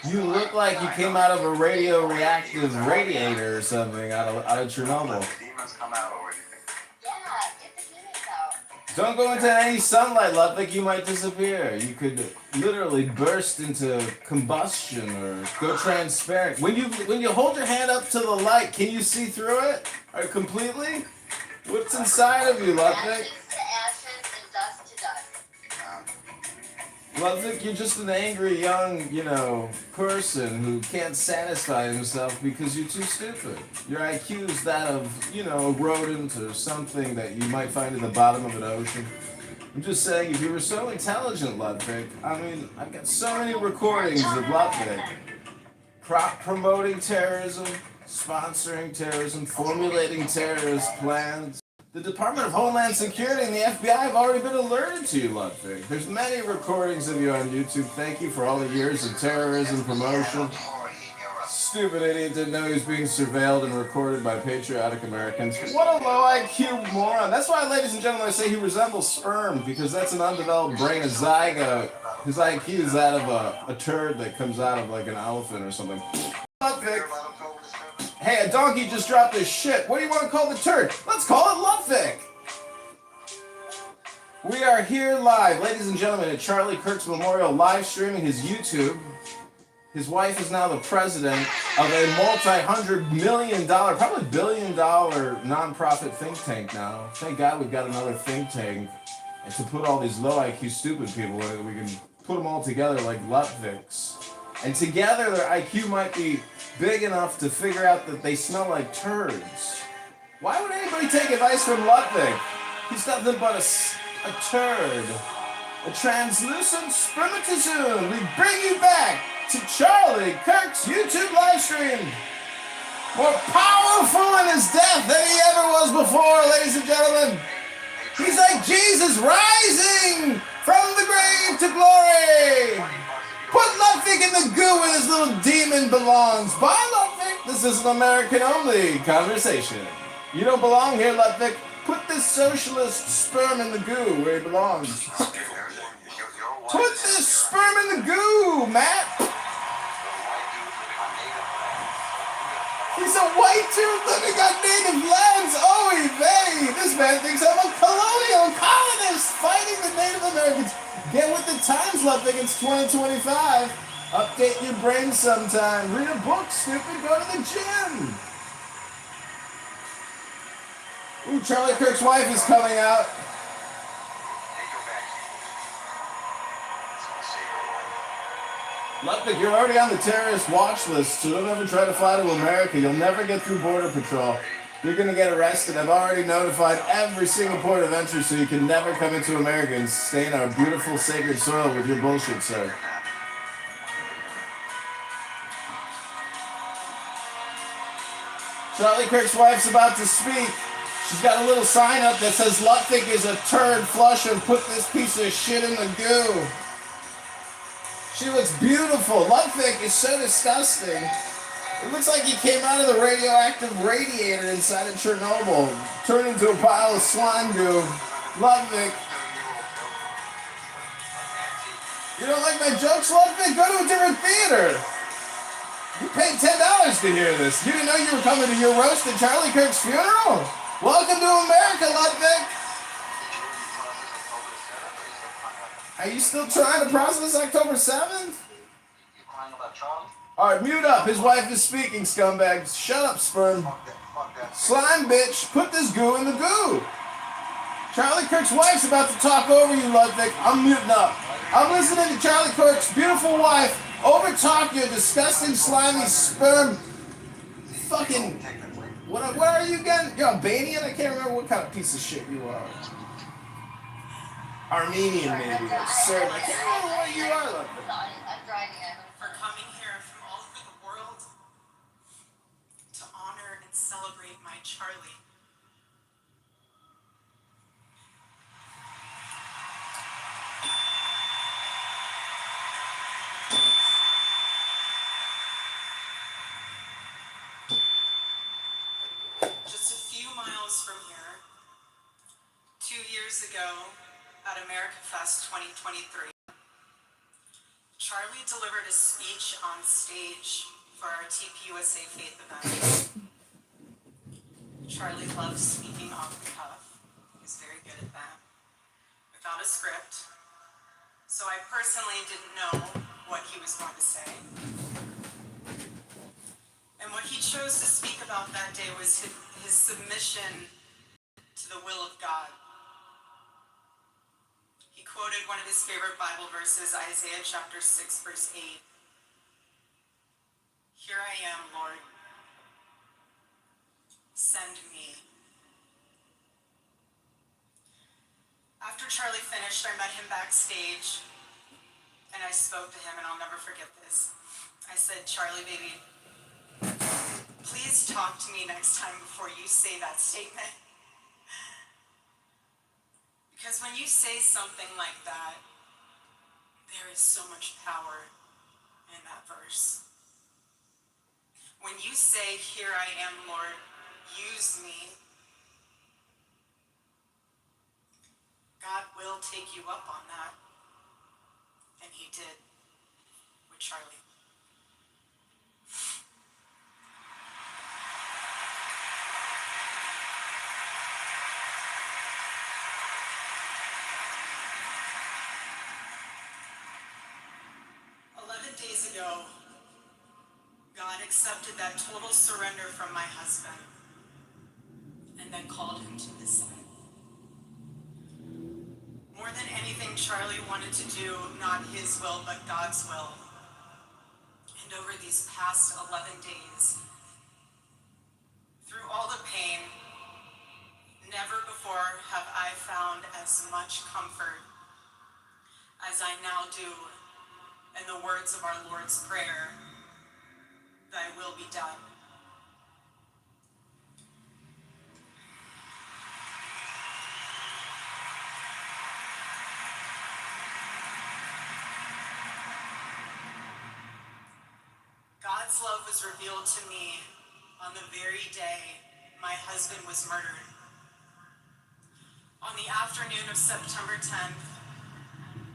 look like you came out of a radioactive radiator or something out of Chernobyl. Demons come out already. Don't go into any sunlight, Ludwig, you might disappear. You could literally burst into combustion or go transparent. When you hold your hand up to the light, can you see through it? Or completely? What's inside of you, Ludwig? Ludwig, you're just an angry young, person who can't satisfy himself because you're too stupid. Your IQ is that of, a rodent or something that you might find at the bottom of an ocean. I'm just saying, if you were so intelligent, Ludwig, I've got so many recordings of Ludwig promoting terrorism, sponsoring terrorism, formulating terrorist plans. The Department of Homeland Security and the FBI have already been alerted to you, Ludwig. There's many recordings of you on YouTube. Thank you for all the years of terrorism promotion. Stupid idiot didn't know he was being surveilled and recorded by patriotic Americans. What a low IQ moron. That's why, ladies and gentlemen, I say he resembles sperm, because that's an undeveloped brain, a zygote. His IQ is that of a turd that comes out of like an elephant or something. Ludwig. Hey, a donkey just dropped his shit. What do you want to call the turd? Let's call it Ludwig. We are here live, ladies and gentlemen, at Charlie Kirk's Memorial, live streaming his YouTube. His wife is now the president of a multi-$100 million, probably billion-dollar nonprofit think tank now. Thank God we've got another think tank. And to put all these low IQ stupid people in it, we can put them all together like Ludwigs. And together their IQ might be big enough to figure out that they smell like turds. Why would anybody take advice from Ludwig? He's nothing but a turd. A translucent spermatozoon. We bring you back to Charlie Kirk's YouTube live stream. More powerful in his death than he ever was before, ladies and gentlemen. He's like Jesus rising from the grave to glory. Put Ludwig in the goo where this little demon belongs. Bye, Ludwig. This is an American-only conversation. You don't belong here, Ludwig. Put this socialist sperm in the goo where it belongs. Put this sperm in the goo, Matt. He's a white dude living on native lands. Oy vey. This man thinks I'm a colonial colonist fighting the Native Americans. Get with the times, Ludwig. It's 2025. Update your brain sometime. Read a book, stupid. Go to the gym. Ooh, Charlie Kirk's wife is coming out. Ludwig, you're already on the terrorist watch list, so don't ever try to fly to America. You'll never get through Border Patrol. You're going to get arrested. I've already notified every single port of entry, so you can never come into America and stay in our beautiful sacred soil with your bullshit, sir. Charlie Kirk's wife's about to speak. She's got a little sign up that says, Ludwig is a turd, flush and put this piece of shit in the goo. She looks beautiful. Ludwig is so disgusting. It looks like he came out of the radioactive radiator inside of Chernobyl, turned into a pile of swine goo. Ludwig. You don't like my jokes, Ludwig? Go to a different theater. You paid $10 to hear this. You didn't know you were coming to your roast at Charlie Kirk's funeral? Welcome to America, Ludwig. Are you still trying to process October 7th? Alright, mute up. His wife is speaking, scumbags. Shut up, sperm. Slime bitch, put this goo in the goo. Charlie Kirk's wife's about to talk over you, Ludwig. I'm muting up. I'm listening to Charlie Kirk's beautiful wife over-talk your disgusting, slimy sperm. Fucking... What are you again? You're Albanian? I can't remember what kind of piece of shit you are. Armenian, maybe, or Serb. I can't remember what you are, Ludwig. For coming here from all over the world to honor and celebrate my Charlie. Just a few miles from here, years ago at America Fest 2023, Charlie delivered a speech on stage for our TPUSA Faith event. Charlie loves speaking off the cuff. He's very good at that. Without a script. So I personally didn't know what he was going to say. And what he chose to speak about that day was his submission to the will of God. He quoted one of his favorite Bible verses, Isaiah chapter 6, verse 8. Here I am, Lord. Send me. After Charlie finished, I met him backstage, and I spoke to him, and I'll never forget this. I said, Charlie, baby, please talk to me next time before you say that statement. Because when you say something like that, there is so much power in that verse. When you say, here I am, Lord, use me, God will take you up on that. And he did with Charlie. Days ago, God accepted that total surrender from my husband and then called him to his side. More than anything, Charlie wanted to do not his will, but God's will. And over these past 11 days, through all the pain, never before have I found as much comfort as I now do in the words of our Lord's Prayer, thy will be done. God's love was revealed to me on the very day my husband was murdered. On the afternoon of September 10th,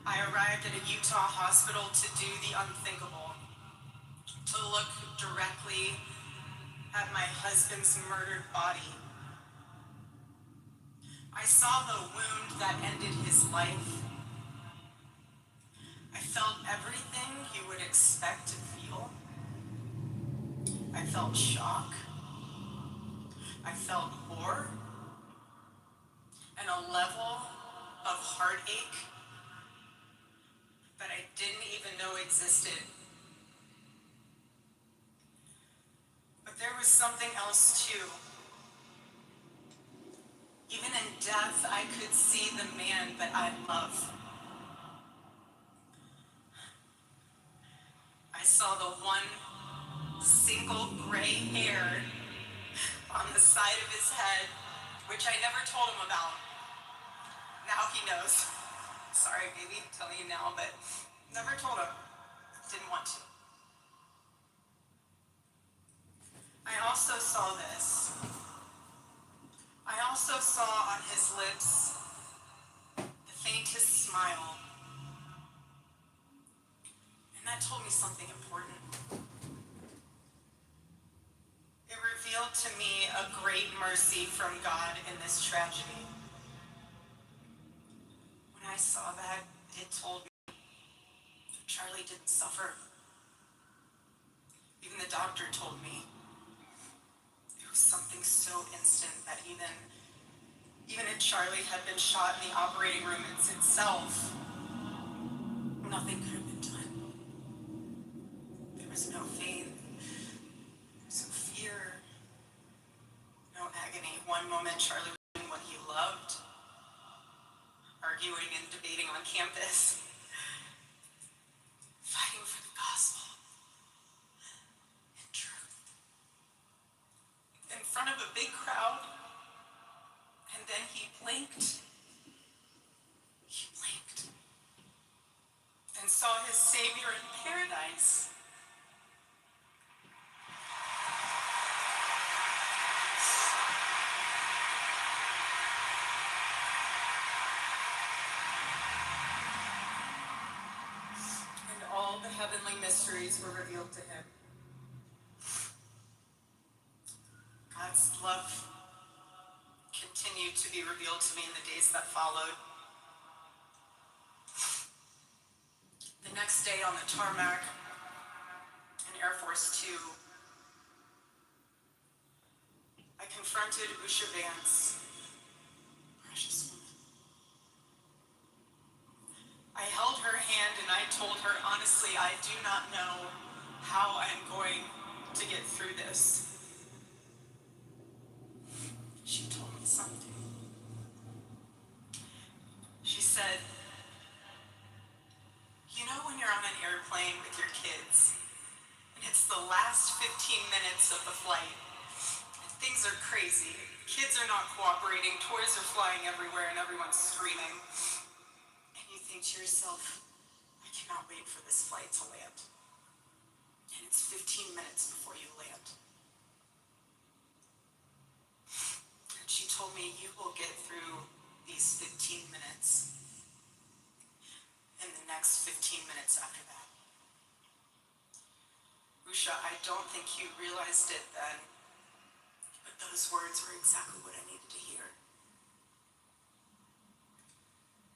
I arrived at a Utah hospital to do the unthinkable, to look directly at my husband's murdered body. I saw the wound that ended his life. I felt everything you would expect to feel. I felt shock. I felt horror. And a level of heartache that I didn't even know existed. But there was something else too. Even in death, I could see the man that I love. I saw the one single gray hair on the side of his head, which I never told him about. Now he knows. Sorry, baby, I'm telling you now, but never told him. Didn't want to. I also saw this. I also saw on his lips the faintest smile. And that told me something important. It revealed to me a great mercy from God in this tragedy. When I saw that, it told me Charlie didn't suffer. Even the doctor told me it was something so instant that even if Charlie had been shot in the operating room itself, nothing could have been done. There was no pain, there was no fear, no agony. One moment Charlie was doing what he loved, arguing and debating on campus, fighting for the gospel and truth. In front of a big crowd, and then he blinked. He blinked and saw his Savior in paradise. mysteries were revealed to him. God's love continued to be revealed to me in the days that followed. The next day on the tarmac in Air Force Two, I confronted Usha Vance, precious woman. I held her hand and I told her, honestly, I do not know how I'm going to get through this. She told me something. She said, you know when you're on an airplane with your kids, and it's the last 15 minutes of the flight, and things are crazy. Kids are not cooperating, toys are flying everywhere, and everyone's screaming. And you think to yourself, I cannot wait for this flight to land. And it's 15 minutes before you land. And she told me, you will get through these 15 minutes and the next 15 minutes after that. Usha, I don't think you realized it then, but those words were exactly what I needed to hear.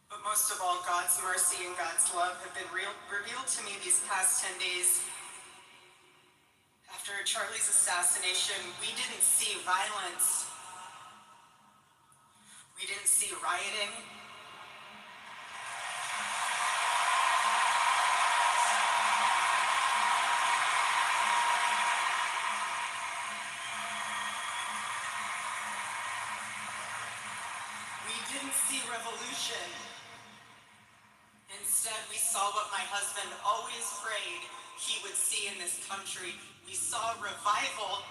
But most of all, God's mercy and God's love have been revealed to me these past 10 days. After Charlie's assassination, we didn't see violence. We didn't see rioting. We didn't see revolution. Instead, we saw what my husband always prayed he would see in this country. We saw revival.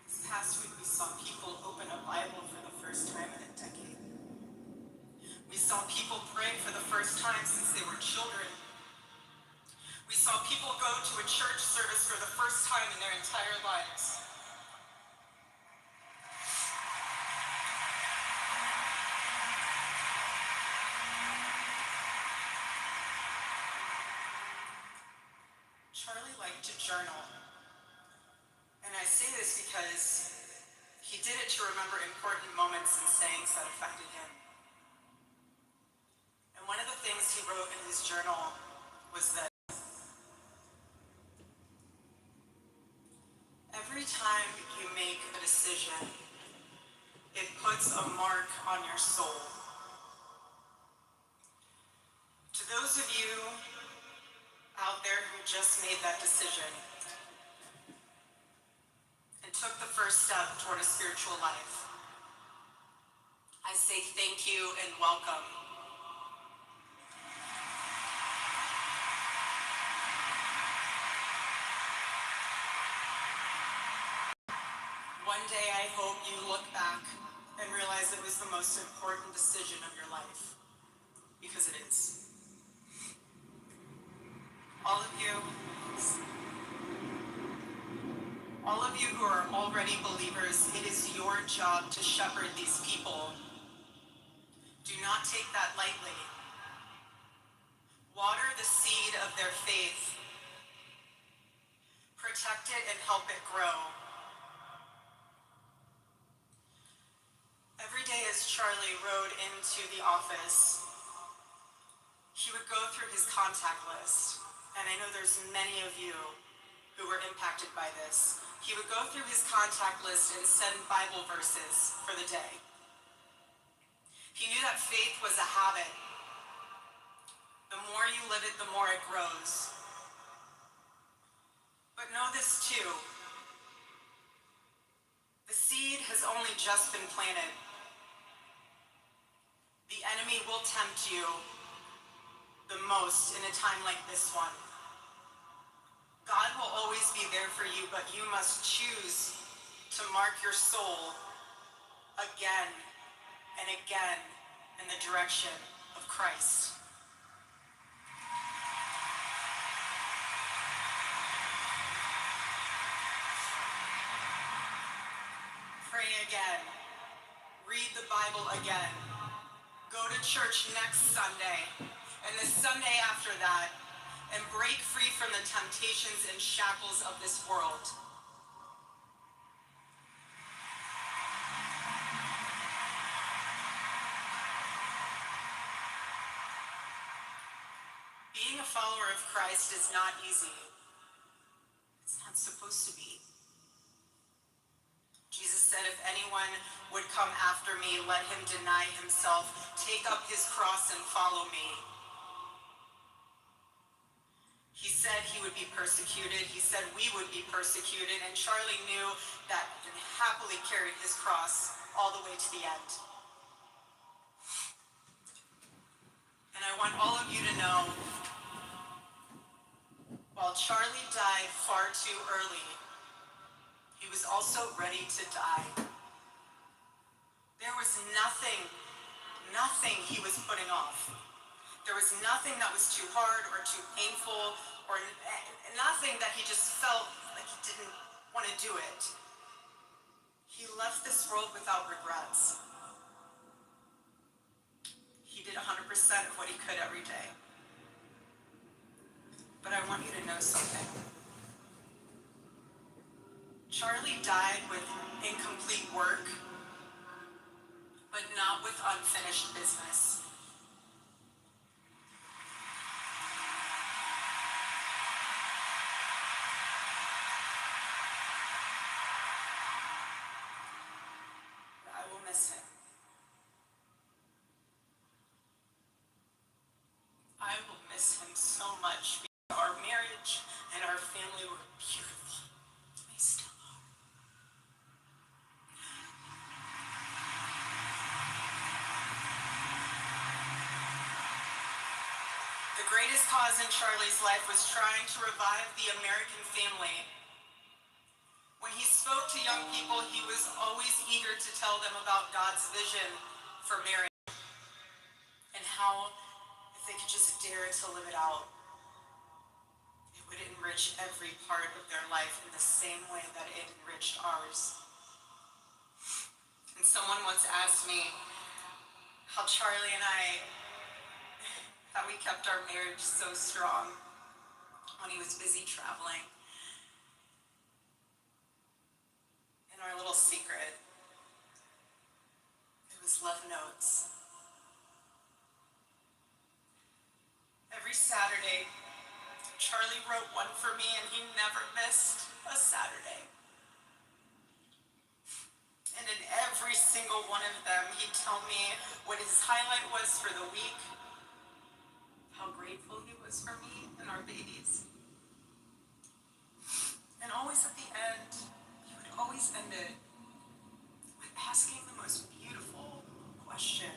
This past week, we saw people open a Bible for the first time in a decade. We saw people pray for the first time since they were children. We saw people go to a church service for the first time in their entire lives. Charlie liked to journal. And I say this because he did it to remember important moments and sayings that affected him. And one of the things he wrote in his journal was that every time you make a decision, it puts a mark on your soul. To those of you out there who just made that decision and took the first step toward a spiritual life, I say thank you and welcome. One day I hope you look back and realize it was the most important decision of your life, because it is. All of you who are already believers, it is your job to shepherd these people. Do not take that lightly. Water the seed of their faith. Protect it and help it grow. Every day as Charlie rode into the office, he would go through his contact list. And I know there's many of you who were impacted by this. He would go through his contact list and send Bible verses for the day. He knew that faith was a habit. The more you live it, the more it grows. But know this too. The seed has only just been planted. The enemy will tempt you the most in a time like this one. God will always be there for you, but you must choose to mark your soul again and again in the direction of Christ. Bible again. Go to church next Sunday, and the Sunday after that, and break free from the temptations and shackles of this world. Being a follower of Christ is not easy. It's not supposed to be. Jesus said, if anyone would come after me, let him deny himself, take up his cross and follow me. He said he would be persecuted. He said we would be persecuted. And Charlie knew that and happily carried his cross all the way to the end. And I want all of you to know, while Charlie died far too early, he was also ready to die. There was nothing he was putting off. There was nothing that was too hard or too painful or nothing that he just felt like he didn't want to do it. He left this world without regrets. He did 100% of what he could every day. But I want you to know something. Charlie died with incomplete work, but not with unfinished business. I will miss him. I will miss him so much because our marriage and our family were beautiful. They still are. The greatest cause in Charlie's life was trying to revive the American family. When he spoke to young people, he was always eager to tell them about God's vision for marriage and how, if they could just dare to live it out, it would enrich every part of their life in the same way that it enriched ours. And someone once asked me how Charlie and I, how we kept our marriage so strong when he was busy traveling. And our little secret, it was love notes. Every Saturday, Charlie wrote one for me, and he never missed a Saturday. And in every single one of them, he'd tell me what his highlight was for the week, how grateful he was for me and our babies. And always at the end, he would always end it with asking the most beautiful question.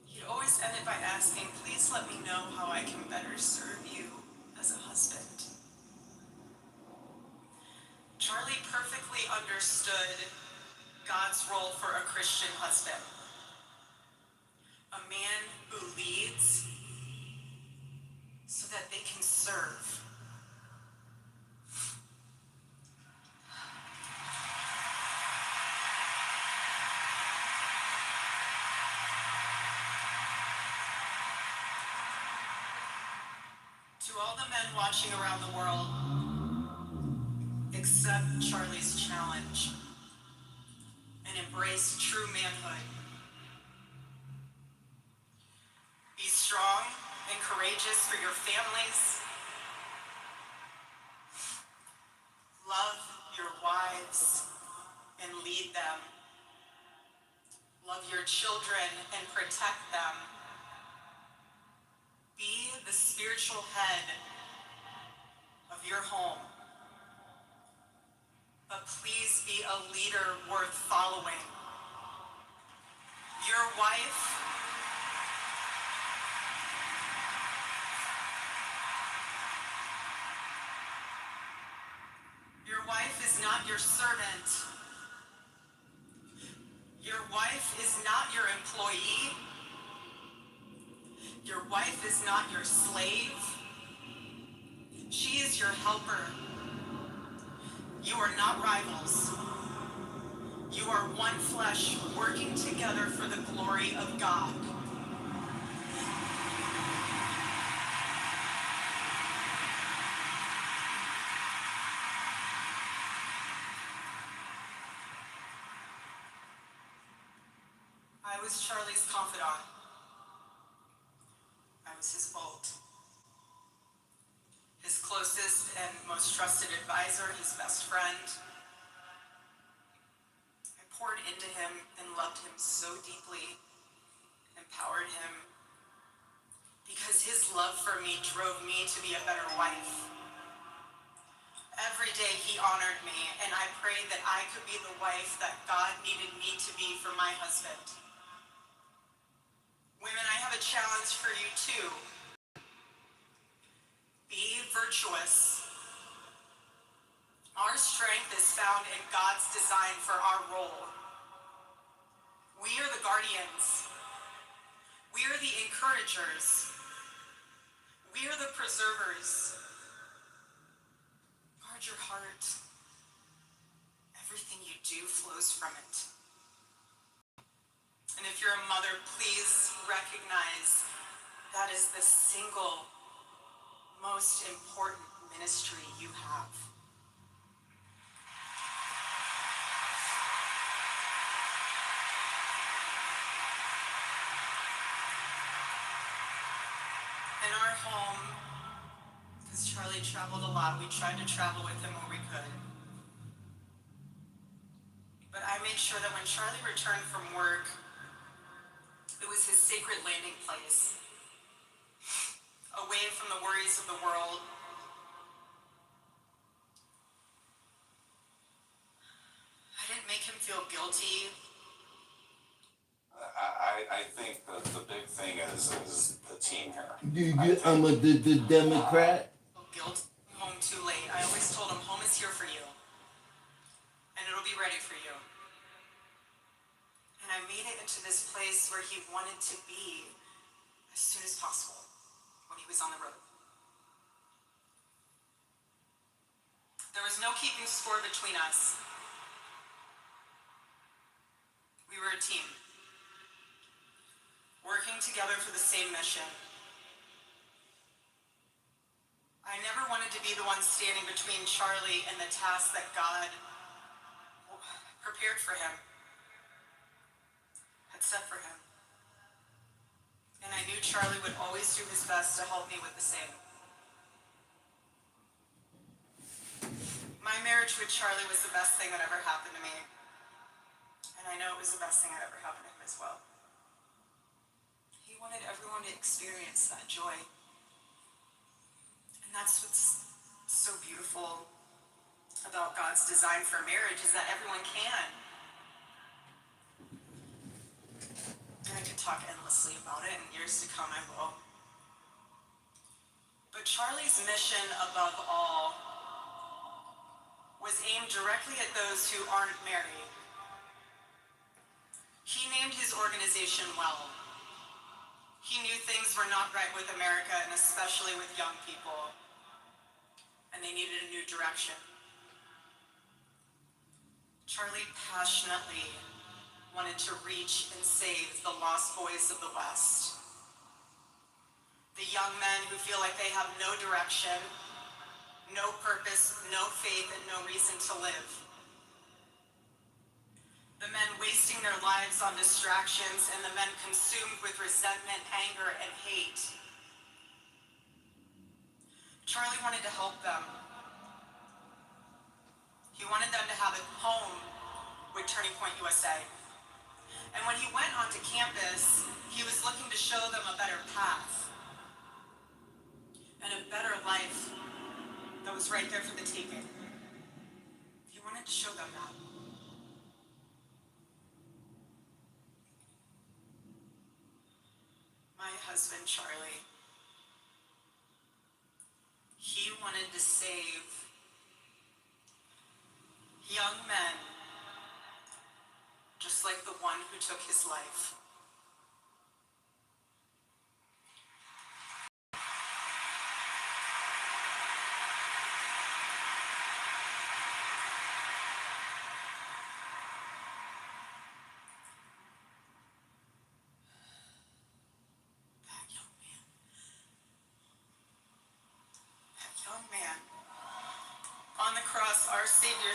He'd always end it by asking, please let me know how I can better serve you as a husband. Charlie perfectly understood God's role for a Christian husband. A man who leads so that they can serve. To all the men watching around the world, accept Charlie's challenge and embrace true manhood. Be strong and courageous for your families. Love your wives and lead them. Love your children and protect them. Be the spiritual head of your home. But please be a leader worth following. Your wife is not your servant. Your wife is not your employee. Your wife is not your slave. She is your helper. You are not rivals. You are one flesh working together for the glory of God. I was Charlie's confidant. I was his vault. His closest and most trusted advisor, his best friend. I poured into him and loved him so deeply, empowered him, because his love for me drove me to be a better wife. Every day he honored me, and I prayed that I could be the wife that God needed me to be for my husband. Women, I have a challenge for you too. Be virtuous. Our strength is found in God's design for our role. We are the guardians. We are the encouragers. We are the preservers. Guard your heart. Everything you do flows from it. And if you're a mother, please recognize that is the single most important ministry you have. In our home, because Charlie traveled a lot, we tried to travel with him where we could. But I made sure that when Charlie returned from work, it was his sacred landing place, away from the worries of the world. I didn't make him feel guilty. I think the big thing is the team here. I'm the Democrat. Guilt, home too late. I always told him home is here for you, and it'll be ready for you. And I made it into this place where he wanted to be as soon as possible when he was on the road. There was no keeping score between us. We were a team, working together for the same mission. I never wanted to be the one standing between Charlie and the task that God prepared for him, had set for him. And I knew Charlie would always do his best to help me with the same. My marriage with Charlie was the best thing that ever happened to me. And I know it was the best thing that ever happened to him as well. He wanted everyone to experience that joy. And that's what's so beautiful about God's design for marriage, is that everyone can. And I could talk endlessly about it, and years to come I will. But Charlie's mission above all was aimed directly at those who aren't married. He named his organization well. He knew things were not right with America, and especially with young people. And they needed a new direction. Charlie passionately wanted to reach and save the lost boys of the West. The young men who feel like they have no direction, no purpose, no faith, and no reason to live. The men wasting their lives on distractions, and the men consumed with resentment, anger, and hate. Charlie wanted to help them. He wanted them to have a home with Turning Point USA. And when he went onto campus, he was looking to show them a better path and a better life that was right there for the taking. He wanted to show them that. My husband, Charlie, he wanted to save young men just like the one who took his life.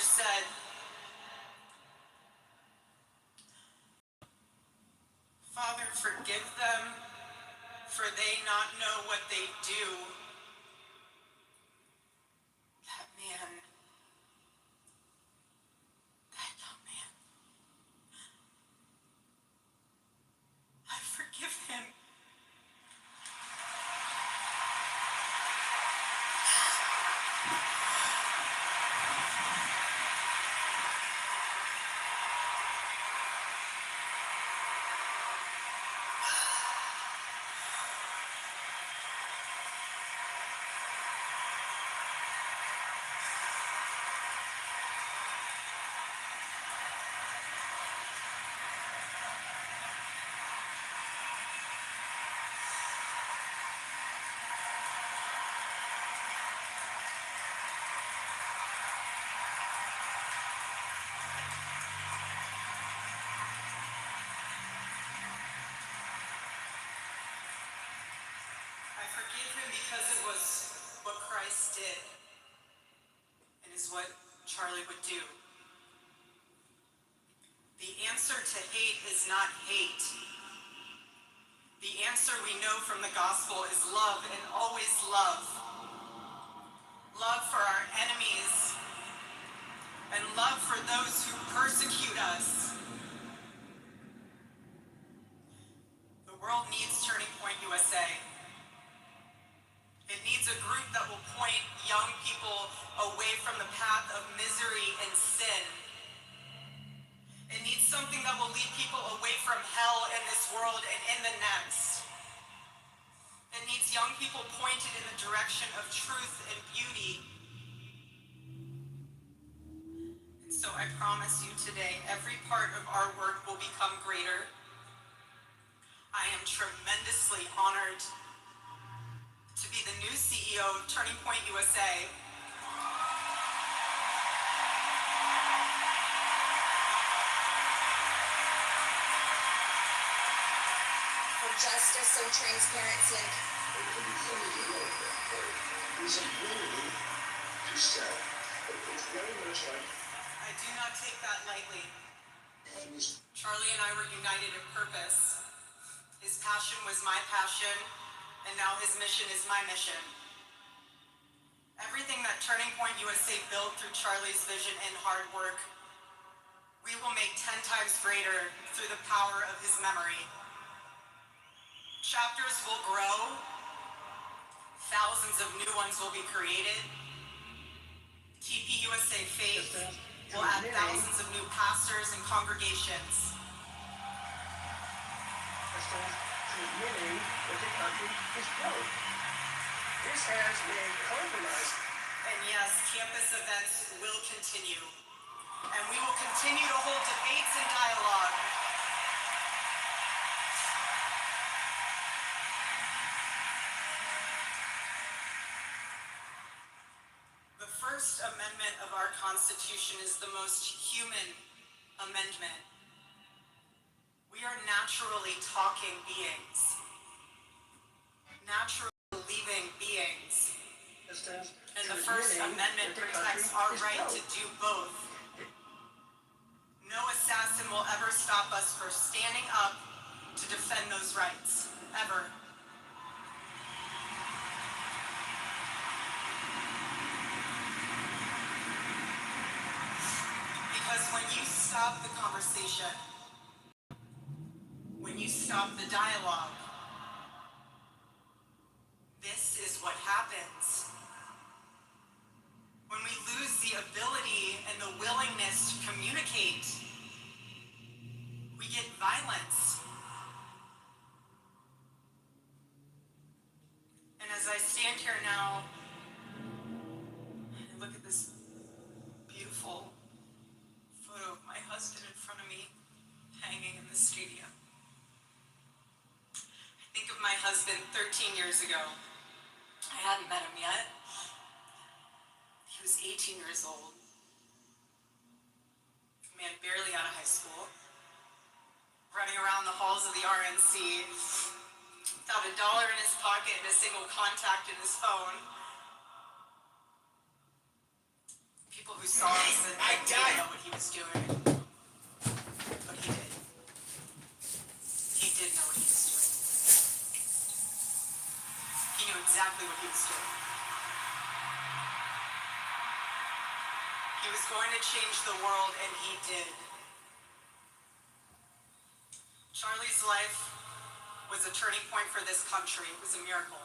said, Father, forgive them, for they not know what they do. That man, that young man, I forgive him. I forgive him because it was what Christ did and is what Charlie would do. The answer to hate is not hate. The answer we know from the gospel is love, and always love. Love for our enemies and love for those who persecute us. The world needs Turning Point USA. It needs a group that will point young people away from the path of misery and sin. It needs something that will lead people away from hell in this world and in the next. It needs young people pointed in the direction of truth and beauty. And so I promise you today, every part of our work will become greater. I am tremendously honored to be the new CEO of Turning Point USA. For justice and transparency. It's a really to sell. It's very much like. I do not take that lightly. Charlie and I were united in purpose. His passion was my passion, and now his mission is my mission. Everything that Turning Point USA built through Charlie's vision and hard work, we will make 10 times greater through the power of his memory. Chapters will grow, thousands of new ones will be created. TPUSA Faith will add thousands of new pastors and congregations. Admitting that the country is broke. This has been compromised. And yes, campus events will continue. And we will continue to hold debates and dialogue. The First Amendment of our Constitution is the most human amendment. We are naturally talking beings, naturally living beings. And the First Amendment protects our right to do both. No assassin will ever stop us from standing up to defend those rights, ever. Because when you stop the conversation, when you stop the dialogue, this is what happens. When we lose the ability and the willingness to communicate, we get violence. And as I stand here now, and look at this beautiful photo of my husband in front of me, hanging in the stadium. I think of my husband 13 years ago. I hadn't met him yet. He was 18 years old. A man barely out of high school. Running around the halls of the RNC without $1 in his pocket and a single contact in his phone. If you People who saw us said that he didn't know what he was doing. But he did. He did know what he was doing. He knew exactly what he was doing. He was going to change the world, and he did. Charlie's life was a turning point for this country. It was a miracle.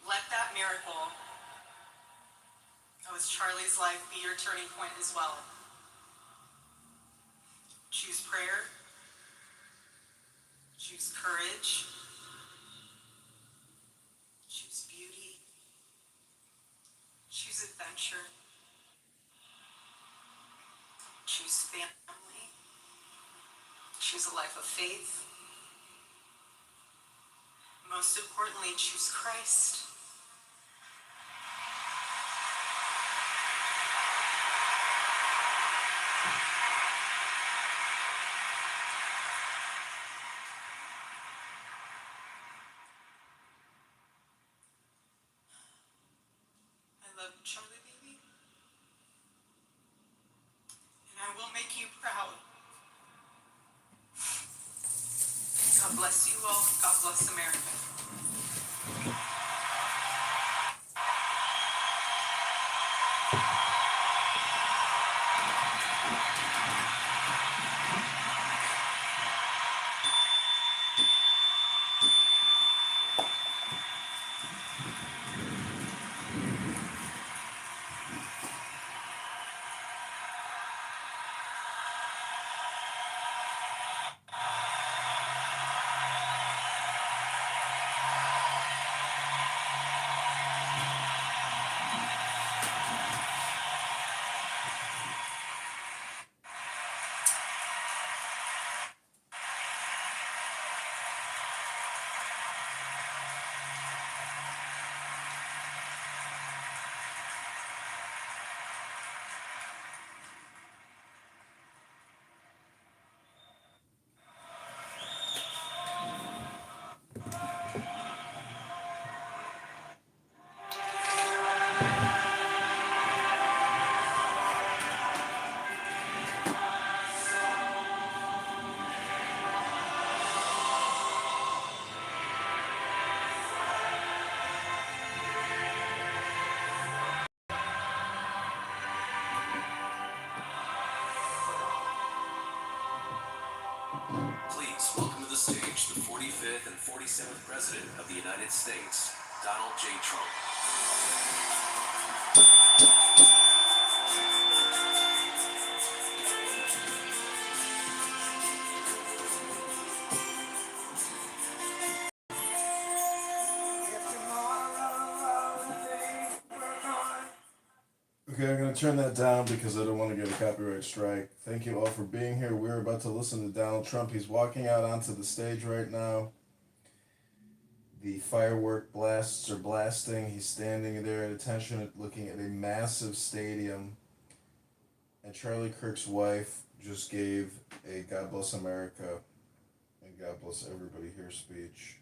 Let that miracle that was Charlie's life be your turning point as well. Choose prayer. Choose courage. Choose beauty. Choose adventure. Choose family. Choose a life of faith. Most importantly, choose Christ. I love you, Charlie, baby. And I will make you proud. God bless you all. God bless America. Please welcome to the stage the 45th and 47th President of the United States, Donald J. Trump. Okay, I'm going to turn that down because I don't want to get a copyright strike. Thank you all for being here. We're about to listen to Donald Trump. He's walking out onto the stage right now. The firework blasts are blasting. He's standing there at attention looking at a massive stadium. And Charlie Kirk's wife just gave a God Bless America and God Bless Everybody Here speech.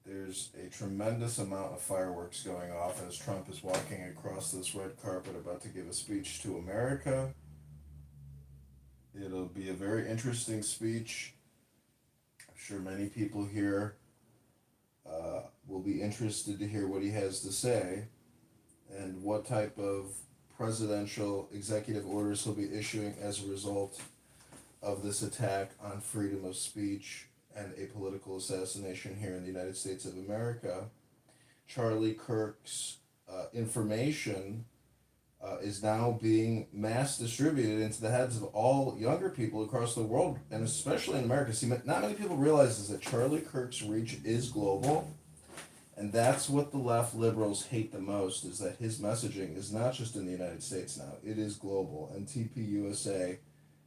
There's a tremendous amount of fireworks going off as Trump is walking across this red carpet about to give a speech to America. It'll be a very interesting speech. I'm sure many people here will be interested to hear what he has to say and what type of presidential executive orders he'll be issuing as a result of this attack on freedom of speech and a political assassination here in the United States of America. Charlie Kirk's information is now being mass distributed into the heads of all younger people across the world, and especially in America. See, not many people realize is that Charlie Kirk's reach is global, and that's what the left liberals hate the most, is that his messaging is not just in the United States now, it is global. And TPUSA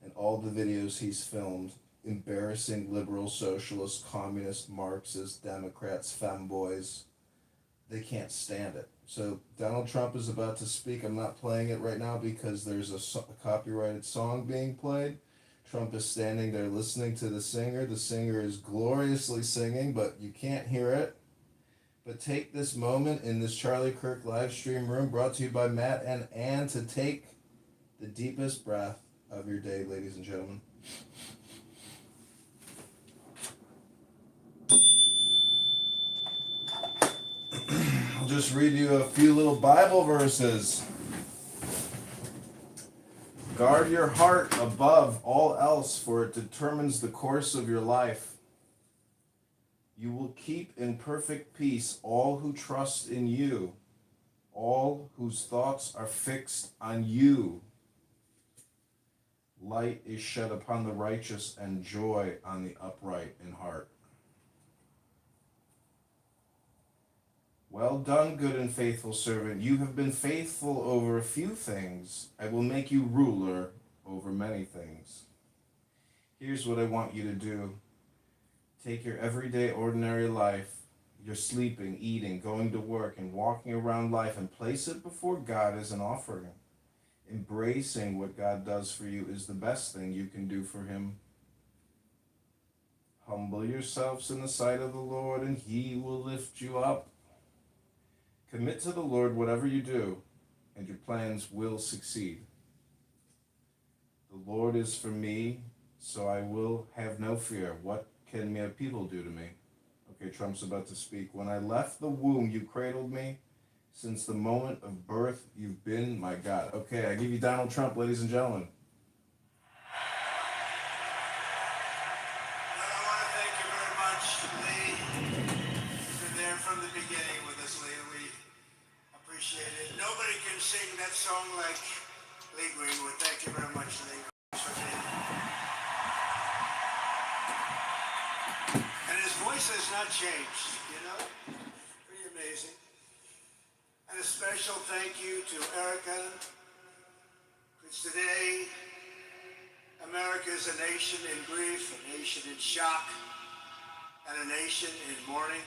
and all the videos he's filmed embarrassing liberal, socialist, communist, Marxist, Democrats, femboys, they can't stand it. So Donald Trump is about to speak. I'm not playing it right now because there's a copyrighted song being played. Trump is standing there listening to the singer. The singer is gloriously singing, but you can't hear it. but take this moment in this Charlie Kirk live stream room brought to you by Matt and Ann to take the deepest breath of your day, ladies and gentlemen. I'll just read you a few little Bible verses. Guard your heart above all else, for it determines the course of your life. You will keep in perfect peace all who trust in you, all whose thoughts are fixed on you. Light is shed upon the righteous, and joy on the upright in heart. Well done, good and faithful servant. You have been faithful over a few things. I will make you ruler over many things. Here's what I want you to do. Take your everyday, ordinary life, your sleeping, eating, going to work, and walking around life, and place it before God as an offering. Embracing what God does for you is the best thing you can do for him. Humble yourselves in the sight of the Lord, and he will lift you up. Commit to the Lord whatever you do, and your plans will succeed. The Lord is for me, so I will have no fear. What can mere people do to me? Okay, Trump's about to speak. When I left the womb, you cradled me. Since the moment of birth, you've been my God. Okay, I give you Donald Trump, ladies and gentlemen. Well, I want to thank you very much, Lee. You've been there from the beginning with us, Lee. We appreciate it. Nobody can sing that song like Lee Greenwood. Thank you very much, Lee. For being here. And his voice has not changed, you know? Pretty amazing. And a special thank you to Erica, because today America is a nation in grief, a nation in shock, and a nation in mourning.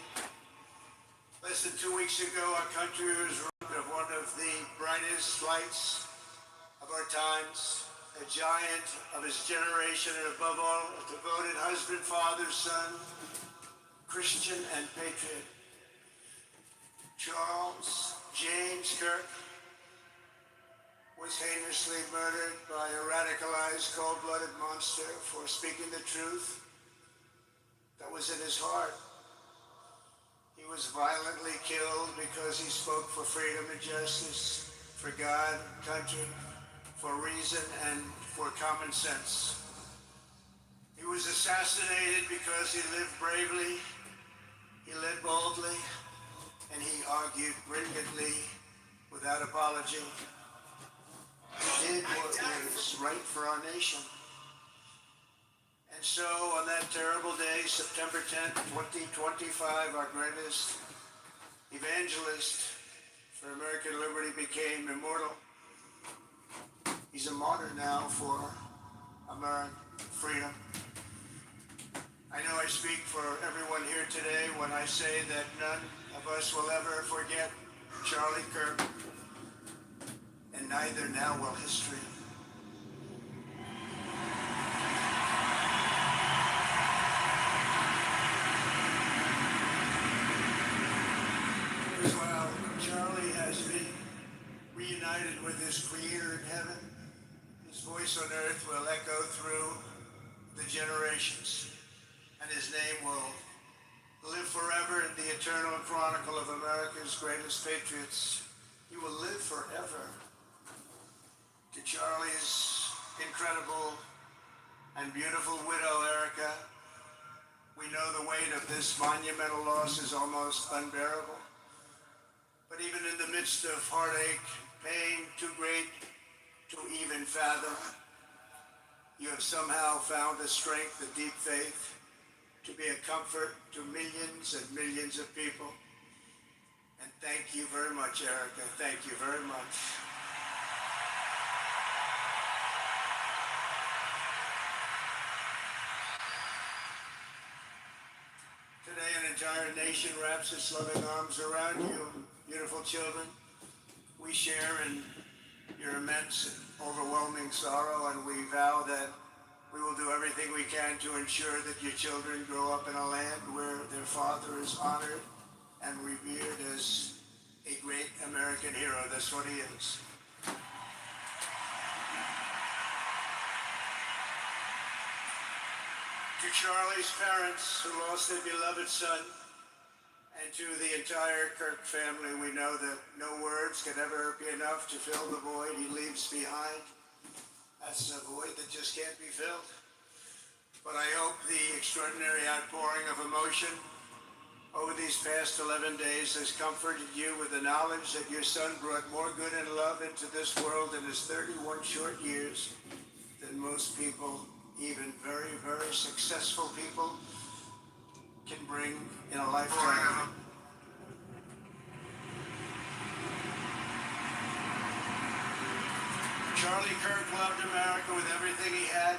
Less than 2 weeks ago, our country was robbed of one of the brightest lights of our times, a giant of his generation, and above all, a devoted husband, father, son, Christian, and patriot. Charles James Kirk was heinously murdered by a radicalized, cold-blooded monster for speaking the truth that was in his heart. He was violently killed because he spoke for freedom and justice, for God, country, for reason, and for common sense. He was assassinated because he lived bravely, he led boldly, and he argued brilliantly without apology. He did what was right for our nation. And so on that terrible day, September 10th, 2025, our greatest evangelist for American liberty became immortal. He's a martyr now for American freedom. I know I speak for everyone here today when I say that none of us will ever forget Charlie Kirk, and neither now will history. As well, Charlie has been reunited with his Creator in heaven. His voice on earth will echo through the generations, and his name will live forever in the eternal chronicle of America's greatest patriots. He will live forever. To Charlie's incredible and beautiful widow, Erica, we know the weight of this monumental loss is almost unbearable. But even in the midst of heartache, pain too great to even fathom, you have somehow found a strength, a deep faith, to be a comfort to millions and millions of people. And thank you very much, Erica. Thank you very much. Today, an entire nation wraps its loving arms around you, beautiful children. We share in your immense and overwhelming sorrow, and we vow that we will do everything we can to ensure that your children grow up in a land where their father is honored and revered as a great American hero. That's what he is. To Charlie's parents who lost their beloved son, and to the entire Kirk family, we know that no words can ever be enough to fill the void he leaves behind. That's a void that just can't be filled. But I hope the extraordinary outpouring of emotion over these past 11 days has comforted you with the knowledge that your son brought more good and love into this world in his 31 short years than most people, even very, very successful people, can bring in a lifetime. Charlie Kirk loved America with everything he had,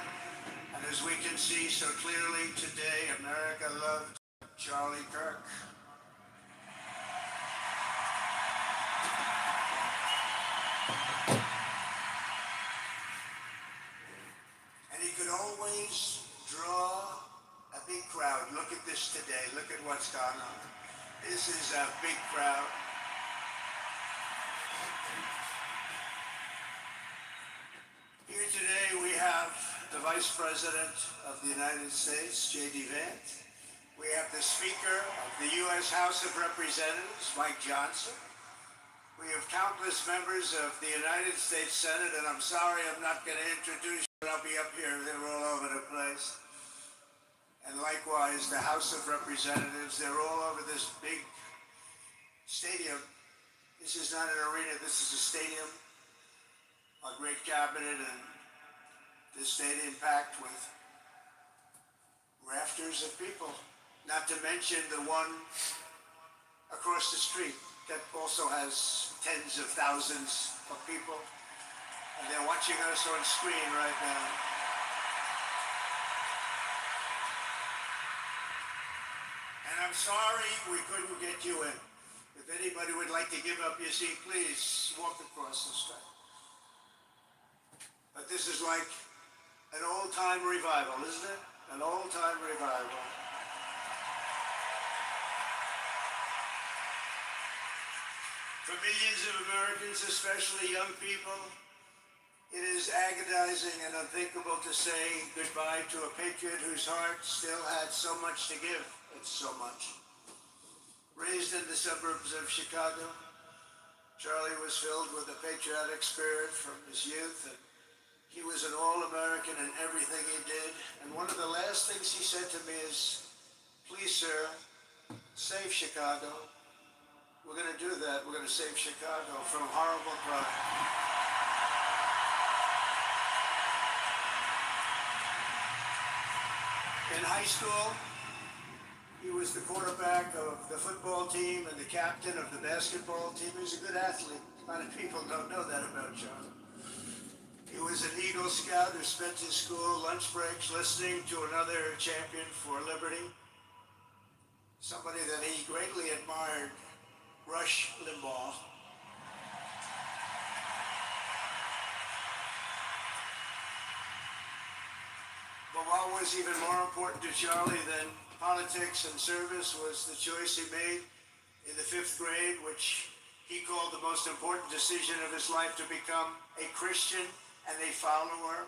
and as we can see so clearly today, America loved Charlie Kirk. And he could always draw a big crowd. Look at this today. Look at what's gone on. This is a big crowd. Here today we have the Vice President of the United States, J.D. Vance. We have the Speaker of the U.S. House of Representatives, Mike Johnson. We have countless members of the United States Senate, and I'm sorry I'm not going to introduce you, but I'll be up here. They're all over the place. And likewise, the House of Representatives, they're all over this big stadium. This is not an arena, this is a stadium. A great cabinet, and this stadium packed with rafters of people. Not to mention the one across the street that also has tens of thousands of people. And they're watching us on screen right now. And I'm sorry we couldn't get you in. If anybody would like to give up your seat, please walk across the street. But this is like an old-time revival, isn't it? An old-time revival. For millions of Americans, especially young people, it is agonizing and unthinkable to say goodbye to a patriot whose heart still had so much to give. It's so much. Raised in the suburbs of Chicago, Charlie was filled with a patriotic spirit from his youth, and he was an all-American in everything he did. And one of the last things he said to me is, "Please, sir, save Chicago." We're going to do that. We're going to save Chicago from horrible crime. In high school, he was the quarterback of the football team and the captain of the basketball team. He was a good athlete. A lot of people don't know that about Charlie. He was an Eagle Scout who spent his school lunch breaks listening to another champion for liberty. Somebody that he greatly admired, Rush Limbaugh. But what was even more important to Charlie than politics and service was the choice he made in the 5th grade, which he called the most important decision of his life, to become a Christian and a follower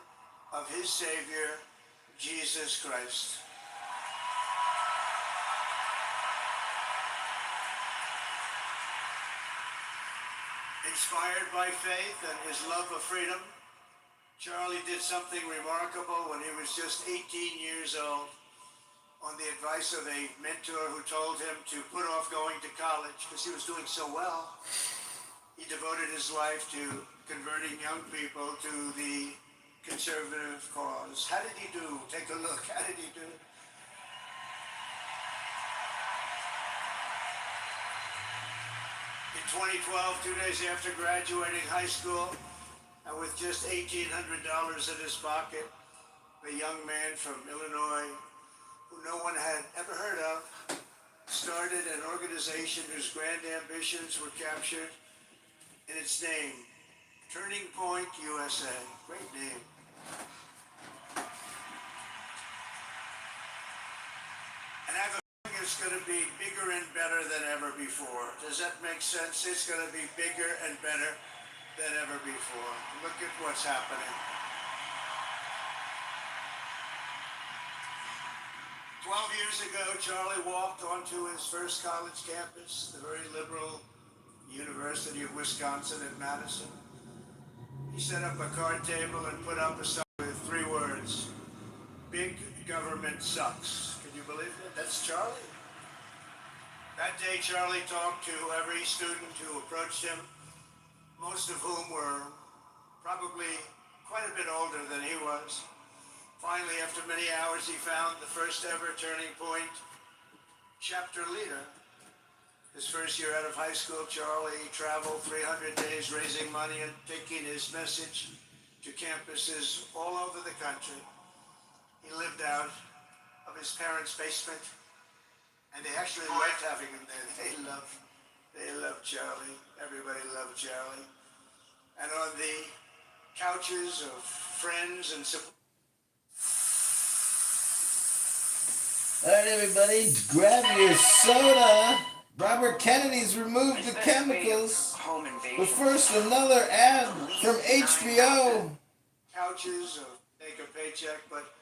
of his Savior, Jesus Christ. Inspired by faith and his love of freedom, Charlie did something remarkable when he was just 18 years old. On the advice of a mentor who told him to put off going to college because he was doing so well, he devoted his life to converting young people to the conservative cause. How did he do? Take a look. How did he do? In 2012, 2 days after graduating high school, and with just $1,800 in his pocket, a young man from Illinois, who no one had ever heard of, started an organization whose grand ambitions were captured in its name, Turning Point USA. Great name. And I have a feeling it's going to be bigger and better than ever before. Does that make sense? It's going to be bigger and better than ever before. Look at what's happening. 12 years ago, Charlie walked onto his first college campus, the very liberal University of Wisconsin at Madison. He set up a card table and put up a sign with 3 words: "Big government sucks." Can you believe that? That's Charlie. That day, Charlie talked to every student who approached him, most of whom were probably quite a bit older than he was. Finally, after many hours, he found the first ever turning point chapter leader. His first year out of high school, Charlie traveled 300 days raising money and taking his message to campuses all over the country. He lived out of his parents' basement, and they actually liked having him there. They loved Charlie. Everybody loved Charlie. And on the couches of friends and support. All right, everybody, grab your soda. Robert Kennedy's removed the chemicals. But first, another ad from HBO. Couches of take a paycheck, but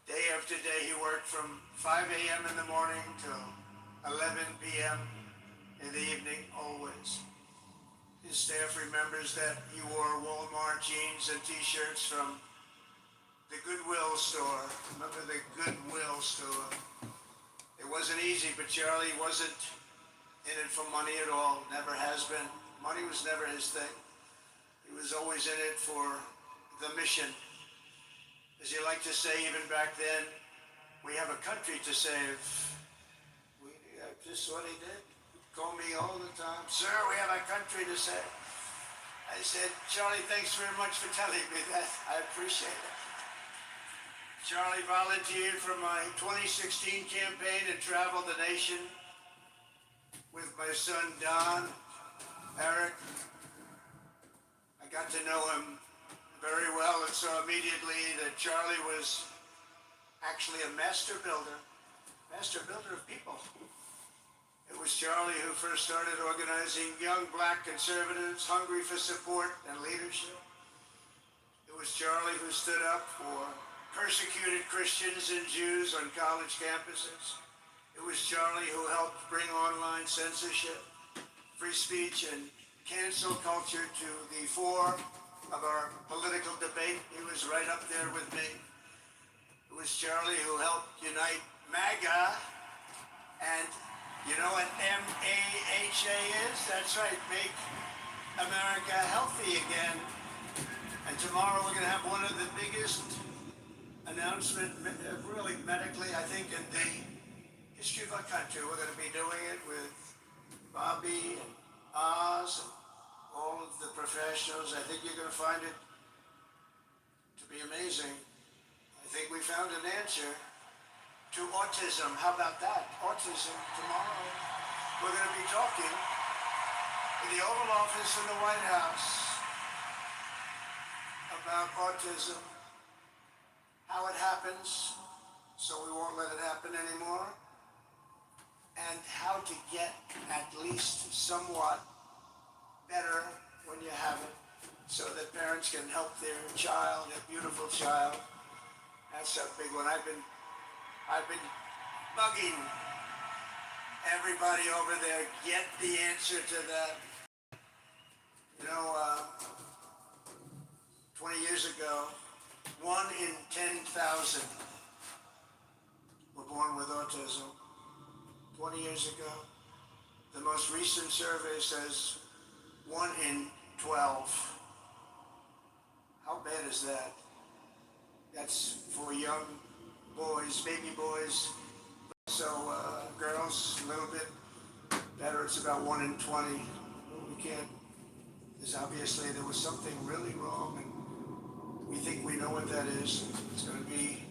day after day he worked from 5 a.m. in the morning till 11 p.m. in the evening, always. His staff remembers that he wore Walmart jeans and t-shirts from the Goodwill store. Remember the Goodwill store? It wasn't easy, but Charlie wasn't in it for money at all. Never has been. Money was never his thing. He was always in it for the mission. As he liked to say even back then, we have a country to save. This is what he did. He'd call me all the time, "Sir, we have a country to save." I said, "Charlie, thanks very much for telling me that. I appreciate it." Charlie volunteered for my 2016 campaign and traveled the nation with my son Don, Eric. I got to know him very well and saw immediately that Charlie was actually a master builder of people. It was Charlie who first started organizing young black conservatives hungry for support and leadership. It was Charlie who stood up for persecuted Christians and Jews on college campuses. It was Charlie who helped bring online censorship, free speech, and cancel culture to the fore of our political debate. He was right up there with me. It was Charlie who helped unite MAGA, and you know what MAHA is? That's right, Make America Healthy Again. And tomorrow we're going to have one of the biggest announcement, really medically, I think, in the history of our country. We're going to be doing it with Bobby and Oz and all of the professionals. I think you're going to find it to be amazing. I think we found an answer to autism. How about that? Autism tomorrow. We're going to be talking in the Oval Office in the White House about autism, how it happens, so we won't let it happen anymore, and how to get at least somewhat better when you have it, so that parents can help their child, their beautiful child. That's a big one. I've been bugging everybody over there, get the answer to that. You know, 20 years ago, 1 in 10,000 were born with autism. 20 years ago. The most recent survey says 1 in 12. How bad is that? That's for young boys, baby boys. So girls, a little bit better. It's about 1 in 20. We can't, because obviously there was something really wrong, and we think we know what that is. It's going to be,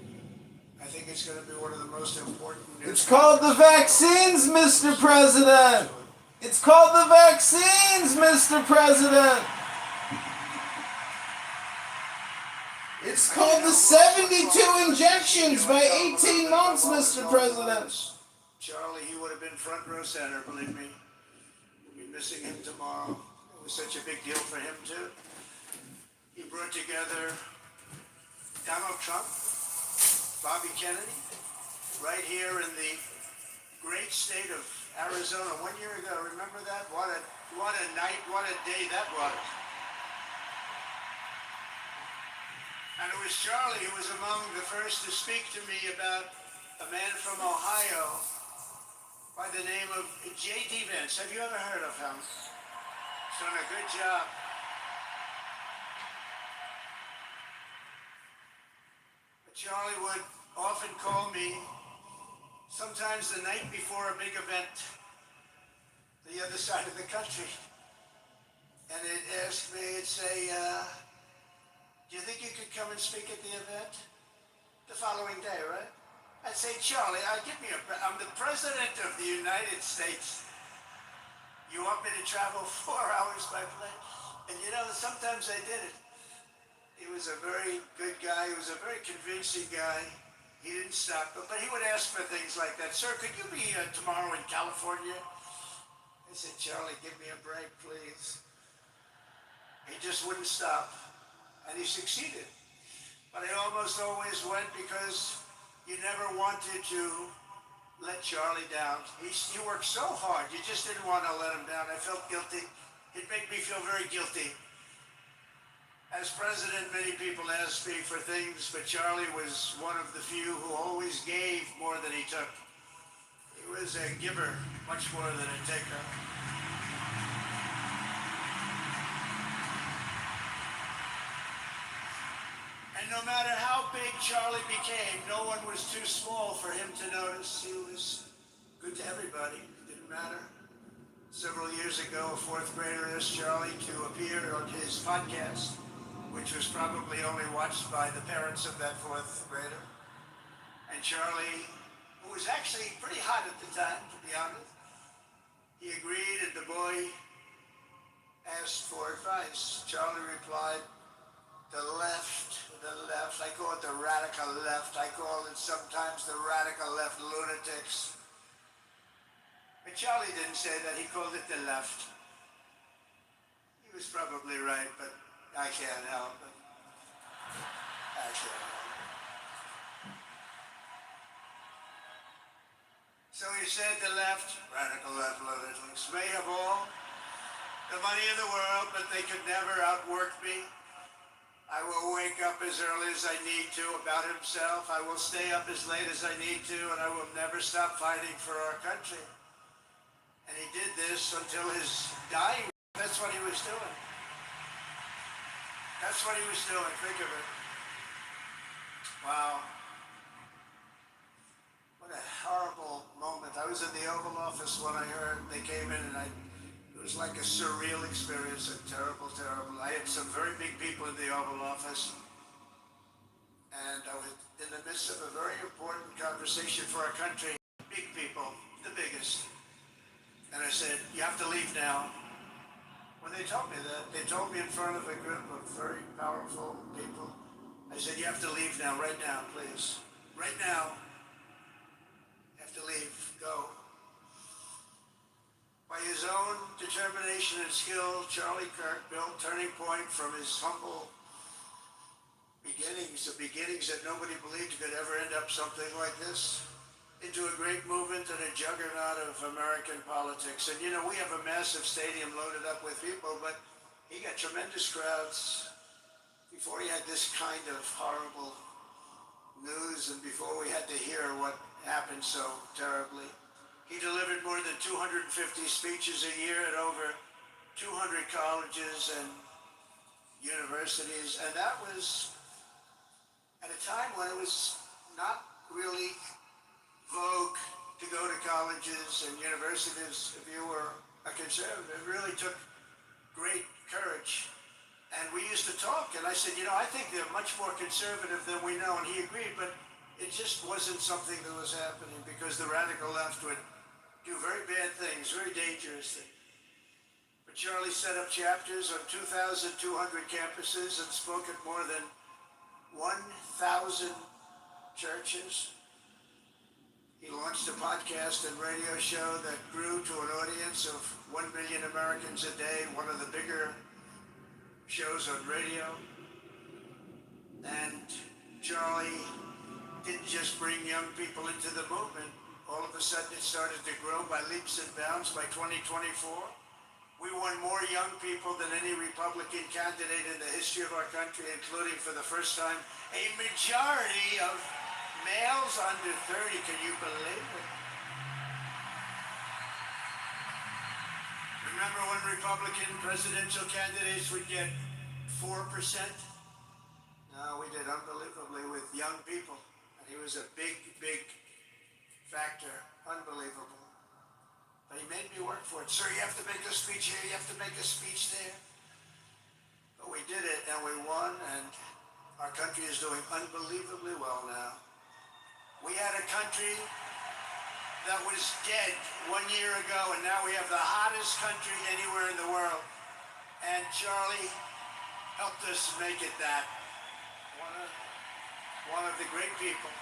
I think it's going to be one of the most important. It's called the vaccines, Mr. President. It's called the vaccines, Mr. President. It's called the 72 injections by 18 months, Mr. President. Charlie, he would have been front row center, believe me. We'll be missing him tomorrow. It was such a big deal for him, too. He brought together Donald Trump, Bobby Kennedy, right here in the great state of Arizona 1 year ago. Remember that? What a night, what a day that was. And it was Charlie who was among the first to speak to me about a man from Ohio by the name of J.D. Vance. Have you ever heard of him? He's done a good job. But Charlie would often call me, sometimes the night before a big event, the other side of the country. And he'd ask me, he'd say, do you think you could come and speak at the event? The following day, right? I'd say, Charlie, I'm the President of the United States. You want me to travel 4 hours by plane? And you know, sometimes I did it. He was a very good guy. He was a very convincing guy. He didn't stop, but he would ask for things like that. Sir, could you be tomorrow in California? I said, Charlie, give me a break, please. He just wouldn't stop. And he succeeded. But I almost always went because you never wanted to let Charlie down. He worked so hard, you just didn't want to let him down. I felt guilty. It made me feel very guilty. As president, many people asked me for things, but Charlie was one of the few who always gave more than he took. He was a giver, much more than a taker. And no matter how big Charlie became, no one was too small for him to notice. He was good to everybody. It didn't matter. Several years ago, a fourth grader asked Charlie to appear on his podcast, which was probably only watched by the parents of that fourth grader. And Charlie, who was actually pretty hot at the time, to be honest, he agreed, and the boy asked for advice. Charlie replied, the left, I call it the radical left. I call it sometimes the radical left lunatics. But Charlie didn't say that, he called it the left. He was probably right, but I can't help it. I can't help it. So he said the left, radical left lunatics, may have all the money in the world, but they could never outwork me. I will wake up as early as I need to, about himself. I will stay up as late as I need to, and I will never stop fighting for our country. And he did this until his dying. That's what he was doing. That's what he was doing. Think of it. Wow. What a horrible moment. I was in the Oval Office when I heard they came in, and it was like a surreal experience, a terrible, terrible. I had some very big people in the Oval Office, and I was in the midst of a very important conversation for our country. Big people, the biggest. And I said, you have to leave now. When they told me that, they told me in front of a group of very powerful people, I said, you have to leave now, right now, please. Right now, you have to leave, go. By his own determination and skill, Charlie Kirk built Turning Point from his humble beginnings, the beginnings that nobody believed could ever end up something like this, into a great movement and a juggernaut of American politics. And you know, we have a massive stadium loaded up with people, but he got tremendous crowds before he had this kind of horrible news and before we had to hear what happened so terribly. He delivered more than 250 speeches a year at over 200 colleges and universities, and that was at a time when it was not really vogue to go to colleges and universities if you were a conservative. It really took great courage. And we used to talk, and I said, you know, I think they're much more conservative than we know, and he agreed, but it just wasn't something that was happening because the radical left would do very bad things, very dangerous things. But Charlie set up chapters on 2,200 campuses and spoke at more than 1,000 churches. He He launched a podcast and radio show that grew to an audience of 1 million Americans a day, one of the bigger shows on radio. And Charlie didn't just bring young people into the movement. All of a sudden it started to grow by leaps and bounds. By 2024, we won more young people than any Republican candidate in the history of our country, including for the first time a majority of males under 30. Can you believe it? Remember when Republican presidential candidates would get 4%? No, we did unbelievably with young people. And he was a big, big factor. Unbelievable. But he made me work for it. Sir, you have to make a speech here, you have to make a speech there. But we did it and we won, and our country is doing unbelievably well now. We had a country that was dead 1 year ago, and now we have the hottest country anywhere in the world. And Charlie helped us make it that. One of the great people.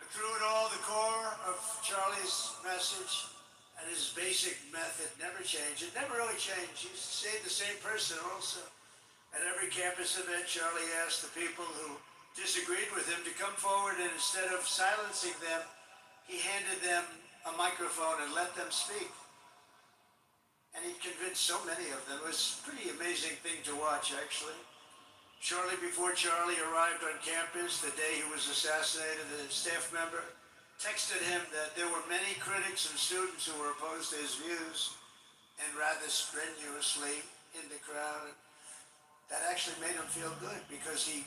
But through it all, the core of Charlie's message and his basic method never changed. It never really changed. He stayed the same person also. At every campus event, Charlie asked the people who disagreed with him to come forward, and instead of silencing them, he handed them a microphone and let them speak. And he convinced so many of them. It was a pretty amazing thing to watch, actually. Shortly before Charlie arrived on campus, the day he was assassinated, a staff member texted him that there were many critics and students who were opposed to his views and rather strenuously in the crowd. That actually made him feel good because he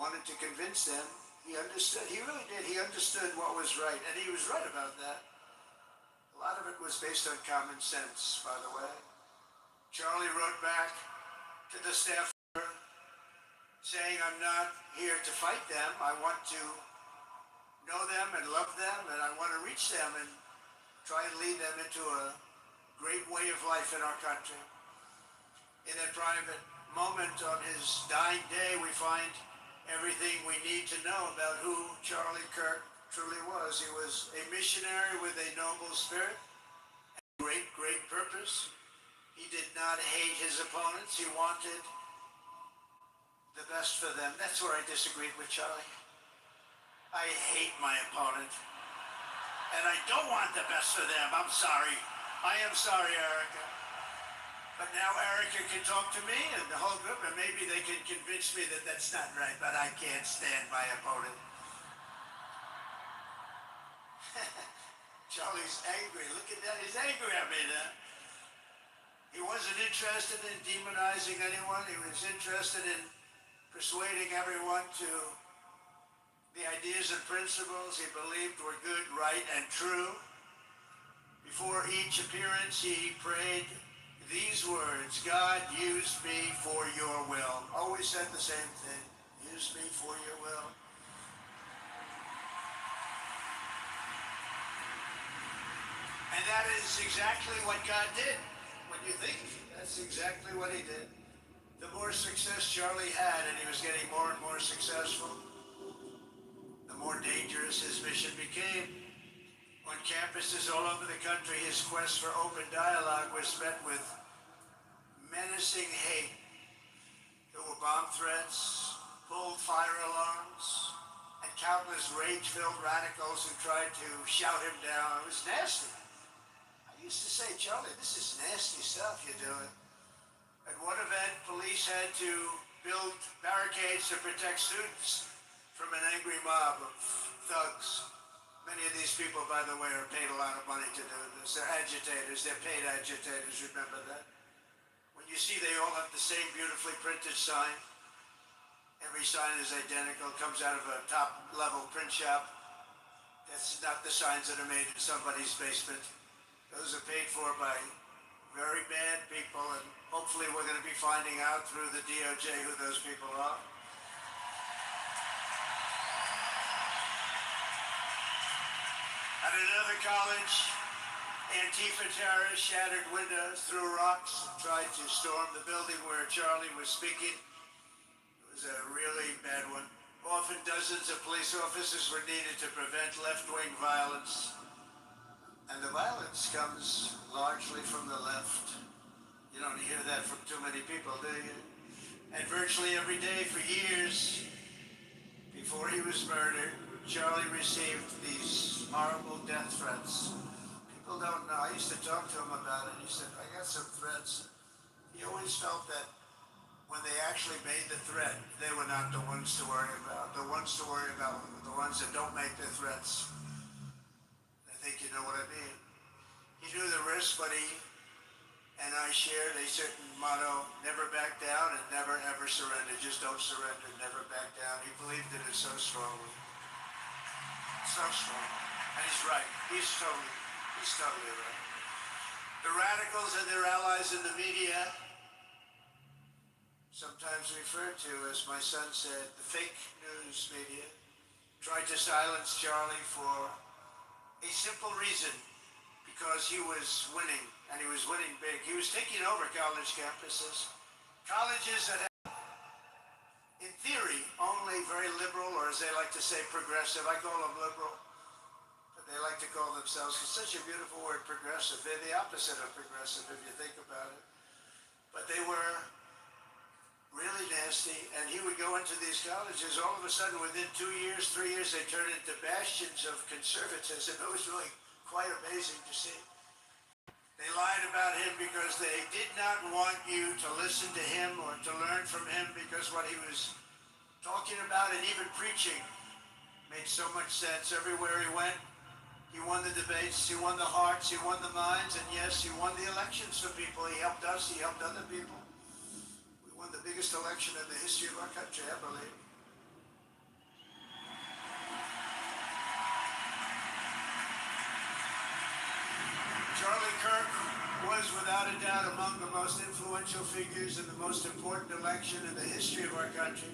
wanted to convince them. He understood. He really did. He understood what was right, and he was right about that. A lot of it was based on common sense, by the way. Charlie wrote back to the staff saying, I'm not here to fight them. I want to know them and love them, and I want to reach them and try and lead them into a great way of life in our country. In a private moment on his dying day, we find everything we need to know about who Charlie Kirk truly was. He was a missionary with a noble spirit and great, great purpose. He did not hate his opponents. He wanted the best for them. That's where I disagreed with Charlie. I hate my opponent. And I don't want the best for them. I'm sorry. I am sorry, Erica. But now Erica can talk to me and the whole group, and maybe they can convince me that that's not right, but I can't stand my opponent. Charlie's angry. Look at that. He's angry at me now. He wasn't interested in demonizing anyone. He was interested in persuading everyone to the ideas and principles he believed were good, right, and true. Before each appearance, he prayed these words, God, use me for your will. Always said the same thing. Use me for your will. And that is exactly what God did. When you think, that's exactly what he did. The more success Charlie had, and he was getting more and more successful, the more dangerous his mission became. On campuses all over the country, his quest for open dialogue was met with menacing hate. There were bomb threats, pulled fire alarms, and countless rage-filled radicals who tried to shout him down. It was nasty. I used to say, Charlie, this is nasty stuff you're doing. At one event, police had to build barricades to protect students from an angry mob of thugs. Many of these people, by the way, are paid a lot of money to do this. They're agitators. They're paid agitators. Remember that? When you see they all have the same beautifully printed sign, every sign is identical, comes out of a top-level print shop. That's not the signs that are made in somebody's basement. Those are paid for by very bad people, and hopefully we're going to be finding out through the DOJ who those people are. At another college, Antifa terrorists shattered windows, threw rocks, and tried to storm the building where Charlie was speaking. It was a really bad one. Often dozens of police officers were needed to prevent left-wing violence. And the violence comes largely from the left. You don't hear that from too many people, do you? And virtually every day for years, before he was murdered, Charlie received these horrible death threats. People don't know. I used to talk to him about it. He said, I got some threats. He always felt that when they actually made the threat, they were not the ones to worry about. The ones to worry about were the ones that don't make the threats. I think you know what I mean. He knew the risk, but he and I shared a certain motto, never back down and never ever surrender. Just don't surrender, never back down. He believed in it so strongly. So strong. And he's right. He's totally right. The radicals and their allies in the media, sometimes referred to, as my son said, the fake news media, tried to silence Charlie for a simple reason, because he was winning, and he was winning big. He was taking over college campuses. Colleges that have, in theory, only very liberal, or as they like to say, progressive. I call them liberal, but they like to call themselves, it's such a beautiful word, progressive. They're the opposite of progressive, if you think about it. But they were really nasty, and he would go into these colleges. All of a sudden, within 2 years, 3 years, they turned into bastions of conservatism. It was really quite amazing to see. They lied about him because they did not want you to listen to him or to learn from him, because what he was talking about and even preaching made so much sense. Everywhere he went, he won the debates, he won the hearts, he won the minds, and yes, he won the elections for people. He helped us, he helped other people. We won the biggest election in the history of our country, I believe. Charlie Kirk was without a doubt among the most influential figures in the most important election in the history of our country.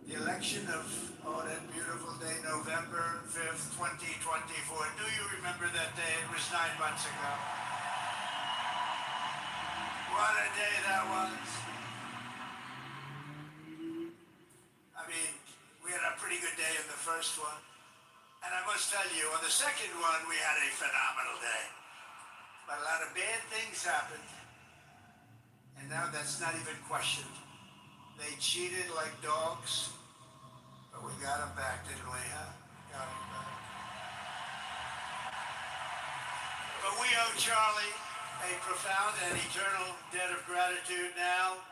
The election of, that beautiful day, November 5th, 2024. Do you remember that day? It was 9 months ago. What a day that was. I mean, we had a pretty good day in the first one. And I must tell you, on the second one, we had a phenomenal day. But a lot of bad things happened, and now that's not even questioned. They cheated like dogs, but we got them back, didn't we, huh? Got them back. But we owe Charlie a profound and eternal debt of gratitude now,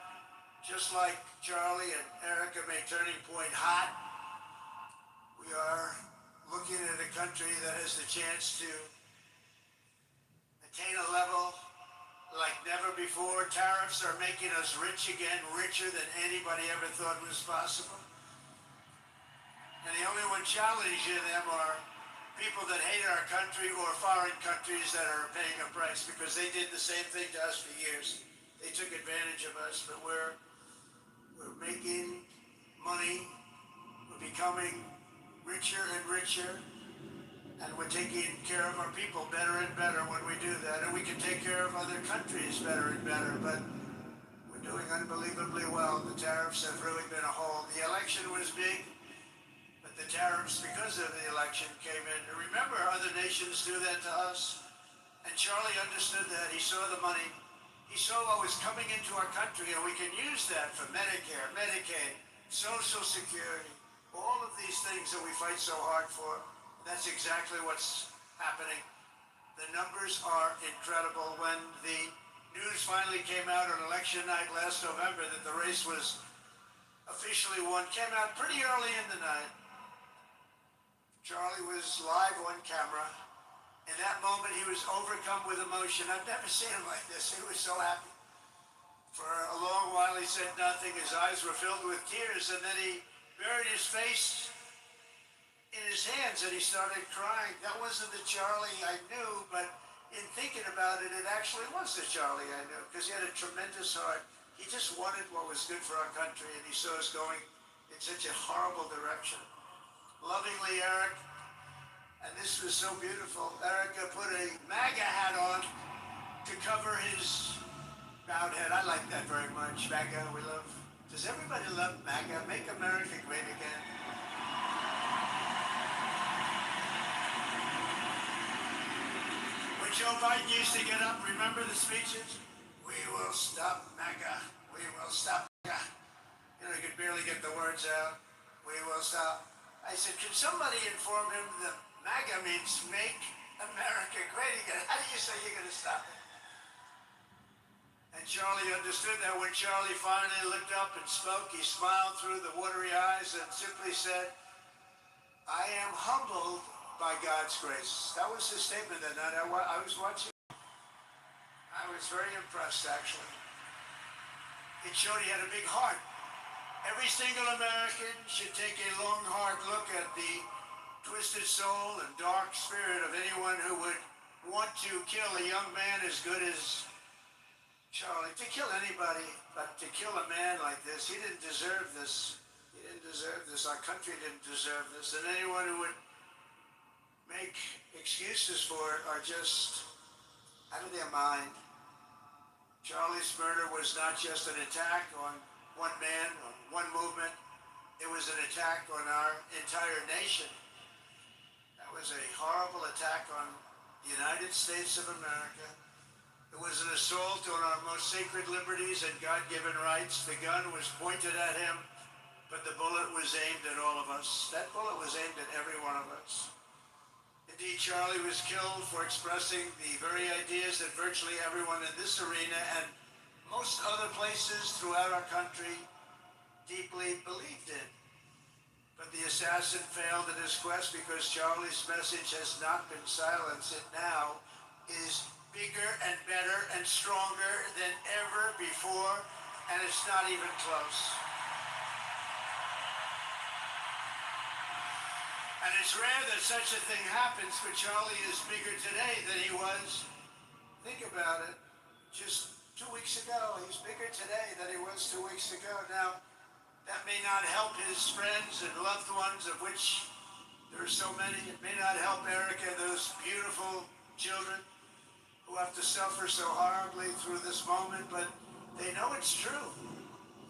just like Charlie and Erica made Turning Point hot. We are looking at a country that has the chance to attain a level like never before. Tariffs are making us rich again, richer than anybody ever thought was possible. And the only one challenging them are people that hate our country or foreign countries that are paying a price, because they did the same thing to us for years. They took advantage of us, but we're making money, we're becoming richer and richer. And we're taking care of our people better and better when we do that. And we can take care of other countries better and better. But we're doing unbelievably well. The tariffs have really been a hold. The election was big, but the tariffs, because of the election, came in. And remember, other nations do that to us. And Charlie understood that. He saw the money. He saw what was coming into our country, and we can use that for Medicare, Medicaid, Social Security, all of these things that we fight so hard for. That's exactly what's happening. The numbers are incredible. When the news finally came out on election night last November that the race was officially won, came out pretty early in the night. Charlie was live on camera. In that moment, he was overcome with emotion. I've never seen him like this. He was so happy. For a long while, he said nothing. His eyes were filled with tears, and then he buried his face in his hands and he started crying. That wasn't the Charlie I knew, but in thinking about it, it actually was the Charlie I knew, because he had a tremendous heart. He just wanted what was good for our country, and he saw us going in such a horrible direction. Lovingly, Eric, and this was so beautiful, Erica put a MAGA hat on to cover his bowed head. I like that very much. MAGA, we love. Does everybody love MAGA? Make America great again. Joe Biden used to get up, remember the speeches? We will stop MAGA. We will stop MAGA. You know, he could barely get the words out. We will stop. I said, can somebody inform him that MAGA means make America great again? How do you say you're going to stop it? And Charlie understood that. When Charlie finally looked up and spoke, he smiled through the watery eyes and simply said, I am humbled by God's grace. That was his statement that night. I was watching. I was very impressed, actually. It showed he had a big heart. Every single American should take a long, hard look at the twisted soul and dark spirit of anyone who would want to kill a young man as good as Charlie. To kill anybody, but to kill a man like this, he didn't deserve this. He didn't deserve this. Our country didn't deserve this. And anyone who would make excuses for it are just out of their mind. Charlie's murder was not just an attack on one man, on one movement. It was an attack on our entire nation. That was a horrible attack on the United States of America. It was an assault on our most sacred liberties and God-given rights. The gun was pointed at him, but the bullet was aimed at all of us. That bullet was aimed at every one of us. Indeed, Charlie was killed for expressing the very ideas that virtually everyone in this arena and most other places throughout our country deeply believed in. But the assassin failed in his quest because Charlie's message has not been silenced. It now is bigger and better and stronger than ever before, and it's not even close. And it's rare that such a thing happens, but Charlie is bigger today than he was. Think about it. Just 2 weeks ago, he's bigger today than he was 2 weeks ago. Now, that may not help his friends and loved ones, of which there are so many. It may not help Erica and those beautiful children who have to suffer so horribly through this moment, but they know it's true.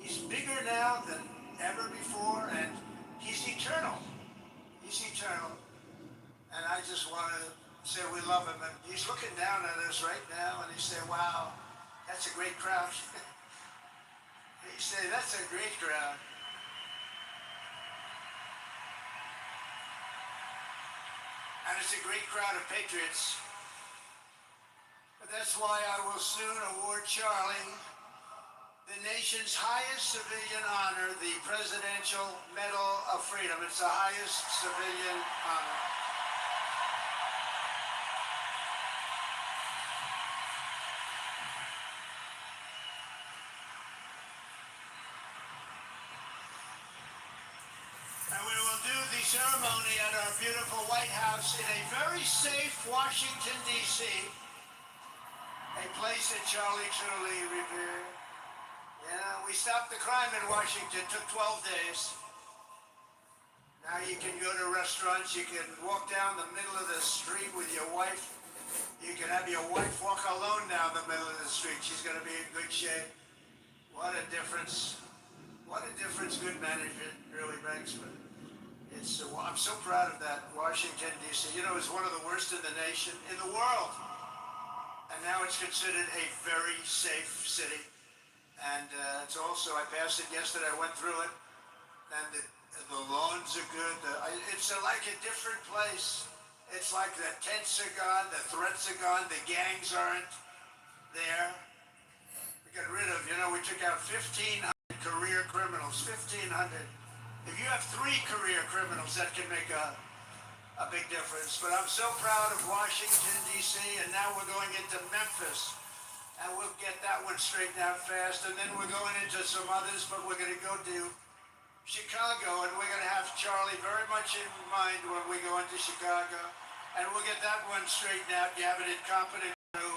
He's bigger now than ever before, and he's eternal. He's eternal. And I just want to say we love him. And he's looking down at us right now, and he's saying, wow, that's a great crowd. He said, that's a great crowd. And it's a great crowd of patriots. But that's why I will soon award Charlie the nation's highest civilian honor, the Presidential Medal of Freedom. It's the highest civilian honor. And we will do the ceremony at our beautiful White House in a very safe Washington, D.C., a place that Charlie truly revered. Yeah, we stopped the crime in Washington. It took 12 days. Now you can go to restaurants. You can walk down the middle of the street with your wife. You can have your wife walk alone down the middle of the street. She's going to be in good shape. What a difference. What a difference good management really makes. But it's, I'm so proud of that Washington, D.C. You know, it's one of the worst in the nation, in the world. And now it's considered a very safe city. And it's also, I passed it yesterday, I went through it, and the lawns are good. It's like a different place. It's like the tents are gone, the threats are gone, the gangs aren't there. We got rid of, you know, we took out 1,500 career criminals, 1,500. If you have 3 career criminals, that can make a big difference. But I'm so proud of Washington, D.C., and now we're going into Memphis. And we'll get that one straightened out fast. And then we're going into some others, but we're going to go to Chicago, and we're going to have Charlie very much in mind when we go into Chicago. And we'll get that one straightened out. You have an incompetent crew.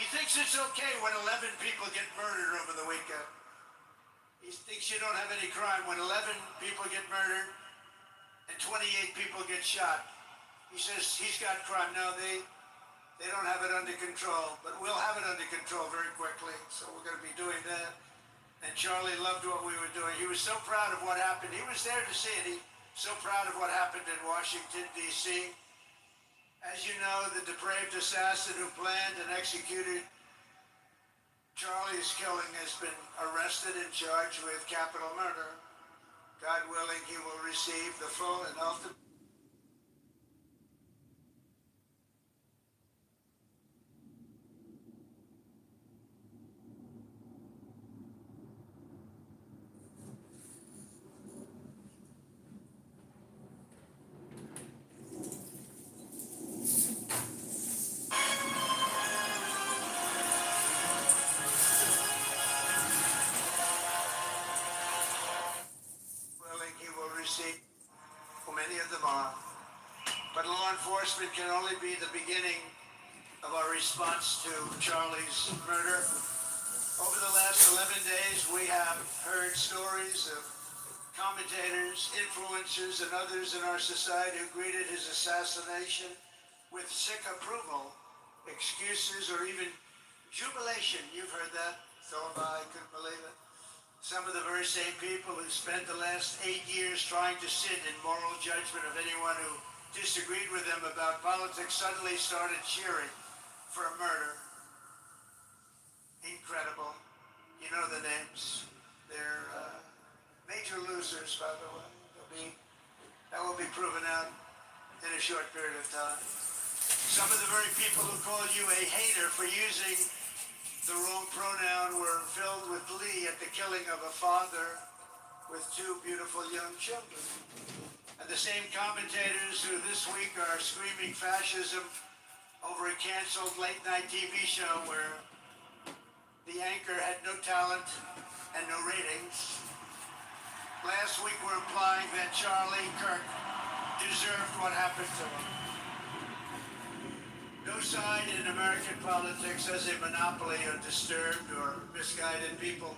He thinks it's okay when 11 people get murdered over the weekend. He thinks you don't have any crime when 11 people get murdered and 28 people get shot. He says he's got crime. No, they don't have it under control, but we'll have it under control very quickly. So we're going to be doing that. And Charlie loved what we were doing. He was so proud of what happened. He was there to see it. He's so proud of what happened in Washington, D.C. As you know, the depraved assassin who planned and executed Charlie's killing has been arrested and charged with capital murder. God willing, he will receive the full and ultimate. Willing, he will receive. Many of them are. But law enforcement can only be the beginning of our response to Charlie's murder. Over the last 11 days, we have heard stories of commentators, influencers, and others in our society who greeted his assassination with sick approval, excuses, or even jubilation. You've heard that. So have I. Couldn't believe it. Some of the very same people who spent the last 8 years trying to sit in moral judgment of anyone who disagreed with them about politics suddenly started cheering for a murder. Incredible. You know the names. They're major losers, by the way. That will be proven out in a short period of time. Some of the very people who call you a hater for using the wrong pronoun were filled with glee at the killing of a father with 2 beautiful young children. And the same commentators who this week are screaming fascism over a canceled late-night TV show where the anchor had no talent and no ratings. Last week were implying that Charlie Kirk deserved what happened to him. No side in American politics has a monopoly on disturbed or misguided people.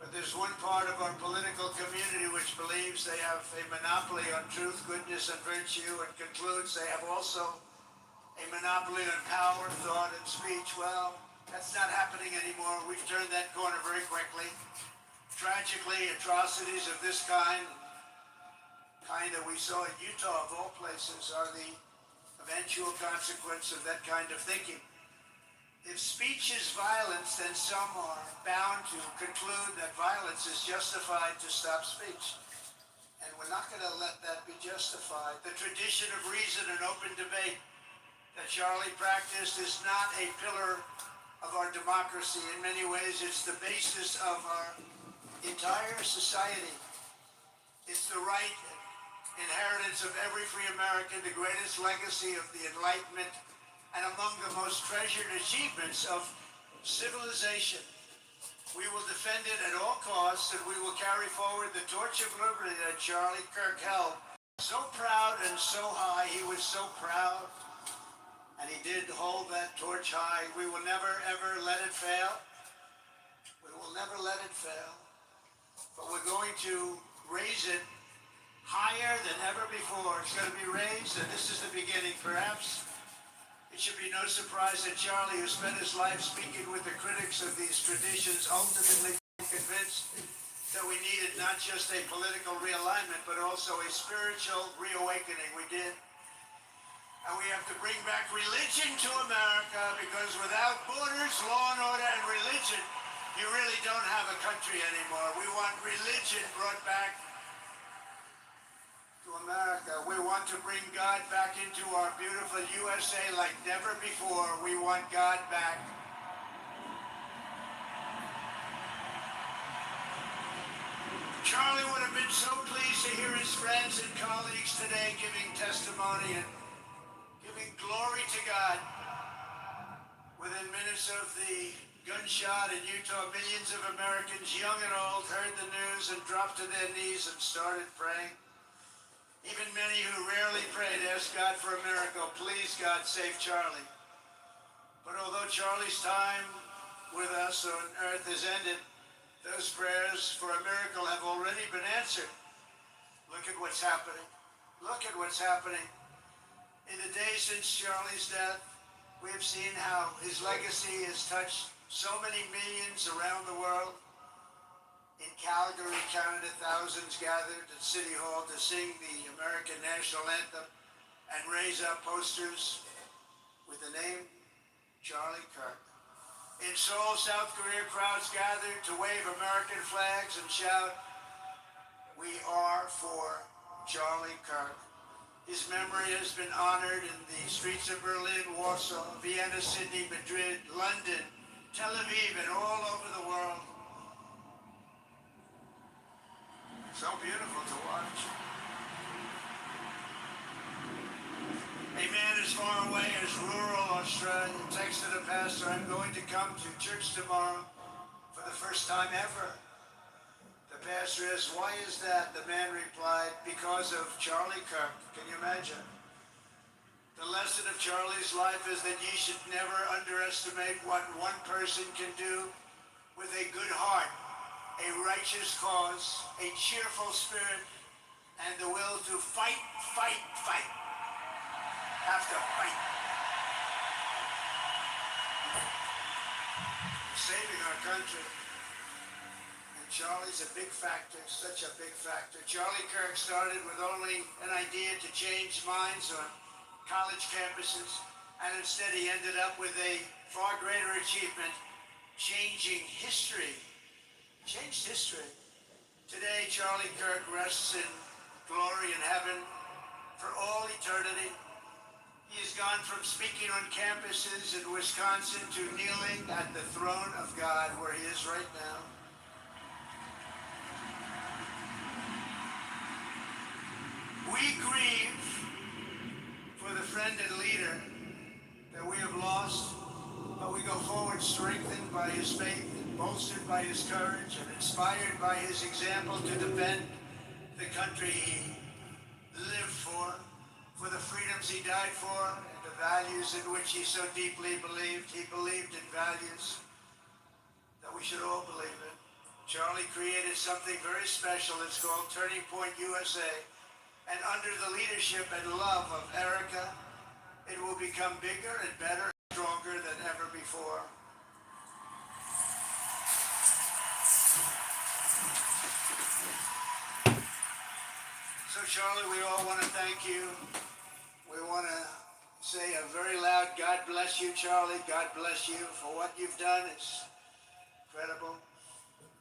But there's one part of our political community which believes they have a monopoly on truth, goodness, and virtue, and concludes they have also a monopoly on power, thought, and speech. Well, that's not happening anymore. We've turned that corner very quickly. Tragically, atrocities of this kind that we saw in Utah, of all places, are the eventual consequence of that kind of thinking. If speech is violence, then some are bound to conclude that violence is justified to stop speech. And we're not going to let that be justified. The tradition of reason and open debate that Charlie practiced is not a pillar of our democracy. In many ways, it's the basis of our entire society. It's the right inheritance of every free American, the greatest legacy of the Enlightenment, and among the most treasured achievements of civilization. We will defend it at all costs, and we will carry forward the torch of liberty that Charlie Kirk held. So proud and so high, he was so proud, and he did hold that torch high. We will never, ever let it fail. We will never let it fail. But we're going to raise it higher than ever before. It's going to be raised, and this is the beginning. Perhaps it should be no surprise that Charlie, who spent his life speaking with the critics of these traditions, ultimately convinced that we needed not just a political realignment, but also a spiritual reawakening. We did. And we have to bring back religion to America, because without borders, law and order, and religion, you really don't have a country anymore. We want religion brought back to America. We want to bring God back into our beautiful USA like never before. We want God back. Charlie would have been so pleased to hear his friends and colleagues today giving testimony and giving glory to God. Within minutes of the gunshot in Utah, millions of Americans, young and old, heard the news and dropped to their knees and started praying. Even many who rarely prayed asked God for a miracle. Please, God, save Charlie. But although Charlie's time with us on earth is ended, those prayers for a miracle have already been answered. Look at what's happening. Look at what's happening. In the days since Charlie's death, we have seen how his legacy has touched so many millions around the world. In Calgary, Canada, thousands gathered at City Hall to sing the American national anthem. and raise up posters with the name Charlie Kirk. In Seoul, South Korea, crowds gathered to wave American flags and shout, "We are for Charlie Kirk." His memory has been honored in the streets of Berlin, Warsaw, Vienna, Sydney, Madrid, London, Tel Aviv, and all over the world. So beautiful to watch. A man as far away as rural Australia texted a pastor, "I'm going to come to church tomorrow for the first time ever." The pastor asked, "Why is that?" The man replied, "Because of Charlie Kirk." Can you imagine? The lesson of Charlie's life is that you should never underestimate what one person can do with a good heart, a righteous cause, a cheerful spirit, and the will to fight, fight, fight. Have to fight. Saving our country. And Charlie's a big factor, such a big factor. Charlie Kirk started with only an idea to change minds on college campuses, and instead he ended up with a far greater achievement, changing history. Changed history. Today, Charlie Kirk rests in glory in heaven for all eternity. He has gone from speaking on campuses in Wisconsin to kneeling at the throne of God, where he is right now. We grieve for the friend and leader that we have lost, but we go forward strengthened by his faith, bolstered by his courage, and inspired by his example to defend the country he lived for the freedoms he died for, and the values in which he so deeply believed. He believed in values that we should all believe in. Charlie created something very special. It's called Turning Point USA. And under the leadership and love of Erica, it will become bigger and better, stronger than ever before. So Charlie, we all want to thank you. We want to say a very loud God bless you, Charlie. God bless you for what you've done. It's incredible.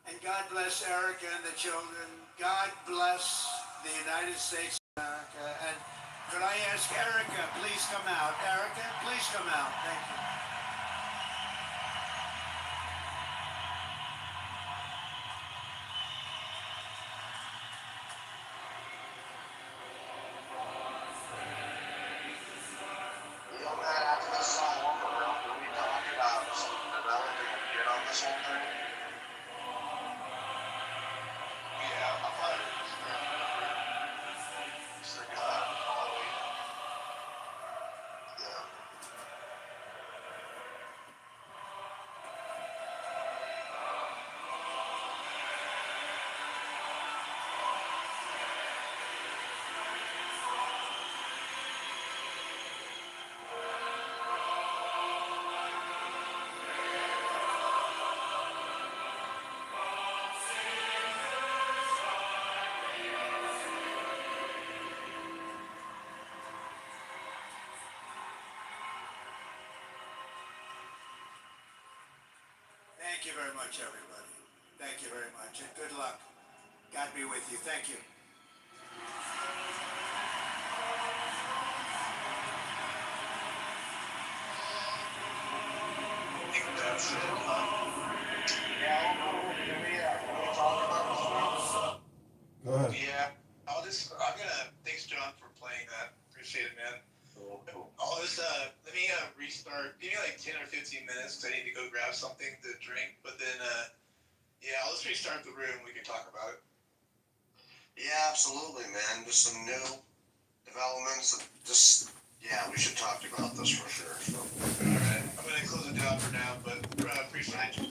And God bless Erica and the children. God bless the United States of America. And could I ask Erica, please come out. Erica, please come out. Thank you. After this song over, will we talk about something developing and get on this whole thing? Yeah, I'm fine. Stick it out. Yeah. Thank you very much, everybody. Thank you very much, and good luck. God be with you. Thank you. I think that's it. Yeah, can we talk about this one? Go ahead. Yeah, I'm gonna, thanks John for playing that. Appreciate it, man. I'll just, let me restart. Give me like 10 or 15 minutes because I need to go grab something to drink. But then, yeah, I'll just restart the room. We can talk about it. Yeah, absolutely, man. Just some new developments. Just, yeah, we should talk about this for sure. So. All right. I'm going to close it down for now, but appreciate you.